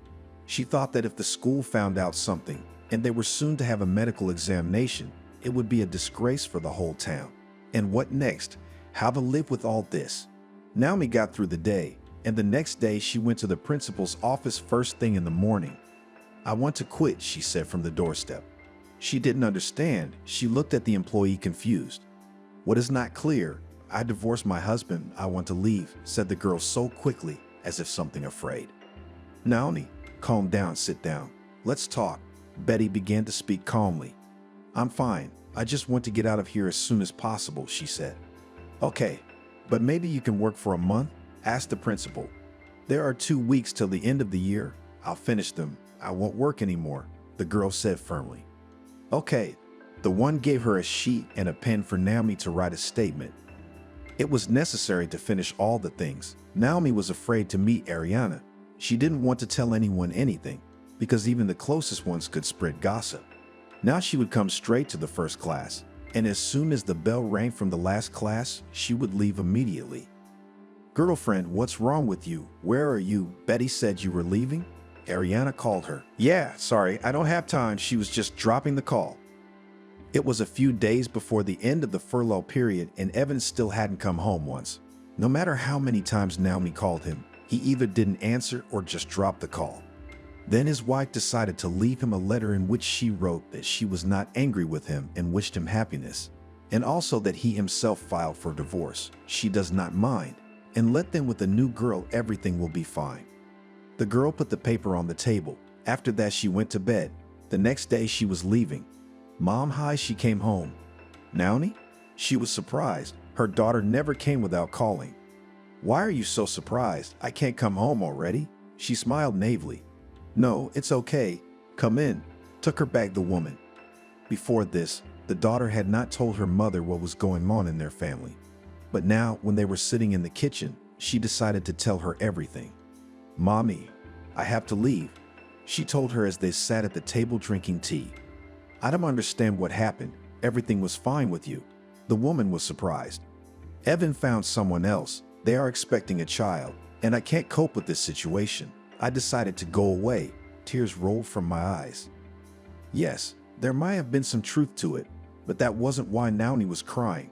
She thought that if the school found out something, and they were soon to have a medical examination, it would be a disgrace for the whole town. And what next? How to live with all this? Naomi got through the day, and the next day she went to the principal's office first thing in the morning. "I want to quit," she said from the doorstep. She didn't understand. She looked at the employee confused. "What is not clear? I divorced my husband. I want to leave," said the girl so quickly, as if something afraid. "Naomi, calm down, sit down. Let's talk." Betty began to speak calmly. "I'm fine. I just want to get out of here as soon as possible," she said. "Okay, but maybe you can work for a month?" asked the principal. "There are 2 weeks till the end of the year. I'll finish them. I won't work anymore," the girl said firmly. "Okay." The one gave her a sheet and a pen for Naomi to write a statement. It was necessary to finish all the things. Naomi was afraid to meet Ariana. She didn't want to tell anyone anything, because even the closest ones could spread gossip. Now she would come straight to the first class, and as soon as the bell rang from the last class, she would leave immediately. "Girlfriend, what's wrong with you? Where are you? Betty said you were leaving?" Ariana called her. "Yeah, sorry, I don't have time." She was just dropping the call. It was a few days before the end of the furlough period, and Evan still hadn't come home once. No matter how many times Naomi called him, he either didn't answer or just dropped the call. Then his wife decided to leave him a letter in which she wrote that she was not angry with him and wished him happiness, and also that he himself filed for divorce. She does not mind, and let them with a new girl, everything will be fine. The girl put the paper on the table. After that, she went to bed. The next day she was leaving. "Mom, hi," she came home. "Naomi?" She was surprised. Her daughter never came without calling. "Why are you so surprised? I can't come home already?" She smiled naively. "No, it's okay. Come in," took her back the woman. Before this, the daughter had not told her mother what was going on in their family. But now, when they were sitting in the kitchen, she decided to tell her everything. "Mommy, I have to leave," she told her as they sat at the table drinking tea. "I don't understand what happened. Everything was fine with you." The woman was surprised. "Evan found someone else. They are expecting a child, and I can't cope with this situation. I decided to go away." Tears rolled from my eyes. Yes, there might have been some truth to it, but that wasn't why Naomi was crying.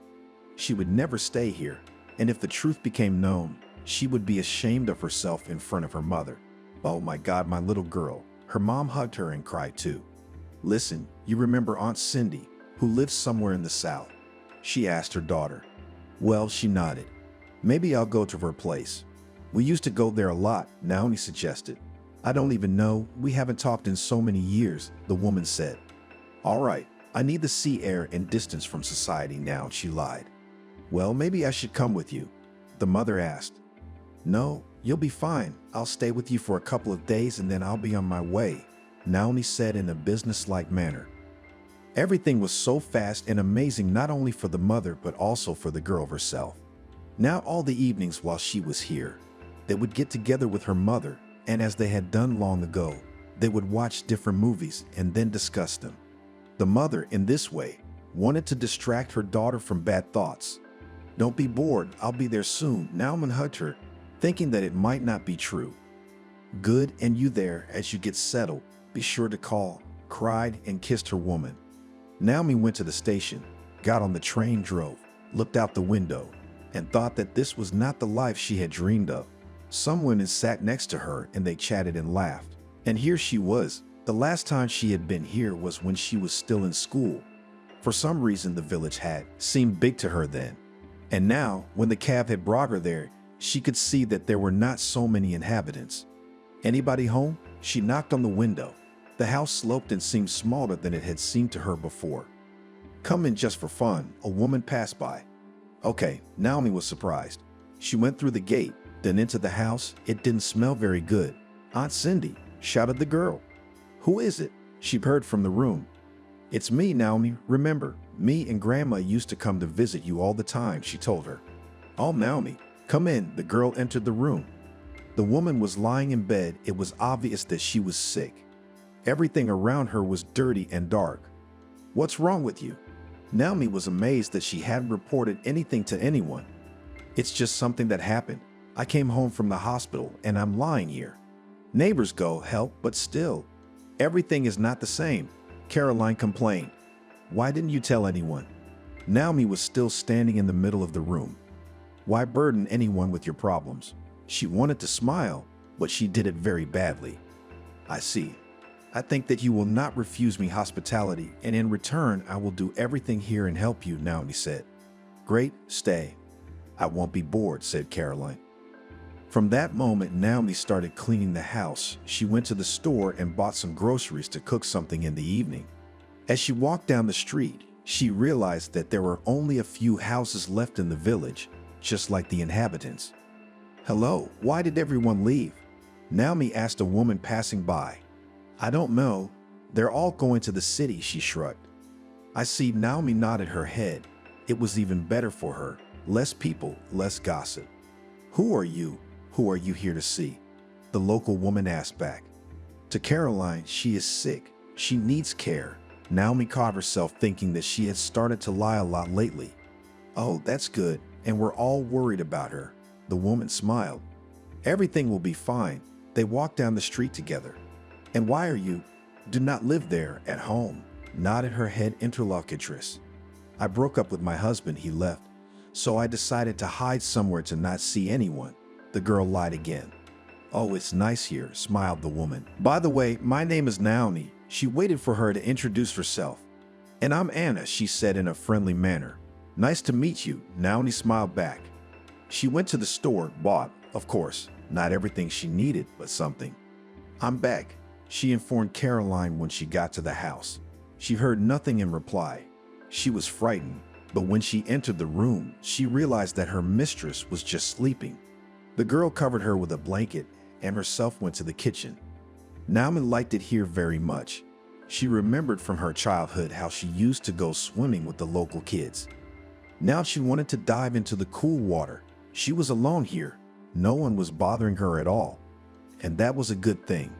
She would never stay here, and if the truth became known, she would be ashamed of herself in front of her mother. "Oh my God, my little girl." Her mom hugged her and cried too. "Listen, you remember Aunt Cindy, who lives somewhere in the South?" she asked her daughter. "Well," she nodded. "Maybe I'll go to her place. We used to go there a lot," Naomi suggested. "I don't even know. We haven't talked in so many years," the woman said. "All right, I need the sea air and distance from society now," she lied. "Well, maybe I should come with you," the mother asked. "No, You'll be fine. I'll stay with you for a couple of days and then I'll be on my way, Naomi said in a businesslike manner. Everything was so fast and amazing, not only for the mother but also for the girl herself. Now all the evenings while she was here, they would get together with her mother, and as they had done long ago, they would watch different movies and then discuss them. The mother, in this way, wanted to distract her daughter from bad thoughts. Don't be bored, I'll be there soon, Naomi hugged her, thinking that it might not be true. Good, and you there as you get settled, be sure to call, cried and kissed her woman. Naomi went to the station, got on the train, drove, looked out the window, and thought that this was not the life she had dreamed of. Some women sat next to her and they chatted and laughed. And here she was. The last time she had been here was when she was still in school. For some reason, the village had seemed big to her then. And now, when the cab had brought her there, she could see that there were not so many inhabitants. Anybody home? She knocked on the window. The house sloped and seemed smaller than it had seemed to her before. Come in just for fun, a woman passed by. Okay, Naomi was surprised. She went through the gate, then into the house. It didn't smell very good. Aunt Cindy, shouted the girl. Who is it? She heard from the room. It's me, Naomi. Remember, me and Grandma used to come to visit you all the time, she told her. Oh, Naomi, come in. The girl entered the room. The woman was lying in bed. It was obvious that she was sick. Everything around her was dirty and dark. What's wrong with you? Naomi was amazed that she hadn't reported anything to anyone. It's just something that happened. I came home from the hospital and I'm lying here. Neighbors go help, but still, everything is not the same, Caroline complained. Why didn't you tell anyone? Naomi was still standing in the middle of the room. Why burden anyone with your problems? She wanted to smile, but she did it very badly. I see. I think that you will not refuse me hospitality, and in return, I will do everything here and help you, Naomi said. Great, stay. I won't be bored, said Caroline. From that moment, Naomi started cleaning the house. She went to the store and bought some groceries to cook something in the evening. As she walked down the street, she realized that there were only a few houses left in the village, just like the inhabitants. Hello, why did everyone leave? Naomi asked a woman passing by. I don't know. They're all going to the city, she shrugged. I see. Naomi nodded her head. It was even better for her. Less people, less gossip. Who are you? Who are you here to see? The local woman asked back. To Caroline, she is sick. She needs care. Naomi caught herself thinking that she had started to lie a lot lately. Oh, that's good. And we're all worried about her. The woman smiled. Everything will be fine. They walked down the street together. And why are you? Do not live there, at home, nodded her head interlocutress. I broke up with my husband, he left, so I decided to hide somewhere to not see anyone. The girl lied again. Oh, it's nice here, smiled the woman. By the way, my name is Naomi. She waited for her to introduce herself. And I'm Anna, she said in a friendly manner. Nice to meet you, Naomi smiled back. She went to the store, bought, of course, not everything she needed, but something. I'm back, she informed Caroline when she got to the house. She heard nothing in reply. She was frightened, but when she entered the room, she realized that her mistress was just sleeping. The girl covered her with a blanket and herself went to the kitchen. Naomi liked it here very much. She remembered from her childhood how she used to go swimming with the local kids. Now she wanted to dive into the cool water. She was alone here. No one was bothering her at all. And that was a good thing.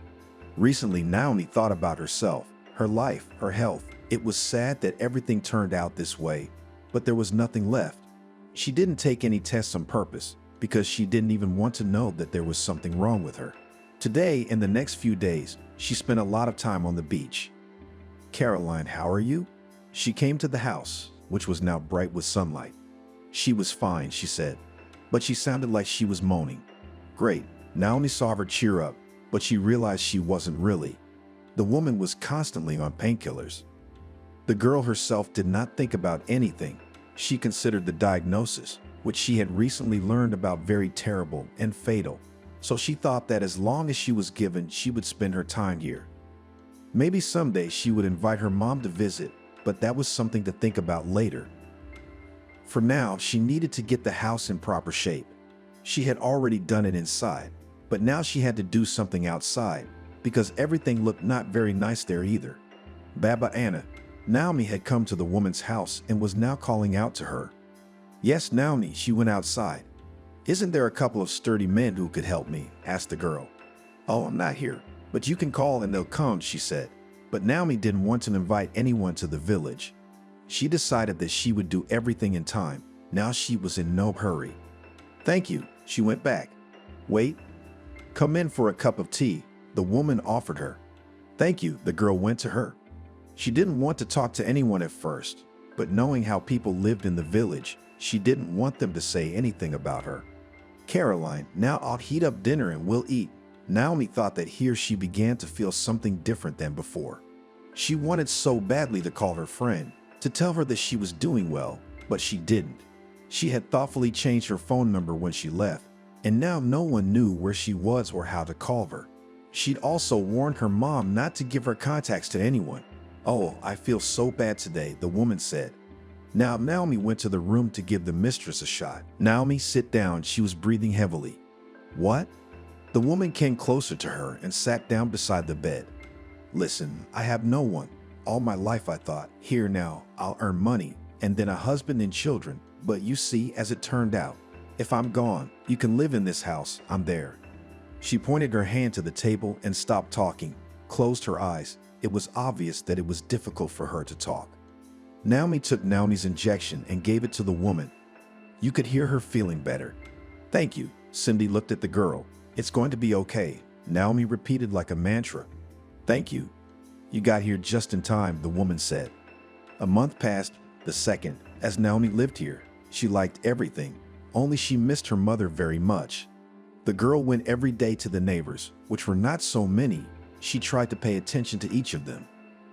Recently, Naomi thought about herself, her life, her health. It was sad that everything turned out this way, but there was nothing left. She didn't take any tests on purpose because she didn't even want to know that there was something wrong with her. Today and the next few days, she spent a lot of time on the beach. Caroline, how are you? She came to the house, which was now bright with sunlight. She was fine, she said, but she sounded like she was moaning. Great. Naomi saw her cheer up, but she realized she wasn't really. The woman was constantly on painkillers. The girl herself did not think about anything. She considered the diagnosis, which she had recently learned about, very terrible and fatal. So she thought that as long as she was given, she would spend her time here. Maybe someday she would invite her mom to visit, but that was something to think about later. For now, she needed to get the house in proper shape. She had already done it inside, but now she had to do something outside because everything looked not very nice there either. Baba Anna, Naomi had come to the woman's house and was now calling out to her. Yes, Naomi, she went outside. Isn't there a couple of sturdy men who could help me? Asked the girl. Oh, I'm not here, but you can call and they'll come, she said. But Naomi didn't want to invite anyone to the village. She decided that she would do everything in time. Now she was in no hurry. Thank you, she went back. Wait. Come in for a cup of tea, the woman offered her. Thank you, the girl went to her. She didn't want to talk to anyone at first, but knowing how people lived in the village, she didn't want them to say anything about her. Caroline, now I'll heat up dinner and we'll eat. Naomi thought that here she began to feel something different than before. She wanted so badly to call her friend, to tell her that she was doing well, but she didn't. She had thoughtfully changed her phone number when she left, and now no one knew where she was or how to call her. She'd also warned her mom not to give her contacts to anyone. Oh, I feel so bad today, the woman said. Now Naomi went to the room to give the mistress a shot. Naomi, sit down, she was breathing heavily. What? The woman came closer to her and sat down beside the bed. Listen, I have no one. All my life I thought, here now, I'll earn money, and then a husband and children. But you see, as it turned out, if I'm gone, you can live in this house, I'm there. She pointed her hand to the table and stopped talking, closed her eyes. It was obvious that it was difficult for her to talk. Naomi took Naomi's injection and gave it to the woman. You could hear her feeling better. Thank you, Cindy looked at the girl. It's going to be okay, Naomi repeated like a mantra. Thank you. You got here just in time, the woman said. A month passed, the second, as Naomi lived here. She liked everything, only she missed her mother very much. The girl went every day to the neighbors, which were not so many. She tried to pay attention to each of them.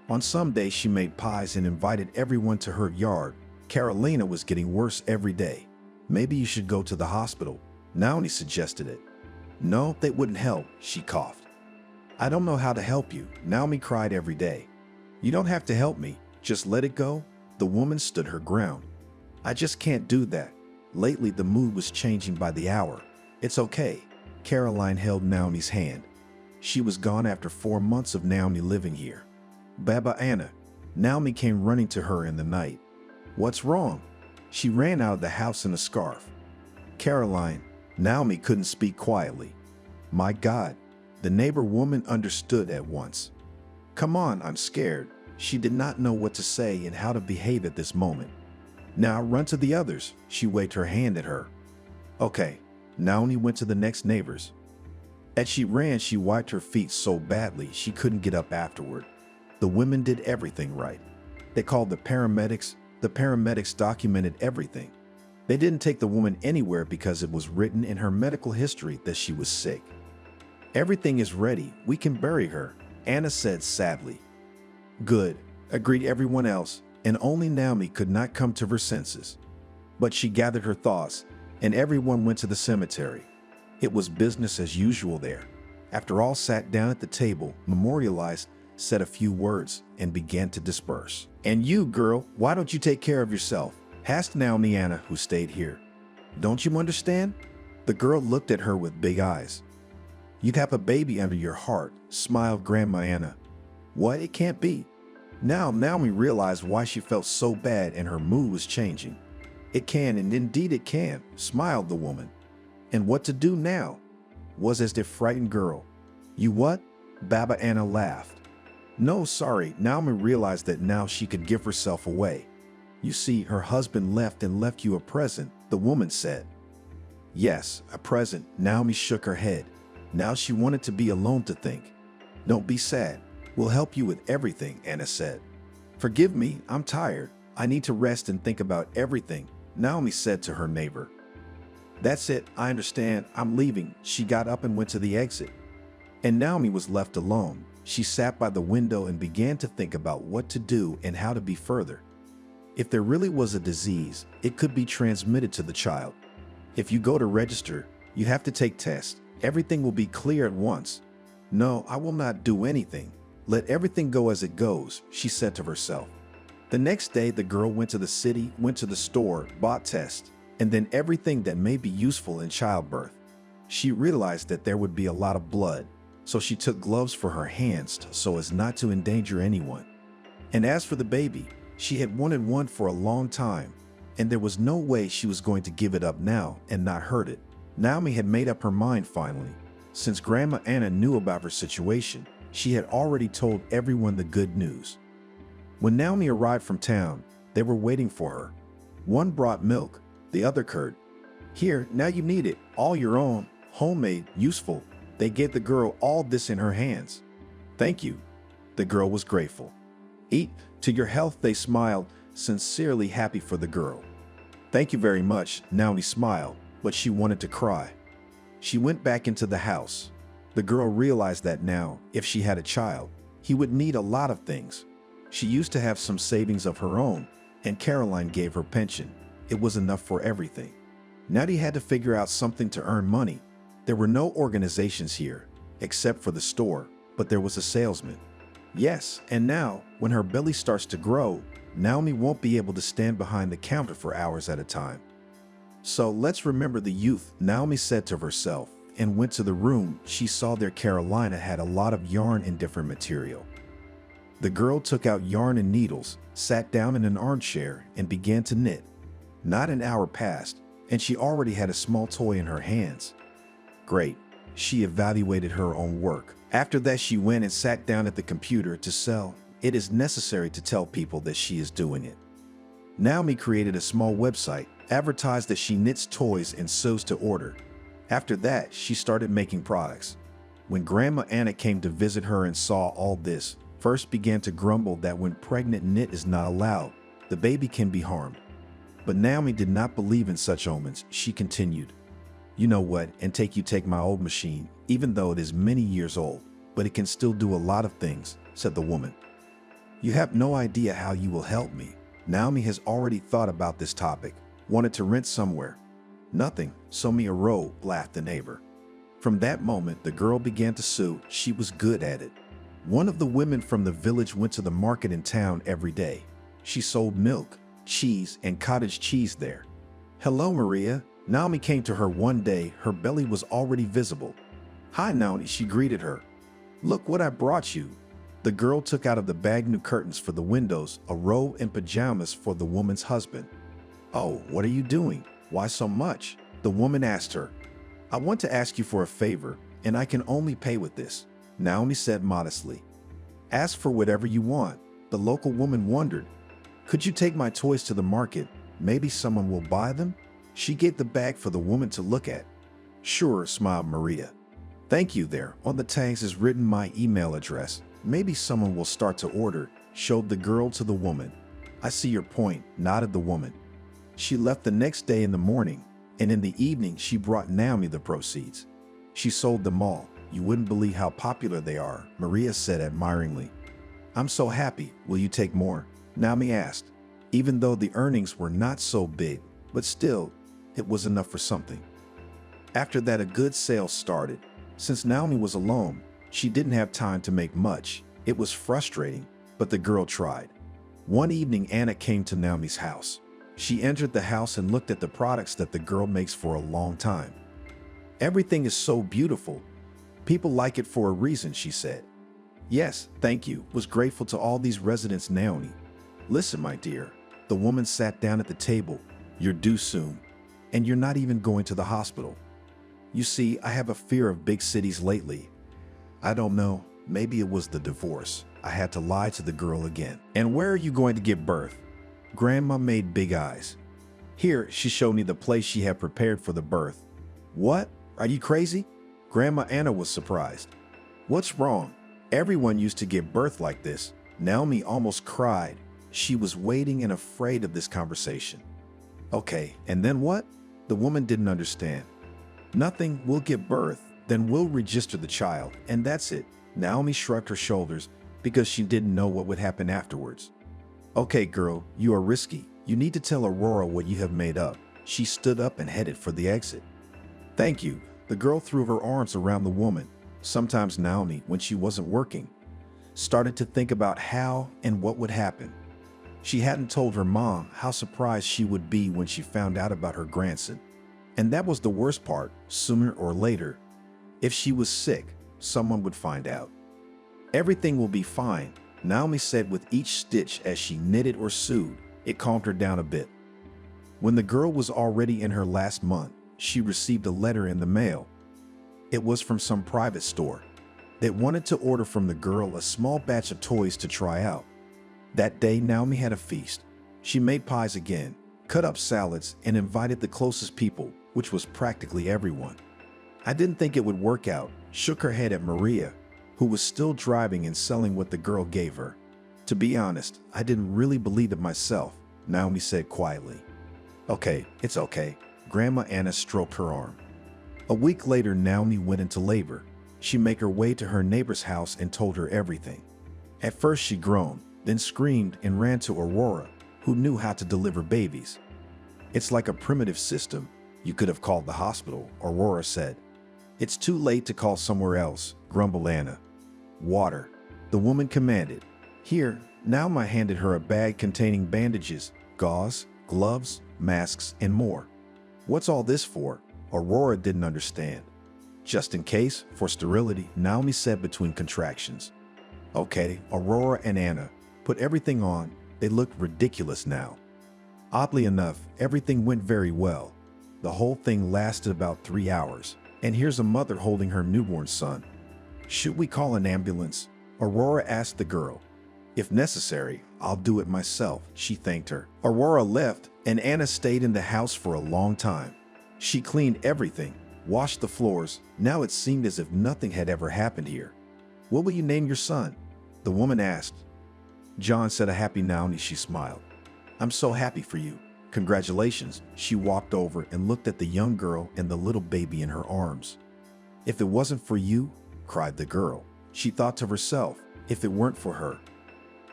On some days she made pies and invited everyone to her yard. Carolina was getting worse every day. Maybe you should go to the hospital, Naomi suggested it. No, they wouldn't help, she coughed. I don't know how to help you, Naomi cried every day. You don't have to help me, just let it go. The woman stood her ground. I just can't do that. Lately the mood was changing by the hour. It's okay. Caroline held Naomi's hand. She was gone after 4 months of Naomi living here. Baba Anna. Naomi came running to her in the night. What's wrong? She ran out of the house in a scarf. Caroline. Naomi couldn't speak quietly. My God. The neighbor woman understood at once. Come on, I'm scared. She did not know what to say and how to behave at this moment. Now run to the others. She waved her hand at her. Okay. Naomi went to the next neighbors. As she ran, she wiped her feet so badly she couldn't get up afterward. The women did everything right. They called the paramedics. The paramedics documented everything. They didn't take the woman anywhere because it was written in her medical history that she was sick. Everything is ready. We can bury her, Anna said sadly. Good, agreed everyone else, and only Naomi could not come to her senses. But she gathered her thoughts, and everyone went to the cemetery. It was business as usual there. After all sat down at the table, memorialized, said a few words, and began to disperse. And you, girl, why don't you take care of yourself? Asked Naomi Anna, who stayed here. Don't you understand? The girl looked at her with big eyes. You'd have a baby under your heart, smiled Grandma Anna. What? It can't be. Now Naomi realized why she felt so bad and her mood was changing. It can, and indeed it can, smiled the woman. And what to do now? Was as the frightened girl. You what? Baba Anna laughed. No, sorry, Naomi realized that now she could give herself away. You see, her husband left and left you a present, the woman said. Yes, a present, Naomi shook her head. Now she wanted to be alone to think. Don't be sad. We'll help you with everything, Anna said. Forgive me, I'm tired. I need to rest and think about everything, Naomi said to her neighbor. That's it, I understand, I'm leaving. She got up and went to the exit. And Naomi was left alone. She sat by the window and began to think about what to do and how to be further. If there really was a disease, it could be transmitted to the child. If you go to register, you have to take tests. Everything will be clear at once. No, I will not do anything. Let everything go as it goes, she said to herself. The next day, the girl went to the city, went to the store, bought tests. and then everything that may be useful in childbirth. She realized that there would be a lot of blood, so she took gloves for her hands so as not to endanger anyone. And as for the baby, she had wanted one for a long time, and there was no way she was going to give it up now and not hurt it. Naomi had made up her mind finally. Since Grandma Anna knew about her situation, she had already told everyone the good news. When Naomi arrived from town, they were waiting for her. One brought milk, the other curd. Here, now you need it, all your own, homemade, useful. They gave the girl all this in her hands. Thank you. The girl was grateful. Eat, to your health, they smiled, sincerely happy for the girl. Thank you very much, Naomi smiled, but she wanted to cry. She went back into the house. The girl realized that now, if she had a child, he would need a lot of things. She used to have some savings of her own, and Caroline gave her pension. It was enough for everything. Now he had to figure out something to earn money. There were no organizations here, except for the store, but there was a salesman. Yes, and now, when her belly starts to grow, Naomi won't be able to stand behind the counter for hours at a time. So let's remember the youth, Naomi said to herself, and went to the room. She saw there Carolina had a lot of yarn and different material. The girl took out yarn and needles, sat down in an armchair, and began to knit. Not an hour passed, and she already had a small toy in her hands. Great. She evaluated her own work. After that, she went and sat down at the computer to sell. It is necessary to tell people that she is doing it. Naomi created a small website, advertised that she knits toys and sews to order. After that, she started making products. When Grandma Anna came to visit her and saw all this, first began to grumble that when pregnant knit is not allowed, the baby can be harmed. But Naomi did not believe in such omens. She continued, "You know what, and take my old machine, even though it is many years old, but it can still do a lot of things," said the woman. "You have no idea how you will help me." Naomi has already thought about this topic, wanted to rent somewhere. "Nothing, sew me a robe," laughed the neighbor. From that moment, the girl began to sew. She was good at it. One of the women from the village went to the market in town every day. She sold milk, cheese, and cottage cheese there. "Hello, Maria." Naomi came to her one day. Her belly was already visible. "Hi, Naomi," she greeted her. "Look what I brought you." The girl took out of the bag new curtains for the windows, a robe and pajamas for the woman's husband. "Oh, what are you doing? Why so much?" the woman asked her. "I want to ask you for a favor, and I can only pay with this," Naomi said modestly. "Ask for whatever you want." The local woman wondered, "Could you take my toys to the market? Maybe someone will buy them?" She gave the bag for the woman to look at. "Sure," smiled Maria. "Thank you. There, on the tags is written my email address. Maybe someone will start to order," showed the girl to the woman. "I see your point," nodded the woman. She left the next day in the morning, and in the evening she brought Naomi the proceeds. She sold them all. "You wouldn't believe how popular they are," Maria said admiringly. "I'm so happy. Will you take more?" Naomi asked. Even though the earnings were not so big, but still, it was enough for something. After that, a good sale started. Since Naomi was alone, she didn't have time to make much. It was frustrating, but the girl tried. One evening, Anna came to Naomi's house. She entered the house and looked at the products that the girl makes for a long time. "Everything is so beautiful. People like it for a reason," she said. "Yes, thank you," was grateful to all these residents. Naomi, "Listen, my dear." The woman sat down at the table. "You're due soon, and you're not even going to the hospital. You see, I have a fear of big cities lately. I don't know, maybe it was the divorce. I had to lie to the girl again. And where are you going to give birth?" Grandma made big eyes. "Here," she showed me the place she had prepared for the birth. "What? Are you crazy?" Grandma Anna was surprised. "What's wrong? Everyone used to give birth like this." Naomi almost cried. She was waiting and afraid of this conversation. "Okay, and then what?" The woman didn't understand. "Nothing, we'll give birth, then we'll register the child, and that's it." Naomi shrugged her shoulders because she didn't know what would happen afterwards. "Okay, girl, you are risky. You need to tell Aurora what you have made up." She stood up and headed for the exit. "Thank you." The girl threw her arms around the woman. Sometimes Naomi, when she wasn't working, started to think about how and what would happen. She hadn't told her mom how surprised she would be when she found out about her grandson. And that was the worst part. Sooner or later, if she was sick, someone would find out. Everything will be fine, Naomi said with each stitch as she knitted or sewed. It calmed her down a bit. When the girl was already in her last month, she received a letter in the mail. It was from some private store. They wanted to order from the girl a small batch of toys to try out. That day, Naomi had a feast. She made pies again, cut up salads, and invited the closest people, which was practically everyone. I didn't think it would work out, shook her head at Maria, who was still driving and selling what the girl gave her. To be honest, I didn't really believe it myself, Naomi said quietly. Okay, it's okay. Grandma Anna stroked her arm. A week later, Naomi went into labor. She made her way to her neighbor's house and told her everything. At first she groaned, then screamed and ran to Aurora, who knew how to deliver babies. It's like a primitive system. You could have called the hospital, Aurora said. It's too late to call somewhere else, grumbled Anna. Water, the woman commanded. Here, Naomi handed her a bag containing bandages, gauze, gloves, masks, and more. What's all this for? Aurora didn't understand. Just in case, for sterility, Naomi said between contractions. Okay, Aurora and Anna put everything on. They looked ridiculous now. Oddly enough, everything went very well. The whole thing lasted about 3 hours, and here's a mother holding her newborn son. Should we call an ambulance? Aurora asked the girl. If necessary, I'll do it myself, she thanked her. Aurora left, and Anna stayed in the house for a long time. She cleaned everything, washed the floors. Now it seemed as if nothing had ever happened here. What will you name your son? The woman asked. John said, a happy Naomi. She smiled. I'm so happy for you. Congratulations. She walked over and looked at the young girl and the little baby in her arms. If it wasn't for you, cried the girl. She thought to herself, if it weren't for her,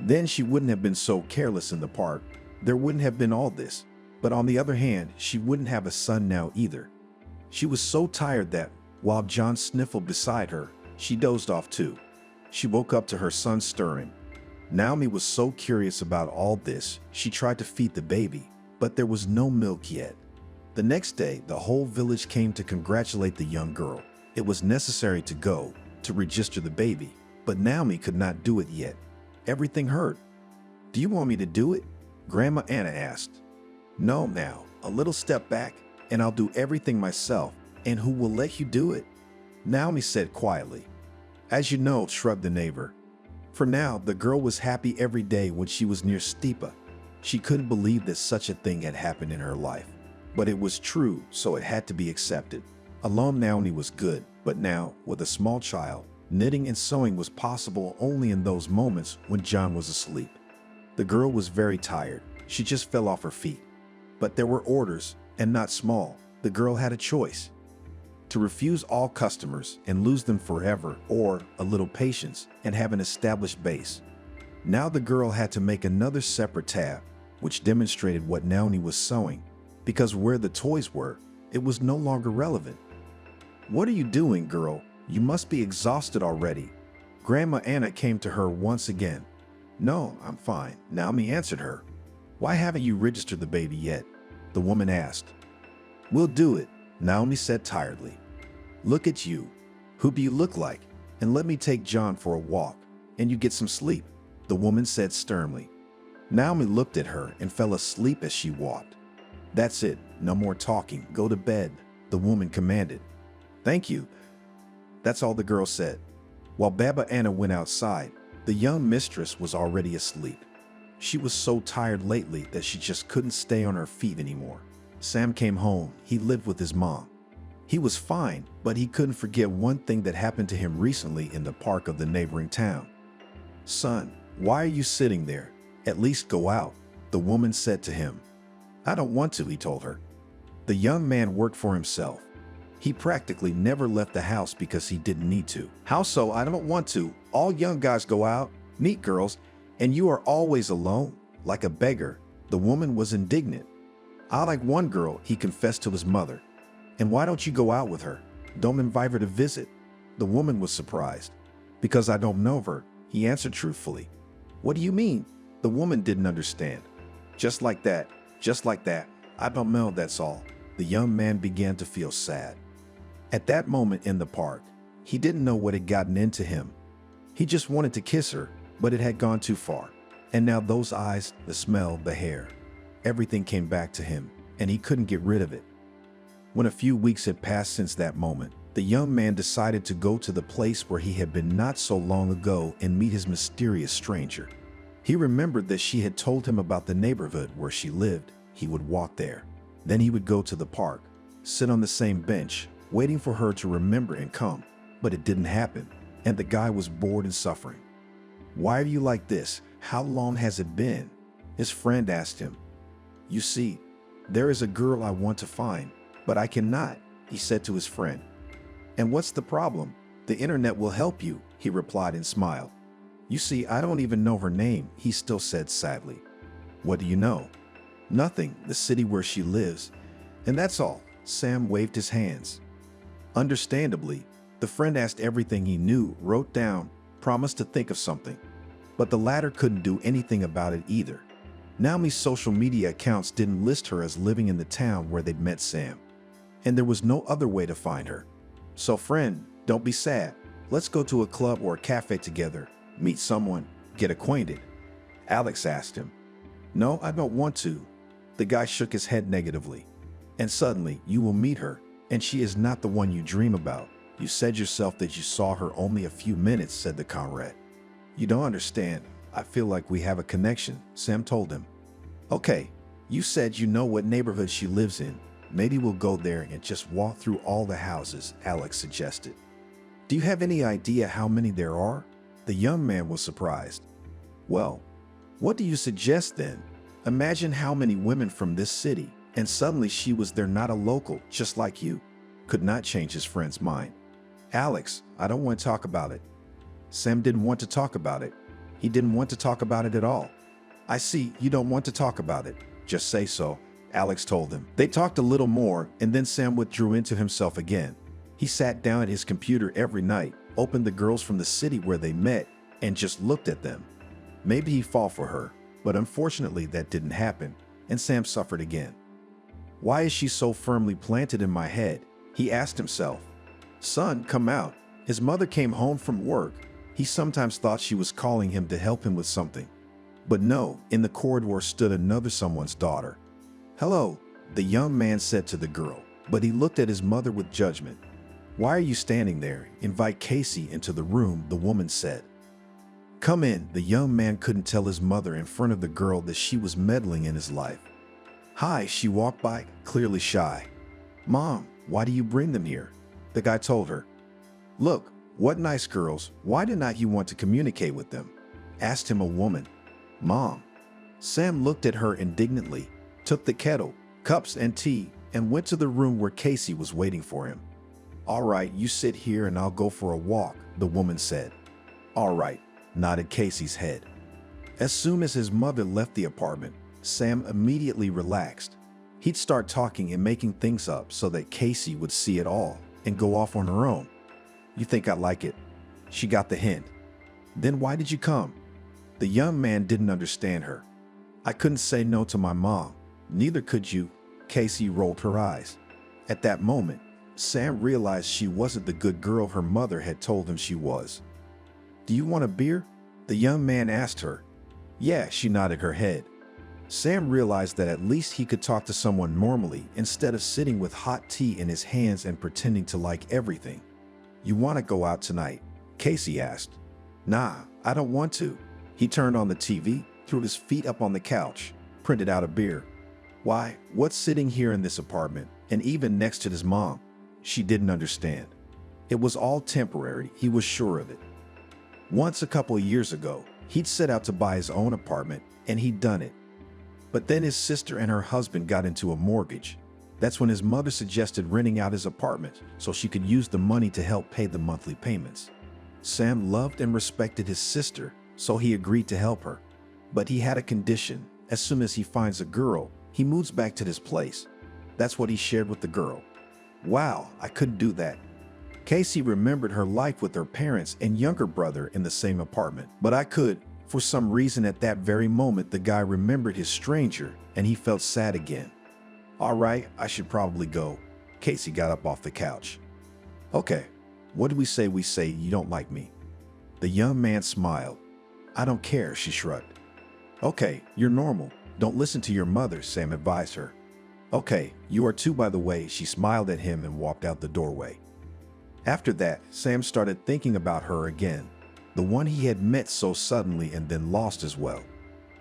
then she wouldn't have been so careless in the park. There wouldn't have been all this. But on the other hand, she wouldn't have a son now either. She was so tired that, while John sniffled beside her, she dozed off too. She woke up to her son stirring. Naomi was so curious about all this, she tried to feed the baby, but there was no milk yet. The next day, the whole village came to congratulate the young girl. It was necessary to go to register the baby, but Naomi could not do it yet. Everything hurt. Do you want me to do it? Grandma Anna asked. No, now, a little step back, and I'll do everything myself. And who will let you do it? Naomi said quietly. As you know, shrugged the neighbor. For now, the girl was happy every day when she was near Stipa. She couldn't believe that such a thing had happened in her life. But it was true, so it had to be accepted. Alone, Naomi was good, but now, with a small child, knitting and sewing was possible only in those moments when John was asleep. The girl was very tired. She just fell off her feet. But there were orders, and not small. The girl had a choice. To refuse all customers and lose them forever, or a little patience and have an established base. Now the girl had to make another separate tab, which demonstrated what Naomi was sewing, because where the toys were, it was no longer relevant. What are you doing, girl? You must be exhausted already. Grandma Anna came to her once again. No, I'm fine, Naomi answered her. Why haven't you registered the baby yet? The woman asked. We'll do it, Naomi said tiredly. Look at you. Who do you look like? And let me take John for a walk, and you get some sleep, the woman said sternly. Naomi looked at her and fell asleep as she walked. That's it, no more talking, go to bed, the woman commanded. Thank you. That's all the girl said. While Baba Anna went outside, the young mistress was already asleep. She was so tired lately that she just couldn't stay on her feet anymore. Sam came home. He lived with his mom. He was fine, but he couldn't forget one thing that happened to him recently in the park of the neighboring town. Son, why are you sitting there? At least go out, the woman said to him. I don't want to, he told her. The young man worked for himself. He practically never left the house because he didn't need to. How so? I don't want to. All young guys go out, meet girls, and you are always alone, like a beggar. The woman was indignant. I like one girl, he confessed to his mother. And why don't you go out with her? Don't invite her to visit. The woman was surprised. Because I don't know her, he answered truthfully. What do you mean? The woman didn't understand. Just like that, I don't know, that's all. The young man began to feel sad. At that moment in the park, he didn't know what had gotten into him. He just wanted to kiss her, but it had gone too far. And now those eyes, the smell, the hair, everything came back to him, and he couldn't get rid of it. When a few weeks had passed since that moment, the young man decided to go to the place where he had been not so long ago and meet his mysterious stranger. He remembered that she had told him about the neighborhood where she lived. He would walk there. Then he would go to the park, sit on the same bench, waiting for her to remember and come. But it didn't happen, and the guy was bored and suffering. "Why are you like this? How long has it been?" His friend asked him. "You see, there is a girl I want to find, but I cannot," he said to his friend. "And what's the problem? The internet will help you," he replied and smiled. "You see, I don't even know her name," he still said sadly. "What do you know?" "Nothing, the city where she lives. And that's all." Sam waved his hands. Understandably, the friend asked everything he knew, wrote down, promised to think of something. But the latter couldn't do anything about it either. Naomi's social media accounts didn't list her as living in the town where they'd met Sam. And there was no other way to find her. "So friend, don't be sad. Let's go to a club or a cafe together, meet someone, get acquainted." Alex asked him. "No, I don't want to." The guy shook his head negatively. "And suddenly, you will meet her, and she is not the one you dream about. You said yourself that you saw her only a few minutes," said the comrade. "You don't understand. I feel like we have a connection," Sam told him. "Okay, you said you know what neighborhood she lives in. Maybe we'll go there and just walk through all the houses," Alex suggested. "Do you have any idea how many there are?" The young man was surprised. "Well, what do you suggest then? Imagine how many women from this city, and suddenly she was there, not a local, just like you." Could not change his friend's mind. "Alex, I don't want to talk about it." Sam didn't want to talk about it. He didn't want to talk about it at all. "I see, you don't want to talk about it. Just say so," Alex told him. They talked a little more, and then Sam withdrew into himself again. He sat down at his computer every night, opened the girls from the city where they met, and just looked at them. Maybe he'd fall for her, but unfortunately that didn't happen, and Sam suffered again. "Why is she so firmly planted in my head?" he asked himself. "Son, come out." His mother came home from work. He sometimes thought she was calling him to help him with something. But no, in the corridor stood another someone's daughter. "Hello," the young man said to the girl, but he looked at his mother with judgment. "Why are you standing there? Invite Casey into the room," the woman said. "Come in." The young man couldn't tell his mother in front of the girl that she was meddling in his life. "Hi," she walked by, clearly shy. "Mom, why do you bring them here?" The guy told her. "Look, what nice girls. Why did not you want to communicate with them?" asked him a woman. "Mom." Sam looked at her indignantly, took the kettle, cups, and tea, and went to the room where Casey was waiting for him. "All right, you sit here and I'll go for a walk," the woman said. "All right," nodded Casey's head. As soon as his mother left the apartment, Sam immediately relaxed. He'd start talking and making things up so that Casey would see it all and go off on her own. "You think I like it?" She got the hint. "Then why did you come?" The young man didn't understand her. "I couldn't say no to my mom." "Neither could you." Casey rolled her eyes. At that moment, Sam realized she wasn't the good girl her mother had told him she was. "Do you want a beer?" the young man asked her. "Yeah," she nodded her head. Sam realized that at least he could talk to someone normally instead of sitting with hot tea in his hands and pretending to like everything. "You want to go out tonight?" Casey asked. "Nah, I don't want to." He turned on the TV, threw his feet up on the couch, printed out a beer. "Why, what's sitting here in this apartment, and even next to his mom?" She didn't understand. It was all temporary, he was sure of it. Once a couple of years ago, he'd set out to buy his own apartment, and he'd done it. But then his sister and her husband got into a mortgage. That's when his mother suggested renting out his apartment so she could use the money to help pay the monthly payments. Sam loved and respected his sister, so he agreed to help her. But he had a condition. As soon as he finds a girl, he moves back to this place. That's what he shared with the girl. "Wow, I couldn't do that." Casey remembered her life with her parents and younger brother in the same apartment. "But I could," For some reason at that very moment, the guy remembered his stranger and he felt sad again. All right, I should probably go. Casey got up off the couch. Okay, what do we say? We say you don't like me. The young man smiled. I don't care, she shrugged. Okay, you're normal. Don't listen to your mother, Sam advised her. Okay, you are too, by the way. She smiled at him and walked out the doorway. After that, Sam started thinking about her again, the one he had met so suddenly and then lost as well.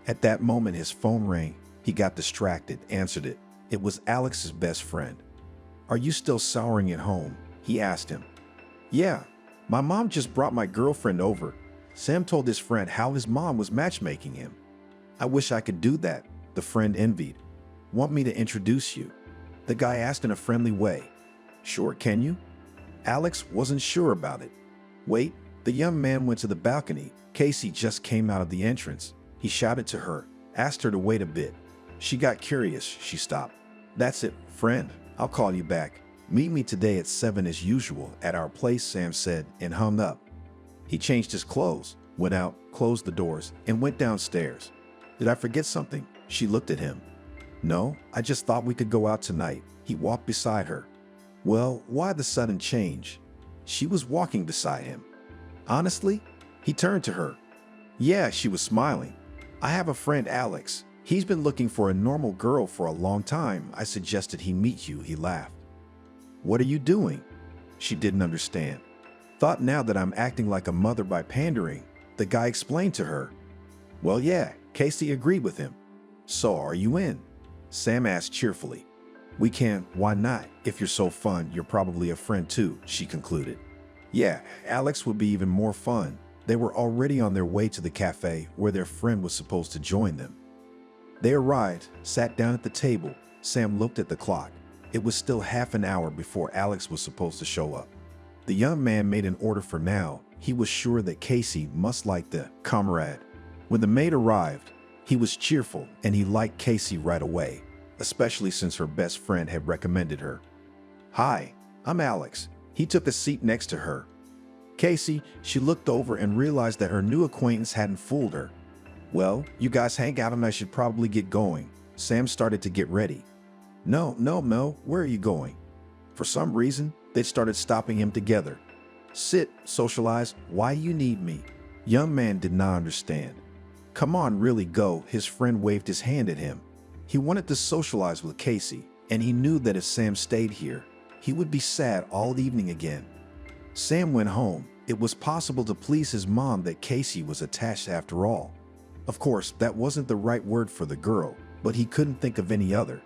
At that moment, his phone rang. He got distracted, answered it. It was Alex's best friend. Are you still souring at home? He asked him. Yeah, my mom just brought my girlfriend over. Sam told his friend how his mom was matchmaking him. I wish I could do that, the friend envied. Want me to introduce you? The guy asked in a friendly way. Sure, can you? Alex wasn't sure about it. Wait, the young man went to the balcony. Casey just came out of the entrance. He shouted to her, asked her to wait a bit. She got curious. She stopped. That's it, friend. I'll call you back. Meet me today at 7 as usual at our place, Sam said, and hung up. He changed his clothes, went out, closed the doors, and went downstairs. Did I forget something? She looked at him. No, I just thought we could go out tonight. He walked beside her. Well, why the sudden change? She was walking beside him. Honestly? He turned to her. Yeah, she was smiling. I have a friend, Alex. He's been looking for a normal girl for a long time. I suggested he meet you, he laughed. What are you doing? She didn't understand. Thought now that I'm acting like a mother by pandering. The guy explained to her. Well, yeah, Casey agreed with him. So are you in? Sam asked cheerfully. We can, why not? If you're so fun, you're probably a friend too, she concluded. Yeah, Alex would be even more fun. They were already on their way to the cafe where their friend was supposed to join them. They arrived, sat down at the table. Sam looked at the clock. It was still half an hour before Alex was supposed to show up. The young man made an order for now. He was sure that Casey must like the comrade. When the maid arrived, he was cheerful and he liked Casey right away, especially since her best friend had recommended her. Hi, I'm Alex. He took a seat next to her. Casey, she looked over and realized that her new acquaintance hadn't fooled her. Well, you guys hang out and I should probably get going. Sam started to get ready. No, where are you going? For some reason, they started stopping him together. Sit, socialize, why do you need me? Young man did not understand. Come on, really go, his friend waved his hand at him. He wanted to socialize with Casey, and he knew that if Sam stayed here, he would be sad all evening again. Sam went home. It was possible to please his mom that Casey was attached after all. Of course, that wasn't the right word for the girl, but he couldn't think of any other.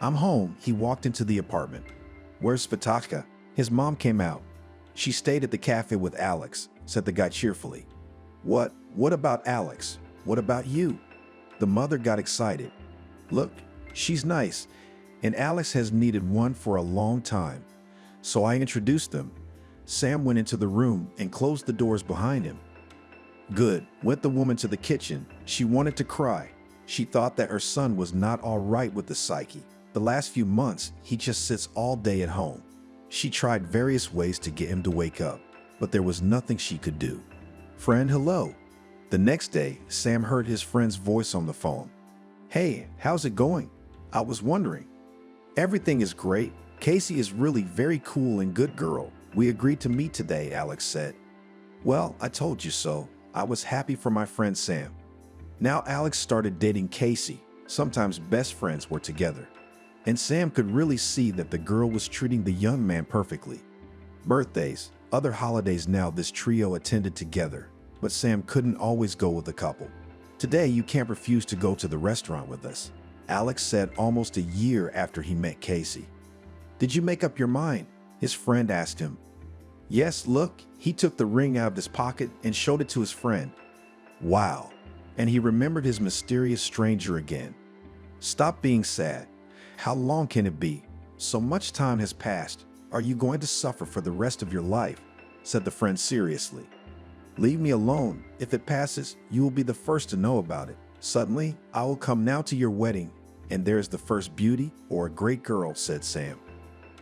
I'm home. He walked into the apartment. Where's Spataka? His mom came out. She stayed at the cafe with Alex, said the guy cheerfully. What about Alex? What about you? The mother got excited. Look, she's nice, and Alex has needed one for a long time. So I introduced them. Sam went into the room and closed the doors behind him. Good, went the woman to the kitchen. She wanted to cry. She thought that her son was not all right with the psyche. The last few months, he just sits all day at home. She tried various ways to get him to wake up, but there was nothing she could do. Friend, hello. The next day, Sam heard his friend's voice on the phone. Hey, how's it going? I was wondering. Everything is great. Casey is really very cool and good girl. We agreed to meet today, Alex said. Well, I told you so. I was happy for my friend Sam. Now Alex started dating Casey. Sometimes best friends were together. And Sam could really see that the girl was treating the young man perfectly. Birthdays, other holidays now this trio attended together, but Sam couldn't always go with the couple. Today you can't refuse to go to the restaurant with us, Alex said almost a year after he met Casey. Did you make up your mind? His friend asked him. Yes, look, he took the ring out of his pocket and showed it to his friend. Wow. And he remembered his mysterious stranger again. Stop being sad. How long can it be? So much time has passed. Are you going to suffer for the rest of your life? Said the friend seriously. Leave me alone. If it passes, you will be the first to know about it. Suddenly, I will come now to your wedding, and there is the first beauty or a great girl, said Sam.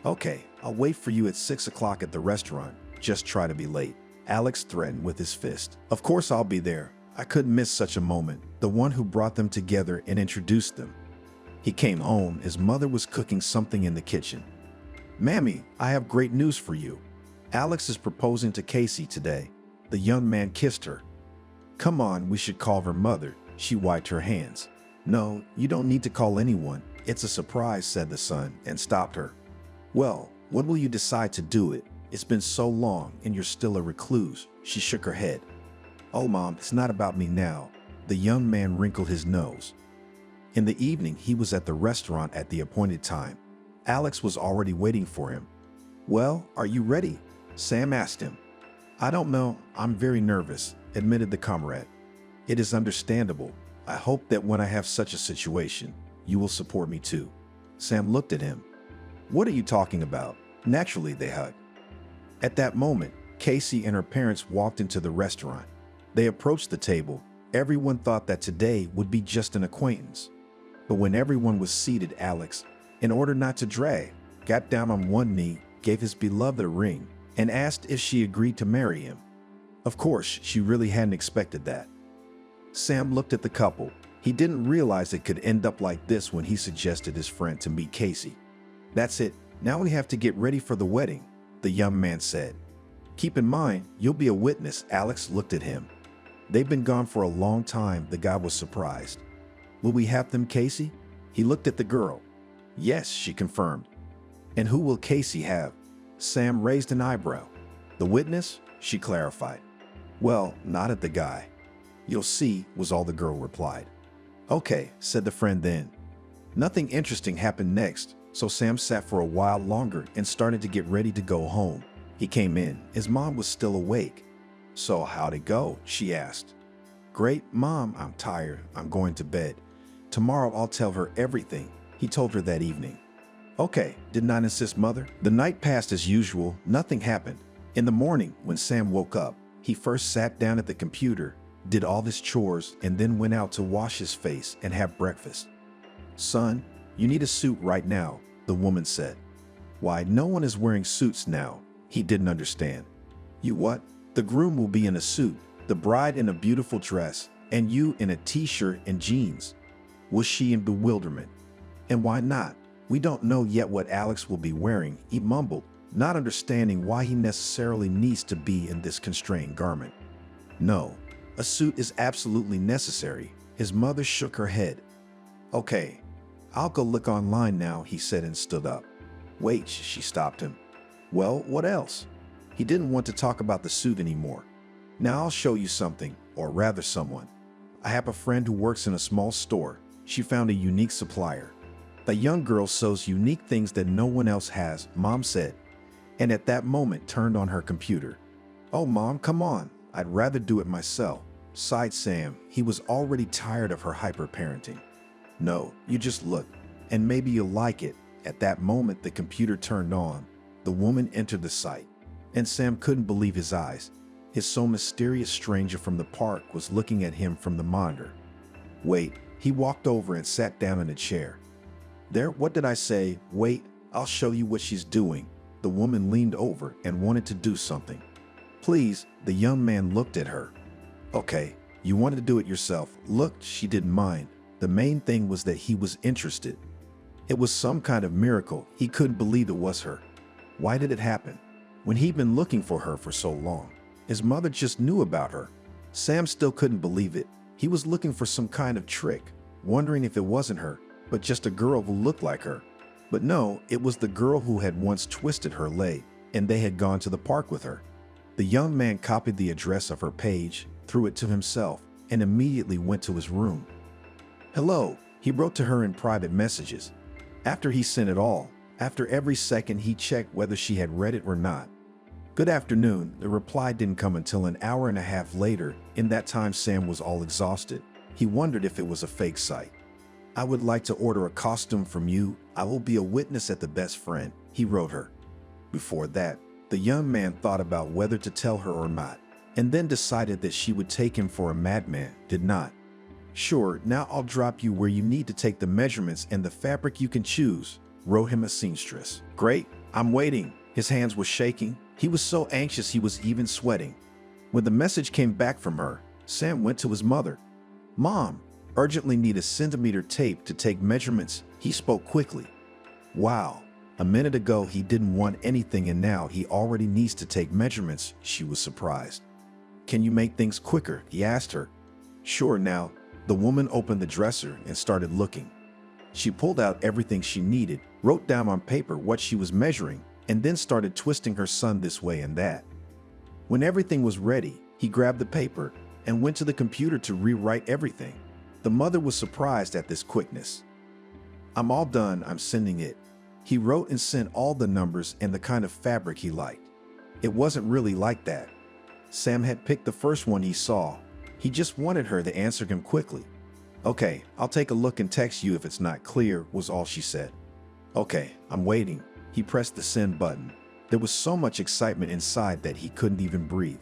Okay, I'll wait for you at 6 o'clock at the restaurant. Just try to be late. Alex threatened with his fist. Of course I'll be there. I couldn't miss such a moment, the one who brought them together and introduced them. He came home. His mother was cooking something in the kitchen. "Mammy, I have great news for you. Alex is proposing to Casey today." The young man kissed her. "Come on, we should call her mother." She wiped her hands. "No, you don't need to call anyone. It's a surprise," said the son, and stopped her. "Well, when will you decide to do it? It's been so long and you're still a recluse." She shook her head. "Oh, Mom, it's not about me now." The young man wrinkled his nose. In the evening, he was at the restaurant at the appointed time. Alex was already waiting for him. "Well, are you ready?" Sam asked him. "I don't know. I'm very nervous," admitted the comrade. "It is understandable. I hope that when I have such a situation, you will support me too." Sam looked at him. "What are you talking about?" Naturally, they hugged. At that moment, Casey and her parents walked into the restaurant. They approached the table. Everyone thought that today would be just an acquaintance. But when everyone was seated, Alex, in order not to drag, got down on one knee, gave his beloved a ring, and asked if she agreed to marry him. Of course, she really hadn't expected that. Sam looked at the couple. He didn't realize it could end up like this when he suggested his friend to meet Casey. "That's it. Now we have to get ready for the wedding," the young man said. "Keep in mind, you'll be a witness." Alex looked at him. They've been gone for a long time. The guy was surprised. "Will we have them, Casey?" He looked at the girl. "Yes," she confirmed. "And who will Casey have?" Sam raised an eyebrow. "The witness?" she clarified. "Well, not at the guy." "You'll see," was all the girl replied. "Okay," said the friend then. Nothing interesting happened next, so Sam sat for a while longer and started to get ready to go home. He came in. His mom was still awake. "So how'd it go?" she asked. "Great, Mom. I'm tired. I'm going to bed. Tomorrow I'll tell her everything," he told her that evening. "Okay," did not insist Mother. The night passed as usual. Nothing happened. In the morning, when Sam woke up, he first sat down at the computer, did all his chores, and then went out to wash his face and have breakfast. "Son, you need a suit right now," the woman said. "Why, no one is wearing suits now." He didn't understand. "You what?" "The groom will be in a suit, the bride in a beautiful dress, and you in a t-shirt and jeans." Was she in bewilderment? "And why not? We don't know yet what Alex will be wearing," he mumbled, not understanding why he necessarily needs to be in this constrained garment. "No, a suit is absolutely necessary." His mother shook her head. "Okay, I'll go look online now," he said and stood up. "Wait," she stopped him. "Well, what else?" He didn't want to talk about the suit anymore. "Now I'll show you something, or rather someone. I have a friend who works in a small store. She found a unique supplier. The young girl sews unique things that no one else has," Mom said, and at that moment turned on her computer. "Oh, Mom, come on. I'd rather do it myself," sighed Sam. He was already tired of her hyper-parenting. "No, you just look, and maybe you'll like it." At that moment, the computer turned on. The woman entered the site, and Sam couldn't believe his eyes. His so mysterious stranger from the park was looking at him from the monitor. "Wait," he walked over and sat down in a chair. "There, what did I say? Wait, I'll show you what she's doing." The woman leaned over and wanted to do something. "Please," the young man looked at her. "Okay, you wanted to do it yourself." Look, she didn't mind. The main thing was that he was interested. It was some kind of miracle. He couldn't believe it was her. Why did it happen? When he'd been looking for her for so long, his mother just knew about her. Sam still couldn't believe it. He was looking for some kind of trick, wondering if it wasn't her, but just a girl who looked like her. But no, it was the girl who had once twisted her leg, and they had gone to the park with her. The young man copied the address of her page, threw it to himself, and immediately went to his room. "Hello," he wrote to her in private messages. After he sent it all, after every second he checked whether she had read it or not. "Good afternoon." The reply didn't come until an hour and a half later. In that time, Sam was all exhausted. He wondered if it was a fake site. "I would like to order a costume from you. I will be a witness at the best friend," he wrote her. Before that, the young man thought about whether to tell her or not, and then decided that she would take him for a madman. Did not. "Sure, now I'll drop you where you need to take the measurements and the fabric you can choose," wrote him a seamstress. "Great, I'm waiting." His hands were shaking. He was so anxious he was even sweating. When the message came back from her, Sam went to his mother. "Mom, urgently need a centimeter tape to take measurements." He spoke quickly. Wow, a minute ago he didn't want anything and now he already needs to take measurements. She was surprised. "Can you make things quicker?" he asked her. "Sure." Now, the woman opened the dresser and started looking. She pulled out everything she needed, wrote down on paper what she was measuring, and then started twisting her son this way and that. When everything was ready, he grabbed the paper and went to the computer to rewrite everything. The mother was surprised at this quickness. "I'm all done, I'm sending it." He wrote and sent all the numbers and the kind of fabric he liked. It wasn't really like that. Sam had picked the first one he saw. He just wanted her to answer him quickly. "Okay, I'll take a look and text you if it's not clear," was all she said. "Okay, I'm waiting." He pressed the send button. There was so much excitement inside that he couldn't even breathe.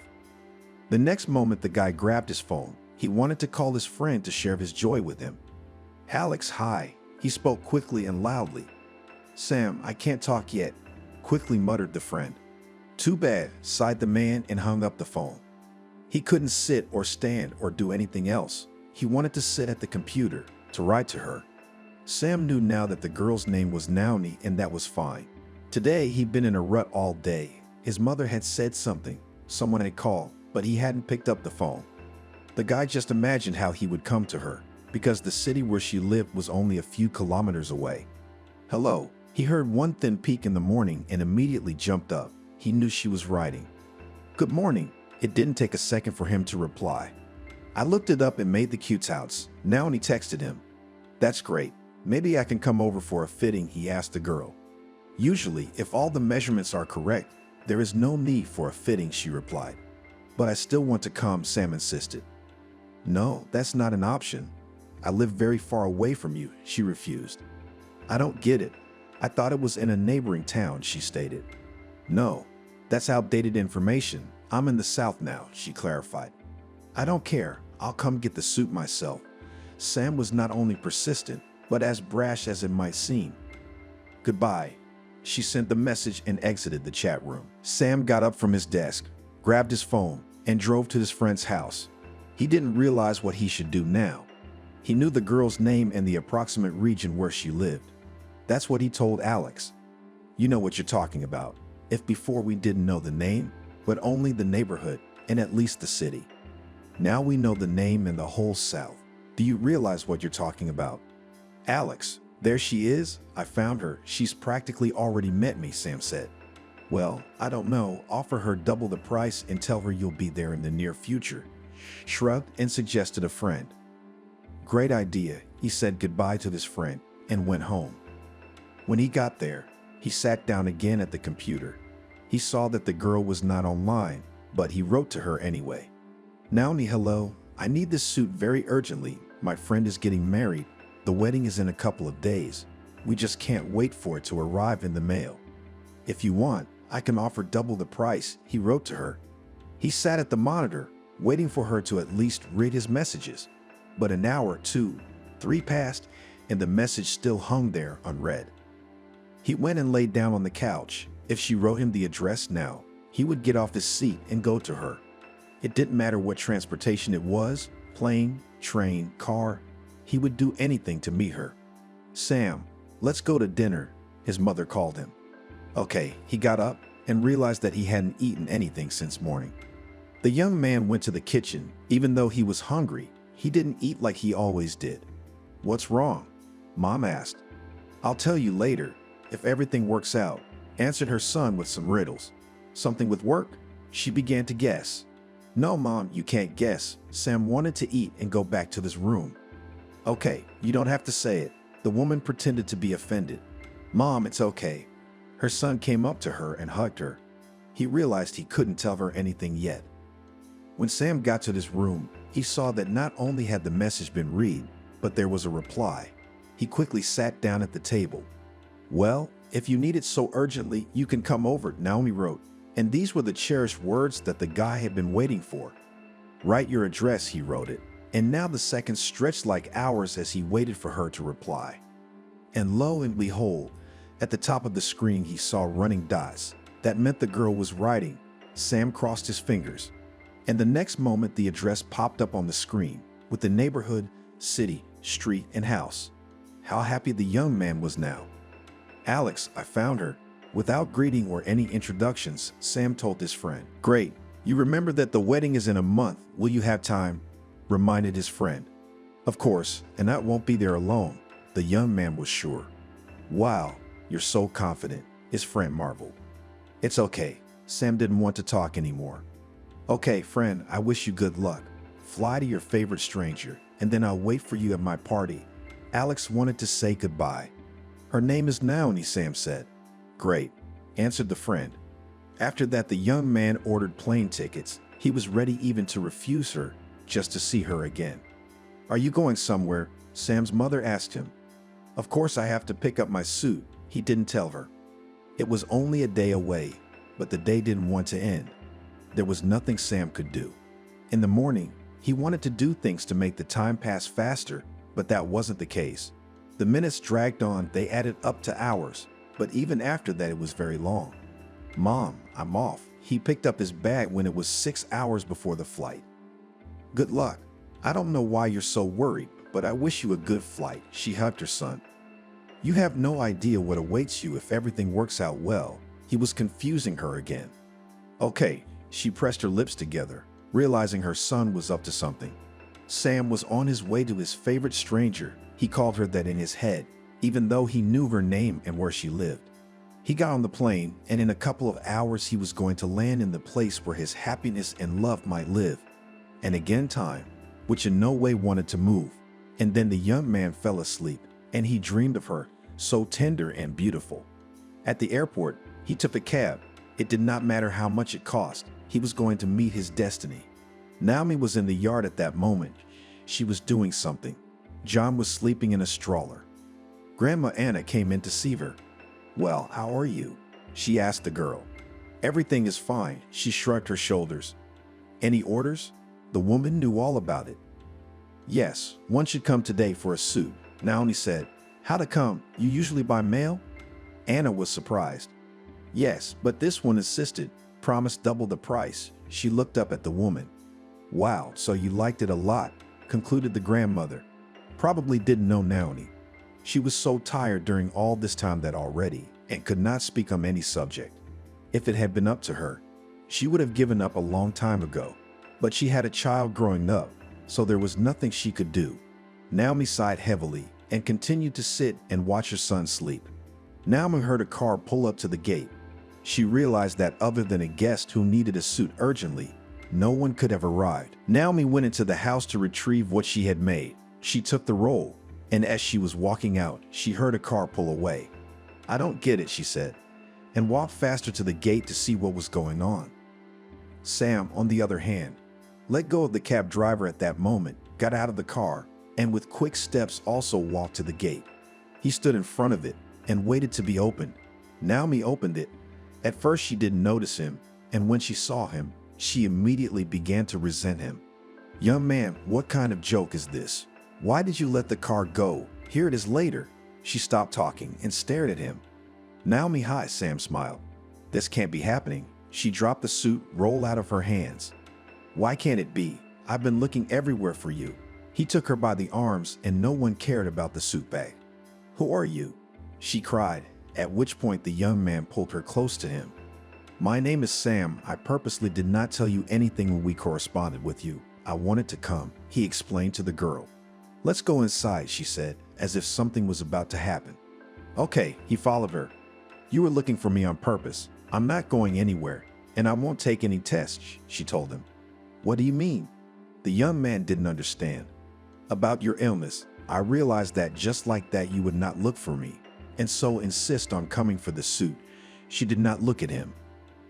The next moment, the guy grabbed his phone. He wanted to call his friend to share his joy with him. "Alex, hi." He spoke quickly and loudly. "Sam, I can't talk yet," quickly muttered the friend. "Too bad," sighed the man and hung up the phone. He couldn't sit or stand or do anything else. He wanted to sit at the computer, to write to her. Sam knew now that the girl's name was Naomi, and that was fine. Today, he'd been in a rut all day. His mother had said something, someone had called, but he hadn't picked up the phone. The guy just imagined how he would come to her, because the city where she lived was only a few kilometers away. "Hello." He heard one thin peak in the morning and immediately jumped up. He knew she was writing. "Good morning." It didn't take a second for him to reply. "I looked it up and made the cutouts." Now he texted him. "That's great. Maybe I can come over for a fitting," he asked the girl. "Usually, if all the measurements are correct, there is no need for a fitting," she replied. "But I still want to come," Sam insisted. "No, that's not an option. I live very far away from you," she refused. "I don't get it. I thought it was in a neighboring town," she stated. "No, that's outdated information. I'm in the South now," she clarified. "I don't care. I'll come get the suit myself." Sam was not only persistent, but as brash as it might seem. "Goodbye." She sent the message and exited the chat room. Sam got up from his desk, grabbed his phone, and drove to his friend's house. He didn't realize what he should do now. He knew the girl's name and the approximate region where she lived. That's what he told Alex. "You know what you're talking about. If before we didn't know the name, but only the neighborhood and at least the city. Now we know the name and the whole South. Do you realize what you're talking about?" "Alex, there she is. I found her. She's practically already met me," Sam said. "Well, I don't know. Offer her double the price and tell her you'll be there in the near future." Shrugged and suggested a friend. "Great idea." He said goodbye to his friend and went home. When he got there, he sat down again at the computer. He saw that the girl was not online, but he wrote to her anyway. "Naomi, hello. I need this suit very urgently. My friend is getting married. The wedding is in a couple of days. We just can't wait for it to arrive in the mail. If you want, I can offer double the price," he wrote to her. He sat at the monitor, waiting for her to at least read his messages. But an hour, 2, 3 passed, and the message still hung there unread. He went and laid down on the couch. If she wrote him the address now, he would get off his seat and go to her. It didn't matter what transportation it was, plane, train, car. He would do anything to meet her. "Sam, let's go to dinner," his mother called him. Okay, he got up and realized that he hadn't eaten anything since morning. The young man went to the kitchen. Even though he was hungry, he didn't eat like he always did. "What's wrong?" Mom asked. "I'll tell you later, if everything works out," answered her son with some riddles. "Something with work?" She began to guess. "No, Mom, you can't guess." Sam wanted to eat and go back to his room. "Okay, you don't have to say it." The woman pretended to be offended. "Mom, it's okay." Her son came up to her and hugged her. He realized he couldn't tell her anything yet. When Sam got to his room, he saw that not only had the message been read, but there was a reply. He quickly sat down at the table. "Well, if you need it so urgently, you can come over," Naomi wrote. And these were the cherished words that the guy had been waiting for. "Write your address," he wrote it. And now the seconds stretched like hours as he waited for her to reply. And lo and behold, at the top of the screen he saw running dots. That meant the girl was writing. Sam crossed his fingers. And the next moment, the address popped up on the screen with the neighborhood, city, street, and house. How happy the young man was now. "Alex, I found her." Without greeting or any introductions, Sam told his friend. "Great. You remember that the wedding is in a month. Will you have time?" reminded his friend. "Of course, and I won't be there alone," the young man was sure. "Wow, you're so confident," his friend marveled. "It's okay." Sam didn't want to talk anymore. "Okay, friend, I wish you good luck. Fly to your favorite stranger, and then I'll wait for you at my party." Alex wanted to say goodbye. "Her name is Naomi," Sam said. "Great," answered the friend. After that, the young man ordered plane tickets. He was ready even to refuse her just to see her again. "Are you going somewhere?" Sam's mother asked him. "Of course I have to pick up my suit," he didn't tell her. It was only a day away, but the day didn't want to end. There was nothing Sam could do. In the morning, he wanted to do things to make the time pass faster, but that wasn't the case. The minutes dragged on, they added up to hours, but even after that it was very long. "Mom, I'm off." He picked up his bag when it was 6 hours before the flight. "Good luck. I don't know why you're so worried, but I wish you a good flight," she hugged her son. "You have no idea what awaits you if everything works out well." He was confusing her again. "Okay," she pressed her lips together, realizing her son was up to something. Sam was on his way to his favorite stranger. He called her that in his head, even though he knew her name and where she lived. He got on the plane, and in a couple of hours he was going to land in the place where his happiness and love might live. And again time, which in no way wanted to move. And then the young man fell asleep, and he dreamed of her, so tender and beautiful. At the airport, he took a cab. It did not matter how much it cost. He was going to meet his destiny. Naomi was in the yard at that moment. She was doing something. John was sleeping in a stroller. Grandma Anna came in to see her. "Well, how are you?" she asked the girl. "Everything is fine," she shrugged her shoulders. "Any orders?" The woman knew all about it. "Yes, one should come today for a suit," Naomi said. "How to come? You usually by mail?" Anna was surprised. "Yes, but this one insisted, promised double the price." She looked up at the woman. "Wow, so you liked it a lot," concluded the grandmother. Probably didn't know Naomi. She was so tired during all this time that already, and could not speak on any subject. If it had been up to her, she would have given up a long time ago. But she had a child growing up, so there was nothing she could do. Naomi sighed heavily and continued to sit and watch her son sleep. Naomi heard a car pull up to the gate. She realized that other than a guest who needed a suit urgently, no one could have arrived. Naomi went into the house to retrieve what she had made. She took the roll, and as she was walking out, she heard a car pull away. "I don't get it," she said, and walked faster to the gate to see what was going on. Sam, on the other hand, let go of the cab driver at that moment, got out of the car, and with quick steps also walked to the gate. He stood in front of it and waited to be opened. Naomi opened it. At first she didn't notice him, and when she saw him, she immediately began to resent him. "Young man, what kind of joke is this? Why did you let the car go? Here it is later." She stopped talking and stared at him. "Naomi, hi," Sam smiled. "This can't be happening." She dropped the suit roll out of her hands. "Why can't it be? I've been looking everywhere for you." He took her by the arms, and no one cared about the suit bag. "Who are you?" she cried, at which point the young man pulled her close to him. "My name is Sam. I purposely did not tell you anything when we corresponded with you. I wanted to come," he explained to the girl. "Let's go inside," she said, as if something was about to happen. "Okay," he followed her. "You were looking for me on purpose. I'm not going anywhere, and I won't take any tests," she told him. "What do you mean?" The young man didn't understand. "About your illness. I realized that just like that you would not look for me, and so insist on coming for the suit." She did not look at him.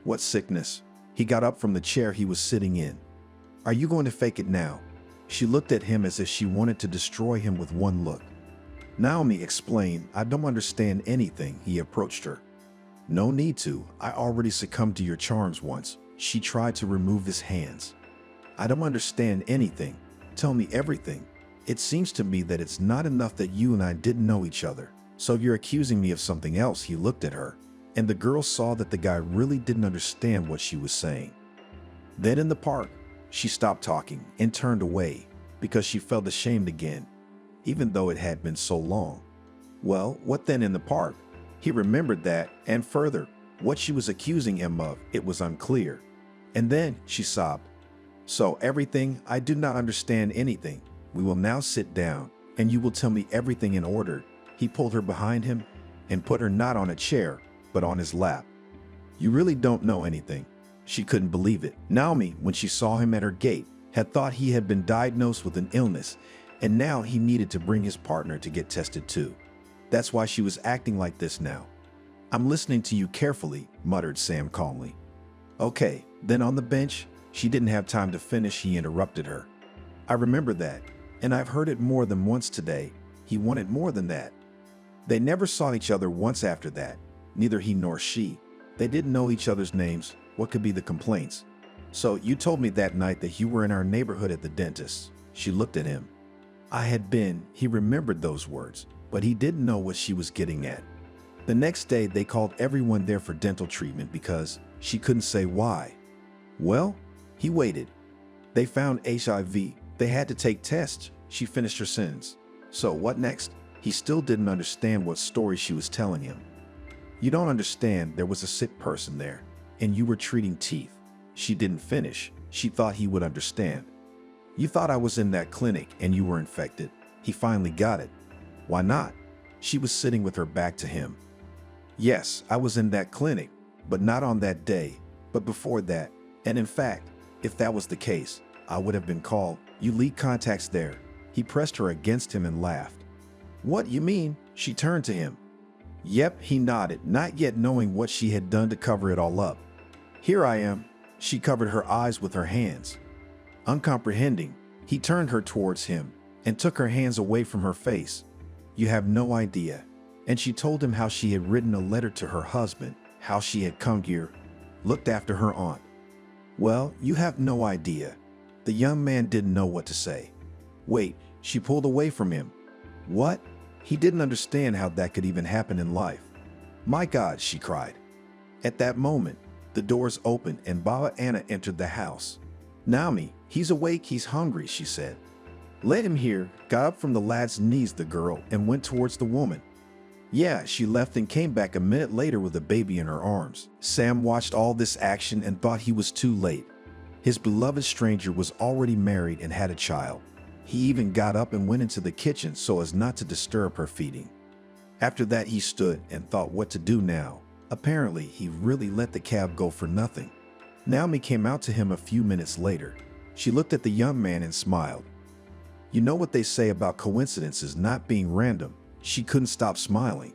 "What sickness?" He got up from the chair he was sitting in. "Are you going to fake it now?" She looked at him as if she wanted to destroy him with one look. Naomi explained, "I don't understand anything." He approached her. "No need to. I already succumbed to your charms once." She tried to remove his hands. "I don't understand anything. Tell me everything. It seems to me that it's not enough that you and I didn't know each other. So you're accusing me of something else." He looked at her, and the girl saw that the guy really didn't understand what she was saying. Then in the park, She stopped talking and turned away because she felt ashamed again, even though it had been so long. Well, what then in the park? He remembered that, and further, what she was accusing him of, it was unclear. And then she sobbed. So everything, I do not understand anything. We will now sit down, and you will tell me everything in order. He pulled her behind him and put her not on a chair, but on his lap. You really don't know anything. She couldn't believe it. Naomi, when she saw him at her gate, had thought he had been diagnosed with an illness, and now he needed to bring his partner to get tested too. That's why she was acting like this now. I'm listening to you carefully, muttered Sam calmly. Okay, then on the bench, she didn't have time to finish, he interrupted her. I remember that, and I've heard it more than once today. He wanted more than that. They never saw each other once after that, neither he nor she. They didn't know each other's names. What could be the complaints? So you told me that night that you were in our neighborhood at the dentist. She looked at him. I had been. He remembered those words, but he didn't know what she was getting at. The next day, they called everyone there for dental treatment because she couldn't say why. Well, he waited. They found HIV. They had to take tests. She finished her sentence. So what next? He still didn't understand what story she was telling him. You don't understand. There was a sick person there, and you were treating teeth. She didn't finish. She thought he would understand. You thought I was in that clinic and you were infected. He finally got it. Why not? She was sitting with her back to him. Yes, I was in that clinic, but not on that day, but before that. And in fact, if that was the case, I would have been called. You leak contacts there. He pressed her against him and laughed. What you mean? She turned to him. Yep, he nodded, not yet knowing what she had done to cover it all up. Here I am. She covered her eyes with her hands. Uncomprehending, he turned her towards him and took her hands away from her face. You have no idea. And she told him how she had written a letter to her husband, how she had come here, looked after her aunt. Well, you have no idea. The young man didn't know what to say. Wait, she pulled away from him. What? He didn't understand how that could even happen in life. My God, she cried. At that moment, the doors opened and Baba Anna entered the house. Naomi, he's awake, he's hungry, she said. Let him hear, got up from the lad's knees, the girl, and went towards the woman. Yeah, she left and came back a minute later with a baby in her arms. Sam watched all this action and thought he was too late. His beloved stranger was already married and had a child. He even got up and went into the kitchen so as not to disturb her feeding. After that, he stood and thought what to do now. Apparently, he really let the cab go for nothing. Naomi came out to him a few minutes later. She looked at the young man and smiled. You know what they say about coincidences not being random. She couldn't stop smiling.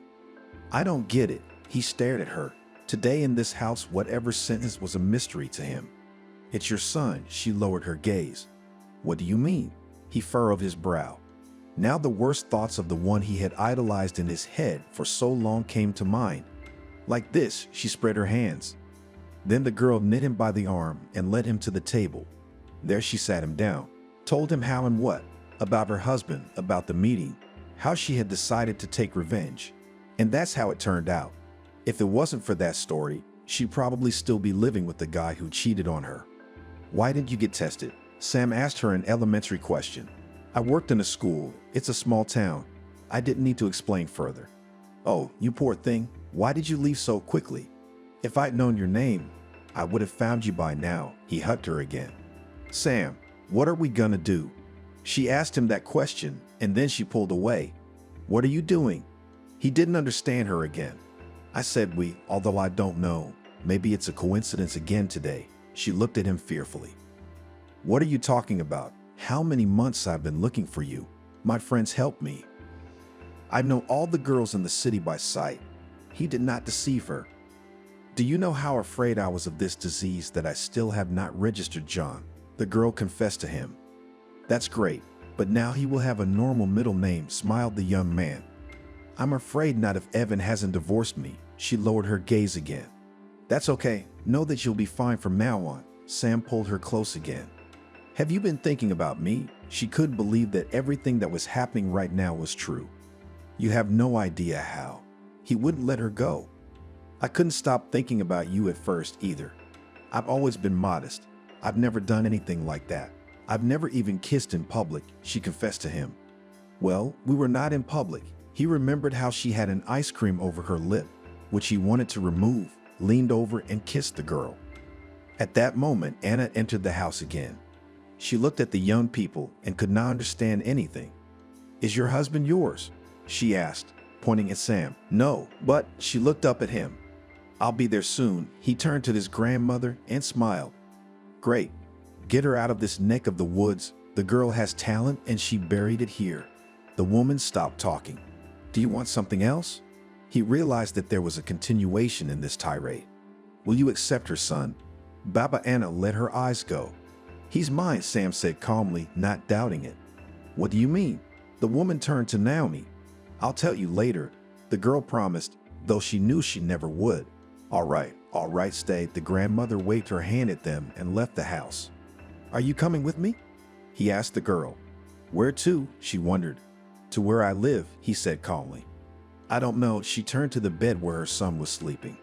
I don't get it. He stared at her. Today in this house, whatever sentence was a mystery to him. It's your son. She lowered her gaze. What do you mean? He furrowed his brow. Now the worst thoughts of the one he had idolized in his head for so long came to mind. Like this, she spread her hands. Then the girl knit him by the arm and led him to the table. There she sat him down, told him how and what, about her husband, about the meeting, how she had decided to take revenge. And that's how it turned out. If it wasn't for that story, she'd probably still be living with the guy who cheated on her. Why didn't you get tested? Sam asked her an elementary question. I worked in a school. It's a small town. I didn't need to explain further. Oh, you poor thing. Why did you leave so quickly? If I'd known your name, I would have found you by now. He hugged her again. Sam, what are we gonna do? She asked him that question, and then she pulled away. What are you doing? He didn't understand her again. I said we, although I don't know. Maybe it's a coincidence again today. She looked at him fearfully. What are you talking about? How many months I've been looking for you. My friends helped me. I know all the girls in the city by sight. He did not deceive her. Do you know how afraid I was of this disease that I still have not registered John? The girl confessed to him. That's great, but now he will have a normal middle name, smiled the young man. I'm afraid not if Evan hasn't divorced me. She lowered her gaze again. That's okay. Know that you'll be fine from now on. Sam pulled her close again. Have you been thinking about me? She couldn't believe that everything that was happening right now was true. You have no idea how. He wouldn't let her go. I couldn't stop thinking about you at first either. I've always been modest. I've never done anything like that. I've never even kissed in public, she confessed to him. Well, we were not in public. He remembered how she had an ice cream over her lip, which he wanted to remove, leaned over and kissed the girl. At that moment, Anna entered the house again. She looked at the young people and could not understand anything. "Is your husband yours?" she asked, pointing at Sam. "No, but," she looked up at him. "I'll be there soon." He turned to his grandmother and smiled. "Great. Get her out of this neck of the woods. The girl has talent and she buried it here." The woman stopped talking. "Do you want something else?" He realized that there was a continuation in this tirade. "Will you accept her, son?" Baba Anna let her eyes go. "He's mine," Sam said calmly, not doubting it. "What do you mean?" The woman turned to Naomi. "I'll tell you later," the girl promised, though she knew she never would. All right, stay." The grandmother waved her hand at them and left the house. "Are you coming with me?" he asked the girl. "Where to?" she wondered. "To where I live," he said calmly. "I don't know." She turned to the bed where her son was sleeping.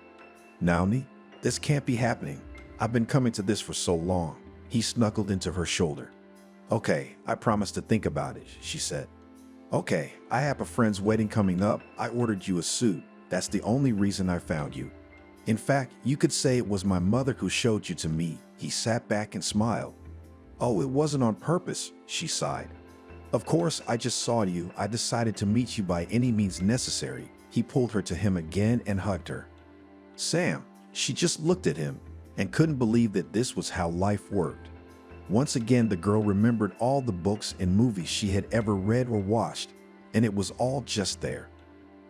"Naomi, this can't be happening. I've been coming to this for so long." He snuggled into her shoulder. "Okay, I promise to think about it," she said. "Okay, I have a friend's wedding coming up. I ordered you a suit. That's the only reason I found you. In fact, you could say it was my mother who showed you to me." He sat back and smiled. "Oh, it wasn't on purpose," she sighed. "Of course, I just saw you. I decided to meet you by any means necessary." He pulled her to him again and hugged her. "Sam," she just looked at him and couldn't believe that this was how life worked. Once again, the girl remembered all the books and movies she had ever read or watched, and it was all just there.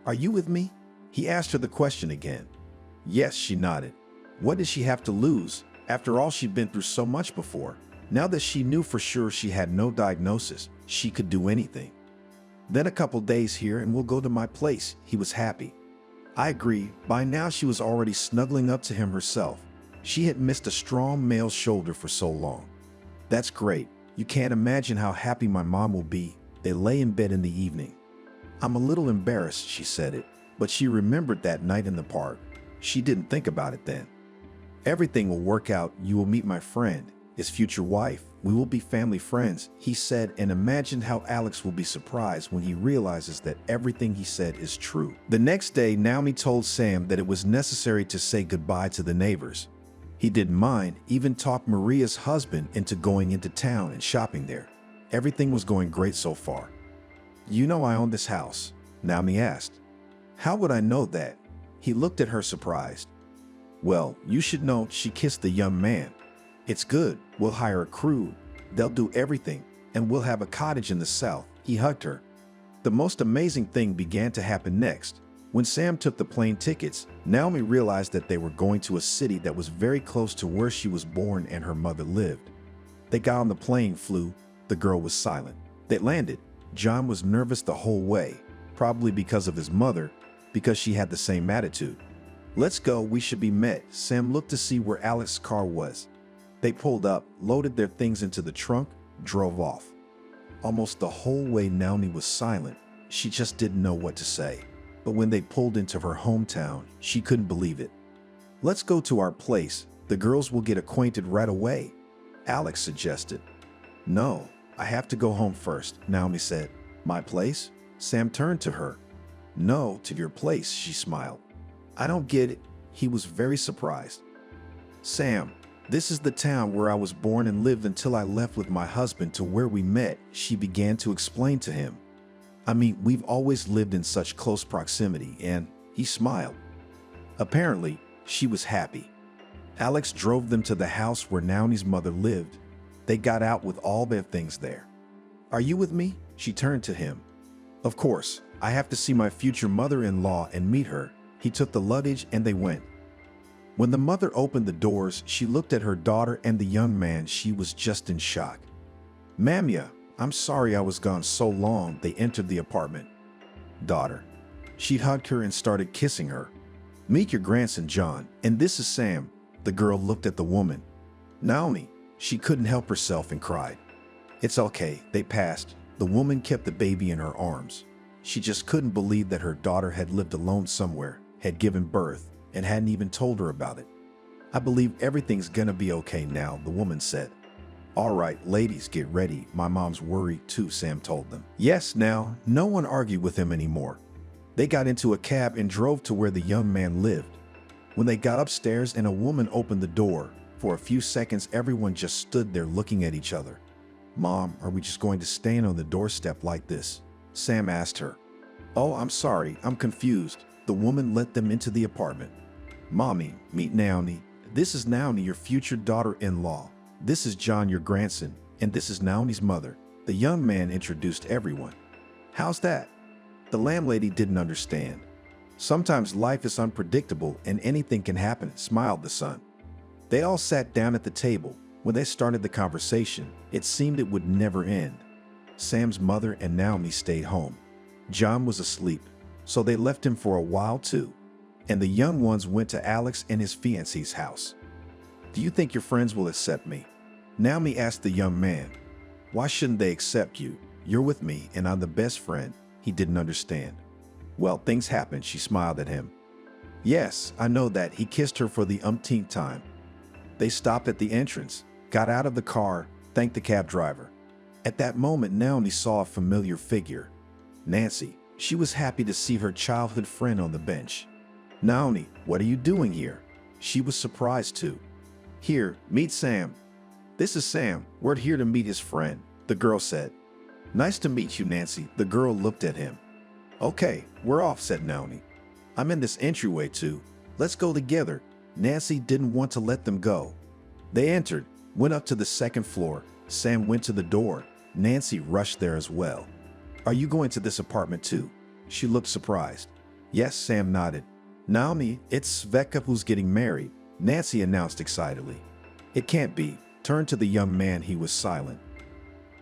"Are you with me?" He asked her the question again. "Yes," she nodded. What did she have to lose? After all, she'd been through so much before. Now that she knew for sure she had no diagnosis, she could do anything. "Then a couple days here and we'll go to my place." He was happy. I agree. By now she was already snuggling up to him herself. She had missed a strong male shoulder for so long. "That's great. You can't imagine how happy my mom will be." They lay in bed in the evening. "I'm a little embarrassed," she said it, but she remembered that night in the park. She didn't think about it then. "Everything will work out. You will meet my friend, his future wife. We will be family friends," he said, and imagined how Alex will be surprised when he realizes that everything he said is true. The next day, Naomi told Sam that it was necessary to say goodbye to the neighbors. He didn't mind, even talked Maria's husband into going into town and shopping there. Everything was going great so far. "You know I own this house?" Naomi asked. "How would I know that?" He looked at her surprised. "Well, you should know." She kissed the young man. "It's good. We'll hire a crew. They'll do everything, and we'll have a cottage in the south." He hugged her. The most amazing thing began to happen next. When Sam took the plane tickets, Naomi realized that they were going to a city that was very close to where she was born and her mother lived. They got on the plane, flew. The girl was silent. They landed. John was nervous the whole way, probably because of his mother, because she had the same attitude. "Let's go, we should be met." Sam looked to see where Alex's car was. They pulled up, loaded their things into the trunk, drove off. Almost the whole way Naomi was silent. She just didn't know what to say. But when they pulled into her hometown, she couldn't believe it. "Let's go to our place. The girls will get acquainted right away," Alex suggested. "No, I have to go home first," Naomi said. "My place?" Sam turned to her. "No, to your place," she smiled. "I don't get it." He was very surprised. "Sam, this is the town where I was born and lived until I left with my husband to where we met," she began to explain to him. "I mean, we've always lived in such close proximity," and he smiled. Apparently, she was happy. Alex drove them to the house where Naomi's mother lived. They got out with all their things there. "Are you with me?" She turned to him. "Of course. I have to see my future mother-in-law and meet her." He took the luggage and they went. When the mother opened the doors, she looked at her daughter and the young man. She was just in shock. "Mamia, I'm sorry I was gone so long." They entered the apartment. "Daughter." She hugged her and started kissing her. "Meet your grandson, John, and this is Sam." The girl looked at the woman. "Naomi." She couldn't help herself and cried. "It's okay." They passed. The woman kept the baby in her arms. She just couldn't believe that her daughter had lived alone somewhere, had given birth, and hadn't even told her about it. I believe everything's gonna be okay now, the woman said. All right, ladies, get ready. My mom's worried too, Sam told them. Yes, now, no one argued with him anymore. They got into a cab and drove to where the young man lived. When they got upstairs and a woman opened the door, for a few seconds everyone just stood there looking at each other. Mom, are we just going to stand on the doorstep like this? Sam asked her. Oh, I'm sorry, I'm confused. The woman led them into the apartment. Mommy, meet Naomi. This is Naomi, your future daughter-in-law. This is John, your grandson, and this is Naomi's mother. The young man introduced everyone. How's that? The landlady didn't understand. Sometimes life is unpredictable and anything can happen, smiled the son. They all sat down at the table. When they started the conversation, it seemed it would never end. Sam's mother and Naomi stayed home. John was asleep, so they left him for a while too. And the young ones went to Alex and his fiancee's house. Do you think your friends will accept me? Naomi asked the young man. Why shouldn't they accept you? You're with me and I'm the best friend. He didn't understand. Well, things happen, she smiled at him. Yes, I know that. He kissed her for the umpteenth time. They stopped at the entrance, got out of the car, thanked the cab driver. At that moment, Naomi saw a familiar figure. Nancy. She was happy to see her childhood friend on the bench. Naomi, what are you doing here? She was surprised too. Here, meet Sam. This is Sam. We're here to meet his friend, the girl said. Nice to meet you, Nancy. The girl looked at him. Okay, we're off, said Naomi. I'm in this entryway too. Let's go together. Nancy didn't want to let them go. They entered, went up to the second floor. Sam went to the door. Nancy rushed there as well. Are you going to this apartment too? She looked surprised. Yes, Sam nodded. Naomi, it's Sveka who's getting married, Nancy announced excitedly. It can't be. Turned to the young man, he was silent.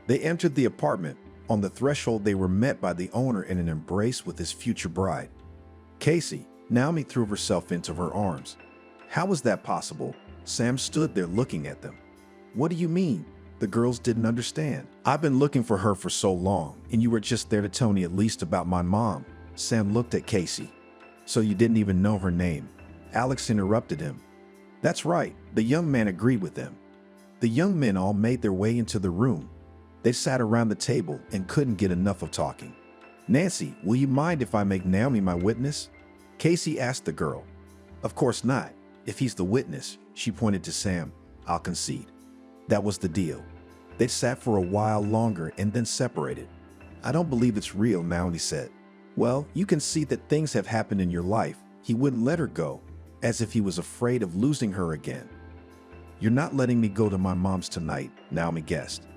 They entered the apartment. On the threshold, they were met by the owner in an embrace with his future bride. Casey, Naomi threw herself into her arms. How was that possible? Sam stood there looking at them. What do you mean? The girls didn't understand. I've been looking for her for so long, and you were just there to tell me at least about my mom. Sam looked at Casey. So you didn't even know her name? Alex interrupted him. That's right, the young man agreed with them. The young men all made their way into the room. They sat around the table and couldn't get enough of talking. Nancy, will you mind if I make Naomi my witness? Casey asked the girl. Of course not. If he's the witness, she pointed to Sam, I'll concede. That was the deal. They sat for a while longer and then separated. I don't believe it's real, Naomi said. Well, you can see that things have happened in your life. He wouldn't let her go, as if he was afraid of losing her again. You're not letting me go to my mom's tonight, Naomi guessed.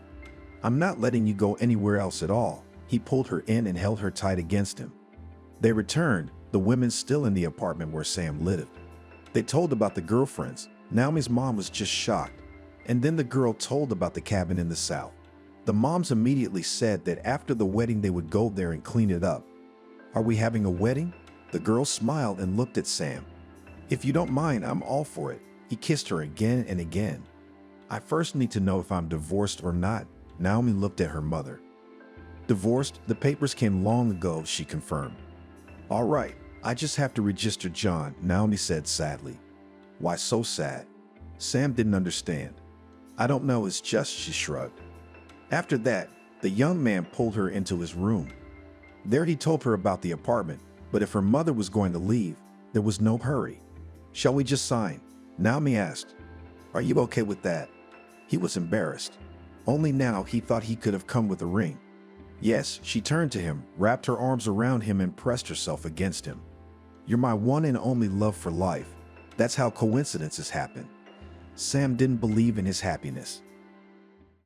I'm not letting you go anywhere else at all. He pulled her in and held her tight against him. They returned, the women still in the apartment where Sam lived. They told about the girlfriends. Naomi's mom was just shocked. And then the girl told about the cabin in the south. The moms immediately said that after the wedding they would go there and clean it up. Are we having a wedding? The girl smiled and looked at Sam. If you don't mind, I'm all for it. He kissed her again and again. I first need to know if I'm divorced or not. Naomi looked at her mother. Divorced? The papers came long ago, she confirmed. All right, I just have to register John, Naomi said sadly. Why so sad? Sam didn't understand. I don't know, it's just, she shrugged. After that, the young man pulled her into his room. There he told her about the apartment, but if her mother was going to leave, there was no hurry. Shall we just sign? Naomi asked. Are you okay with that? He was embarrassed. Only now he thought he could have come with a ring. Yes, she turned to him, wrapped her arms around him and pressed herself against him. You're my one and only love for life. That's how coincidences happen. Sam didn't believe in his happiness.